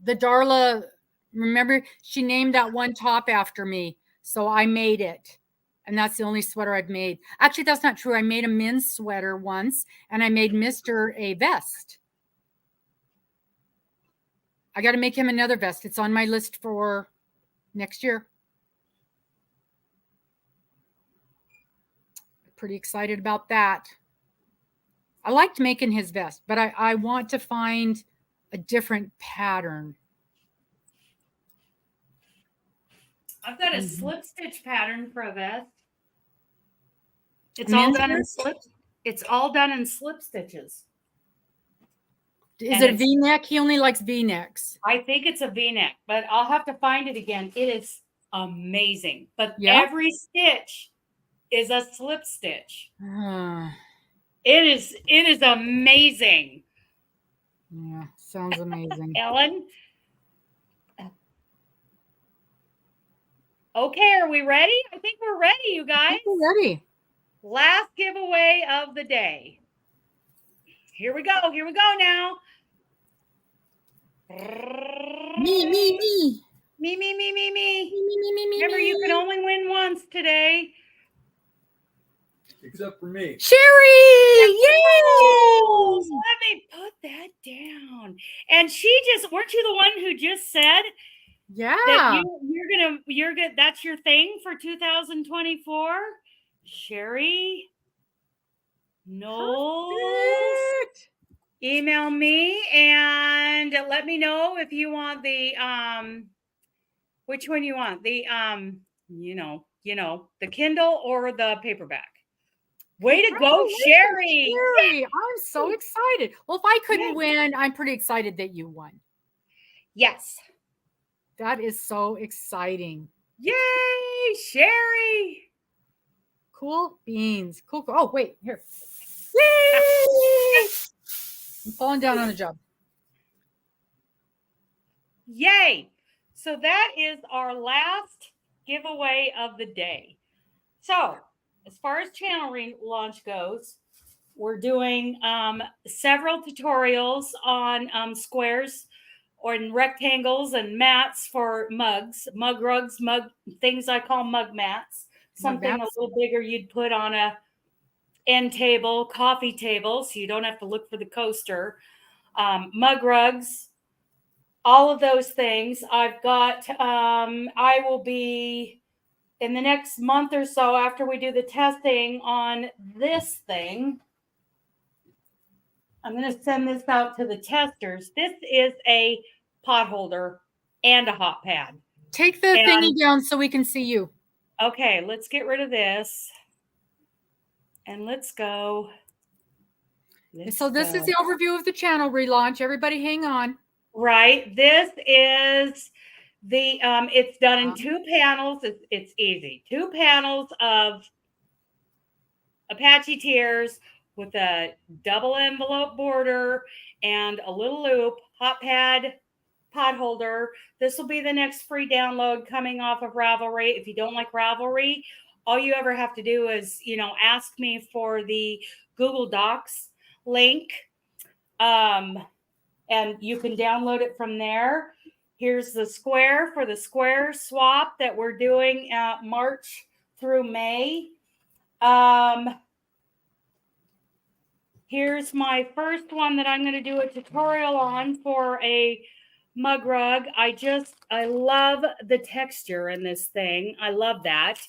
Darla, remember she named that one top after me. So I made it. And that's the only sweater I've made. Actually, that's not true. I made a men's sweater once, and I made Mr. a vest. I got to make him another vest. It's on my list for next year. Pretty excited about that. I liked making his vest, but I want to find a different pattern. I've got a slip stitch pattern for a vest. It's all done in slip. It's all done in slip stitches. Is it a V-neck? He only likes V-necks. I think it's a V-neck, but I'll have to find it again. It is amazing. But every stitch is a slip stitch. It is amazing. Yeah, sounds amazing. Ellen? Okay, are we ready? I think we're ready, you guys. We're ready. Last giveaway of the day. Here we go. Here we go now. Me. Remember, you can only win once today. Except for me. Sherry! Yay! Let me put that down. And weren't you the one who just said that you're good? That's your thing for 2024? Sherry Knowles. Perfect. Email me and let me know if you want the which one you want. The the Kindle or the paperback. Way to go, Sherry. Sherry. I'm so excited. Well, if I couldn't win, I'm pretty excited that you won. Yes. That is so exciting. Yay, Sherry. Cool beans. Cool. Oh, wait, here. Yay! I'm falling down on the job. Yay. So that is our last giveaway of the day. So as far as channel relaunch goes, we're doing several tutorials on squares or in rectangles and mats for mugs, mug rugs, things I call mug mats. Something a little bigger you'd put on a end table, coffee table, so you don't have to look for the coaster. Mug rugs, all of those things. I've got, I will be in the next month or so after we do the testing on this thing. I'm going to send this out to the testers. This is a pot holder and a hot pad. Take the thingy down so we can see you. Okay, let's get rid of this. And let's go. So this is the overview of the channel relaunch. Everybody hang on. Right. This is the, it's done in 2 panels. It's easy. 2 panels of Apache Tears with a double envelope border and a little loop, hot pad, pot holder. This will be the next free download coming off of Ravelry. If you don't like Ravelry, all you ever have to do is, ask me for the Google Docs link. And you can download it from there. Here's the square for the square swap that we're doing March through May. Here's my first one that I'm going to do a tutorial on for a mug rug. I love the texture in this thing. I love that.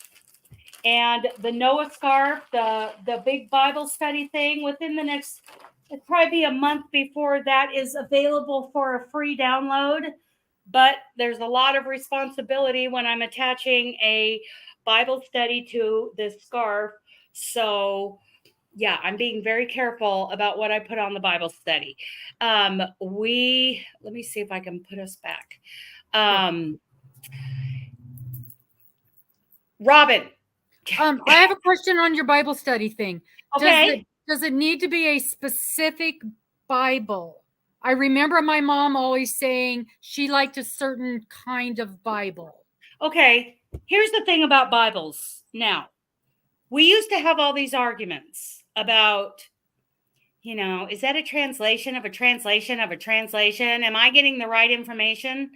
And the Noah scarf, the big Bible study thing, within the next, it'll probably be a month before that is available for a free download. But there's a lot of responsibility when I'm attaching a Bible study to this scarf. So I'm being very careful about what I put on the Bible study. Let me see if I can put us back. Robin. I have a question on your Bible study thing. Okay. Does it need to be a specific Bible? I remember my mom always saying she liked a certain kind of Bible. Okay. Here's the thing about Bibles now. We used to have all these arguments about, is that a translation of a translation of a translation? Am I getting the right information?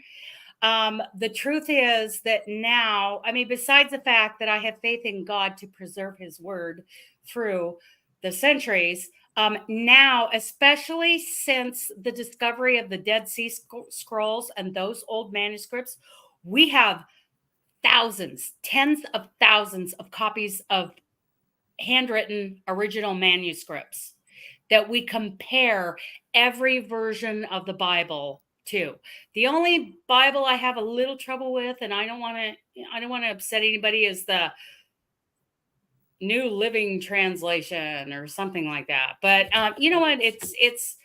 The truth is that now, besides the fact that I have faith in God to preserve his word through the centuries, now, especially since the discovery of the Dead Sea Scrolls and those old manuscripts, we have thousands, tens of thousands of copies of handwritten original manuscripts that we compare every version of the Bible to. The only Bible I have a little trouble with, and I don't want to upset anybody, is the New Living Translation or something like that. But you know what? It's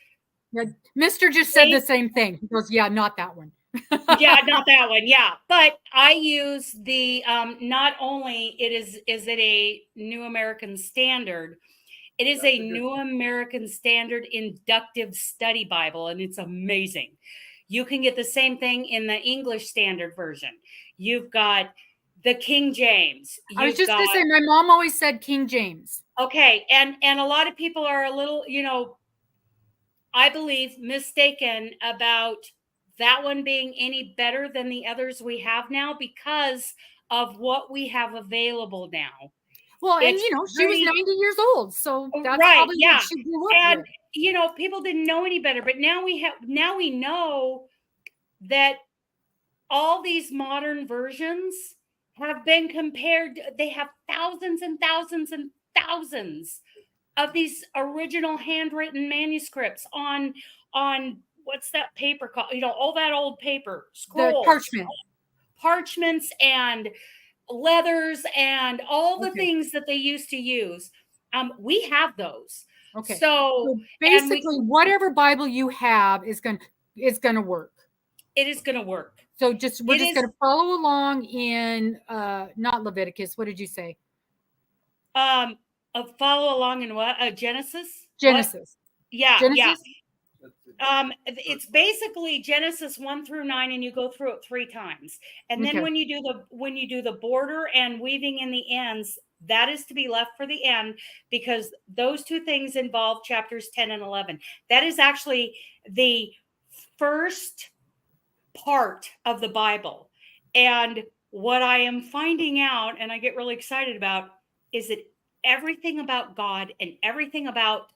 Yeah, Mr. just said the same thing. He goes, yeah, not that one. Yeah, not that one. Yeah, but I use the not only is it a New American Standard, it is a New American Standard Inductive Study Bible, and it's amazing. You can get the same thing in the English Standard Version. You've got the King James. I was just going to say, my mom always said King James. Okay, and a lot of people are a little, I believe, mistaken about that one being any better than the others we have now because of what we have available now. Well, and she was 90 years old, so that's right, probably yeah. what she grew up with. People didn't know any better, but now we know that all these modern versions have been compared. They have thousands and thousands and thousands of these original handwritten manuscripts on what's that paper called? All that old paper, scrolls, parchments and leathers and all the things that they used to use. We have those. Okay. So basically, whatever Bible you have is going to work. It is going to work. So we're just going to follow along in not Leviticus. What did you say? Follow along in what? Genesis. Genesis. What? Yeah. Genesis? Yeah. It's basically Genesis 1 through 9, and you go through it 3 times. And then when you do the border and weaving in the ends, that is to be left for the end because those 2 things involve chapters 10 and 11. That is actually the first part of the Bible. And what I am finding out, and I get really excited about, is that everything about God and everything about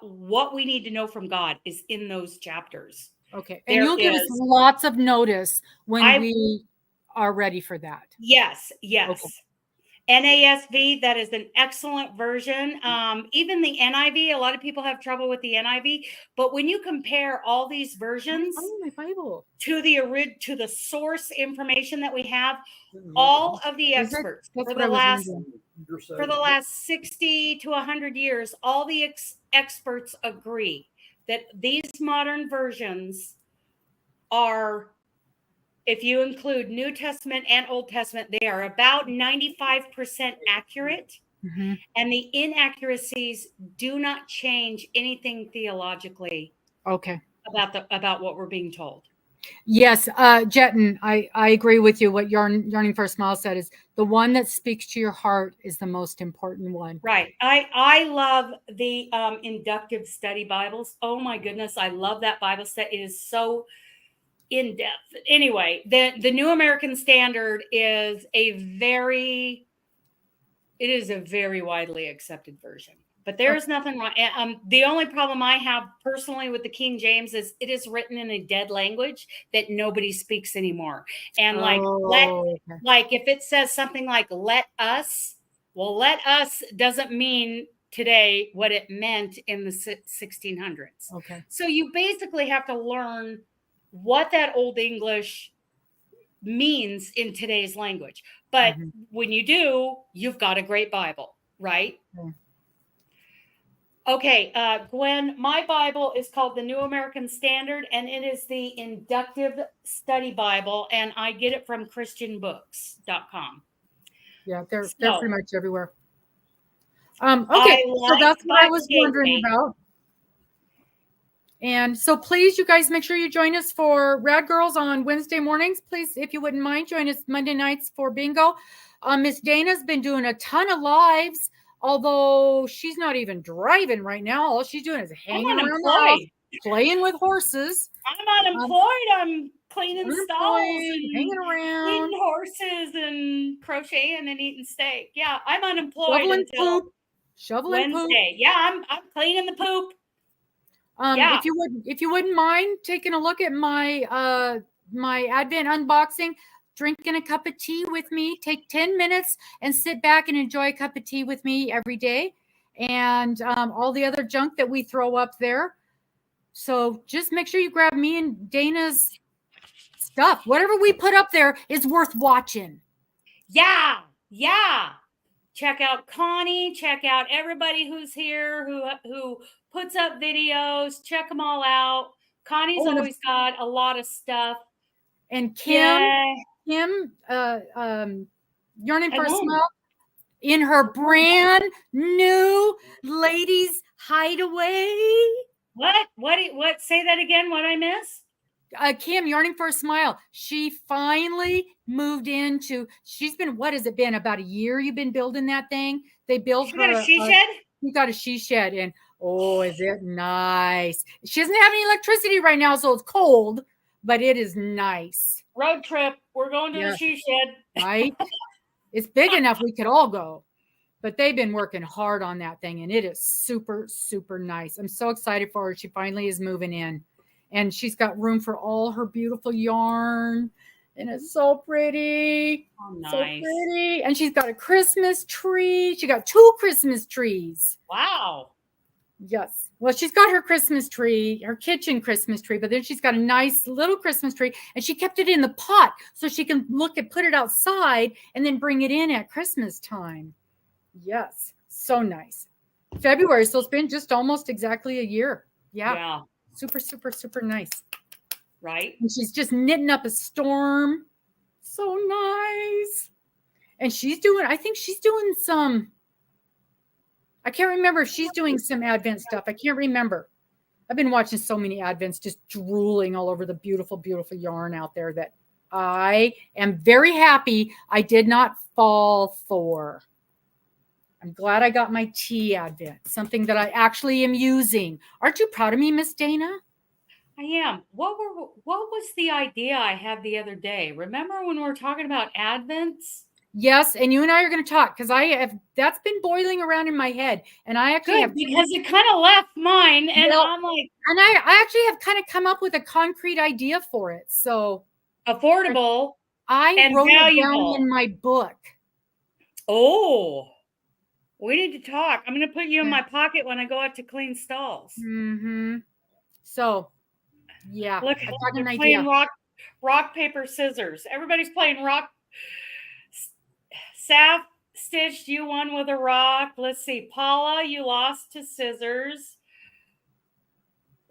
what we need to know from God is in those chapters. Okay. And you'll give us lots of notice when we are ready for that. Yes. Okay. NASV, that is an excellent version. Even the NIV, a lot of people have trouble with the NIV, but when you compare all these versions to the source information that we have, all of the experts for the last 60 to 100 years, all the experts agree that these modern versions are, if you include New Testament and Old Testament, they are about 95% accurate. Mm-hmm. And the inaccuracies do not change anything theologically. Okay. About what we're being told. Yes, Jetten, I agree with you. What Yarning for a Smile said is the one that speaks to your heart is the most important one. Right. I love the inductive study Bibles. Oh my goodness, I love that Bible set. It is so in depth. Anyway, the New American Standard is a very widely accepted version. But there's nothing wrong. The only problem I have personally with the King James is it is written in a dead language that nobody speaks anymore. And if it says something like "let us," well, "let us" doesn't mean today what it meant in the 1600s. Okay. So you basically have to learn what that Old English means in today's language. But when you do, you've got a great Bible, right? Okay, Gwen, my Bible is called the New American Standard, and it is the inductive study Bible, and I get it from christianbooks.com. Yeah, they're So pretty much everywhere. I Okay, so like that's what I Bible was wondering Gateway. about. And so please, you guys, make sure you join us for Rad Girls on Wednesday mornings. Please, if you wouldn't mind, join us Monday nights for bingo. Miss Dana's been doing a ton of lives, although she's not even driving right now. All she's doing is I'm hanging around the house, unemployed. playing with horses. I'm unemployed. I'm cleaning stalls and hanging around, feeding horses and crocheting and eating steak. Yeah, I'm unemployed shoveling until poop, shoveling poop. Wednesday. Yeah, I'm cleaning the poop. Yeah. If you wouldn't mind taking a look at my my Advent unboxing, drinking a cup of tea with me, take 10 minutes and sit back and enjoy a cup of tea with me every day, and all the other junk that we throw up there. So just make sure you grab me and Dana's stuff. Whatever we put up there is worth watching. Yeah. Check out Connie. Check out everybody who's here who puts up videos. Check them all out. Connie's always got a lot of stuff. And Kim, Yearning for a Smile, in her brand new ladies hideaway. What? Say that again. What I miss? Kim, Yearning for a Smile. She finally moved into. She's been. What has it been? About a year. You've been building that thing. They built She her. Got a she shed. You got a she shed, and oh, is it nice? She doesn't have any electricity right now, so it's cold, but it is nice. Road trip. We're going to the she shed. Right? It's big enough we could all go. But they've been working hard on that thing, and it is super, super nice. I'm so excited for her. She finally is moving in, and she's got room for all her beautiful yarn, and it's so pretty. Oh, nice. So pretty. And she's got a Christmas tree. She got 2 Christmas trees. Wow. Yes. Well, she's got her Christmas tree, her kitchen Christmas tree, but then she's got a nice little Christmas tree, and she kept it in the pot so she can put it outside and then bring it in at Christmas time. Yes. So nice. February. So it's been just almost exactly a year. Yeah. Super, super, super nice. Right. And she's just knitting up a storm. So nice. And I think she's doing I can't remember if she's doing some Advent stuff. I can't remember. I've been watching so many Advents, just drooling all over the beautiful, beautiful yarn out there that I am very happy I did not fall for. I'm glad I got my tea Advent, something that I actually am using. Aren't you proud of me, Miss Dana? I am. What was the idea I had the other day? Remember when we were talking about Advents? Yes, and you and I are going to talk because that's been boiling around in my head, and I actually because it kind of left mine, and I'm like, and I actually have kind of come up with a concrete idea for it. So affordable. I wrote it down in my book. Oh, we need to talk. I'm going to put you in my pocket when I go out to clean stalls. Mm-hmm. So, yeah, look, they're playing rock, paper, scissors. Everybody's playing rock. Saf stitched you one with a rock. Let's see. Paula, you lost to scissors.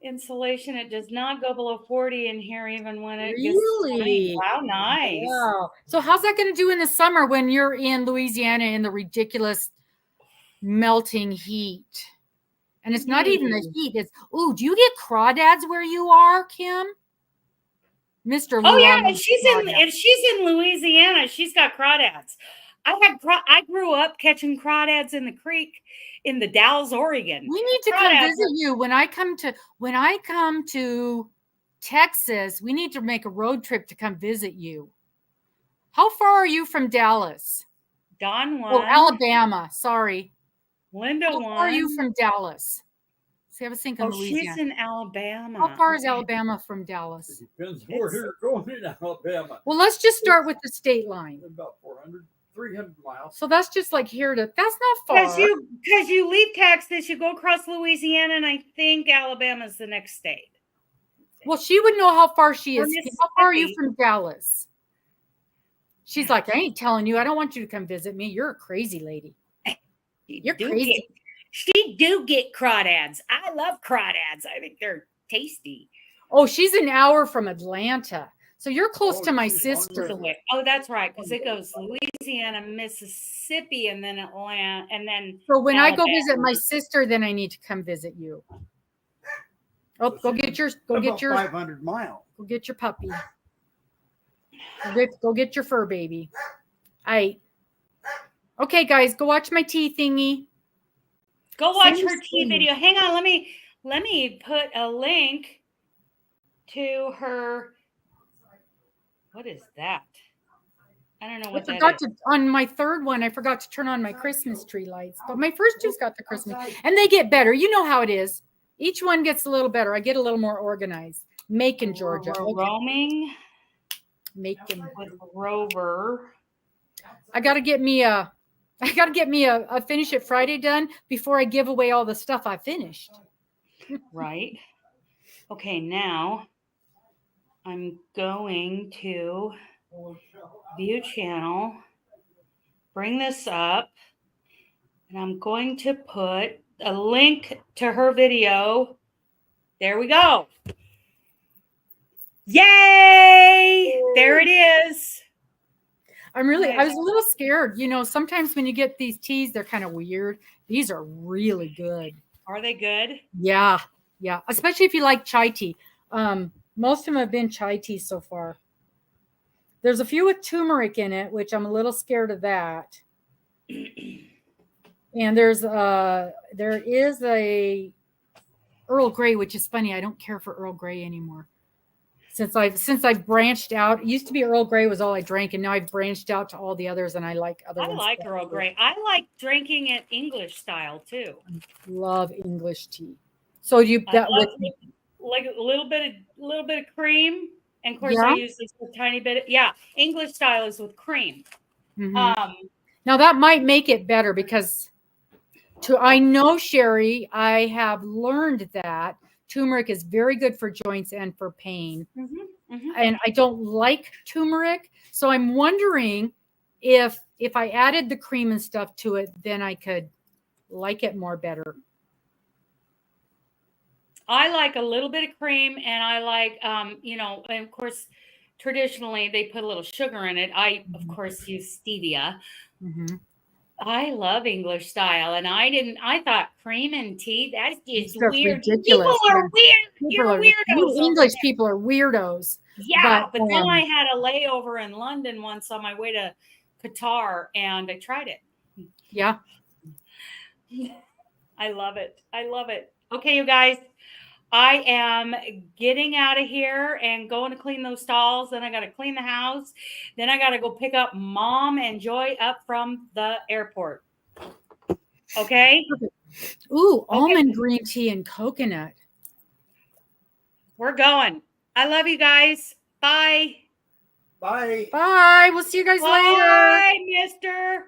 Insulation, it does not go below 40 in here even when it gets 20. Wow, nice. Wow. So how's that going to do in the summer when you're in Louisiana in the ridiculous melting heat? And it's not even the heat. It's, do you get crawdads where you are, Kim? Mr. Oh, yeah, and she's in Louisiana. She's got crawdads. I grew up catching crawdads in the creek in the Dalles, Oregon. We need to come visit you when I come to Texas. We need to make a road trip to come visit you. How far are you from Dallas? Don 1. Oh, Alabama. Sorry. Linda 1. How far are you from Dallas? See, I was thinking Louisiana. She's in Alabama. How far is Alabama from Dallas? It depends where you're going in Alabama. Well, let's just start with the state line. About 300 miles. So that's just like here to, that's not far. Because you leave Texas, you go across Louisiana, and I think Alabama's the next state. Well, she would know how far she is. How far are you from Dallas? She's like, I ain't telling you. I don't want you to come visit me. You're a crazy lady. You're crazy. She do get crawdads. I love crawdads. I think they're tasty. Oh, she's an hour from Atlanta. So you're close Oh, to my she's on sister. the Away. Oh, that's right, because it goes Louisiana, Mississippi, and then Atlanta, and then So when I go Alabama. visit my sister, then I need to come visit you. Oh, go get your about 500 miles. go get your puppy. Go get your fur baby. Okay, guys, go watch my tea thingy. Go watch Same her tea thing. video. Hang on, let me put a link to her. What is that? I don't know I what that forgot is. to on my third one. I forgot to turn on my Christmas tree lights, but my first two's got the Christmas, and they get better. You know how it is. Each one gets a little better. I get a little more organized. Macon, Georgia. We're Okay. roaming Macon. with Rover. I gotta get me a finish it Friday done before I give away all the stuff I finished. Right. Okay, now I'm going to view channel, bring this up, and I'm going to put a link to her video. There we go. Yay! There it is. I was a little scared. You know, sometimes when you get these teas, they're kind of weird. These are really good. Are they good? Yeah. Yeah. Especially if you like chai tea. Most of them have been chai tea so far. There's a few with turmeric in it, which I'm a little scared of that. And there is a Earl Grey, which is funny. I don't care for Earl Grey anymore. Since I've branched out. It used to be Earl Grey was all I drank, and now I've branched out to all the others, and I like other I ones. like Earl Grey. I like drinking it English style too. Love English tea. So you I that love with like a little bit of cream, and of course Yeah. I use this a tiny bit. Yeah, English style is with cream. Mhm. Now that might make it better because I know, Sherry, I have learned that turmeric is very good for joints and for pain. And I don't like turmeric. So I'm wondering if I added the cream and stuff to it, then I could like it more better. I like a little bit of cream, and I like, and of course, traditionally they put a little sugar in it. I, of course, use stevia. Mm-hmm. I love English style, and I thought cream and tea, that's just That's weird. ridiculous. People are weird. You're weirdos. You English people are weirdos. Yeah, but then I had a layover in London once on my way to Qatar, and I tried it. Yeah. I love it. I love it. Okay, you guys, I am getting out of here and going to clean those stalls. Then I got to clean the house. Then I got to go pick up Mom and Joy up from the airport. Okay? Ooh, almond green tea and coconut. We're going. I love you guys. Bye. Bye. Bye. We'll see you guys later. Bye, mister.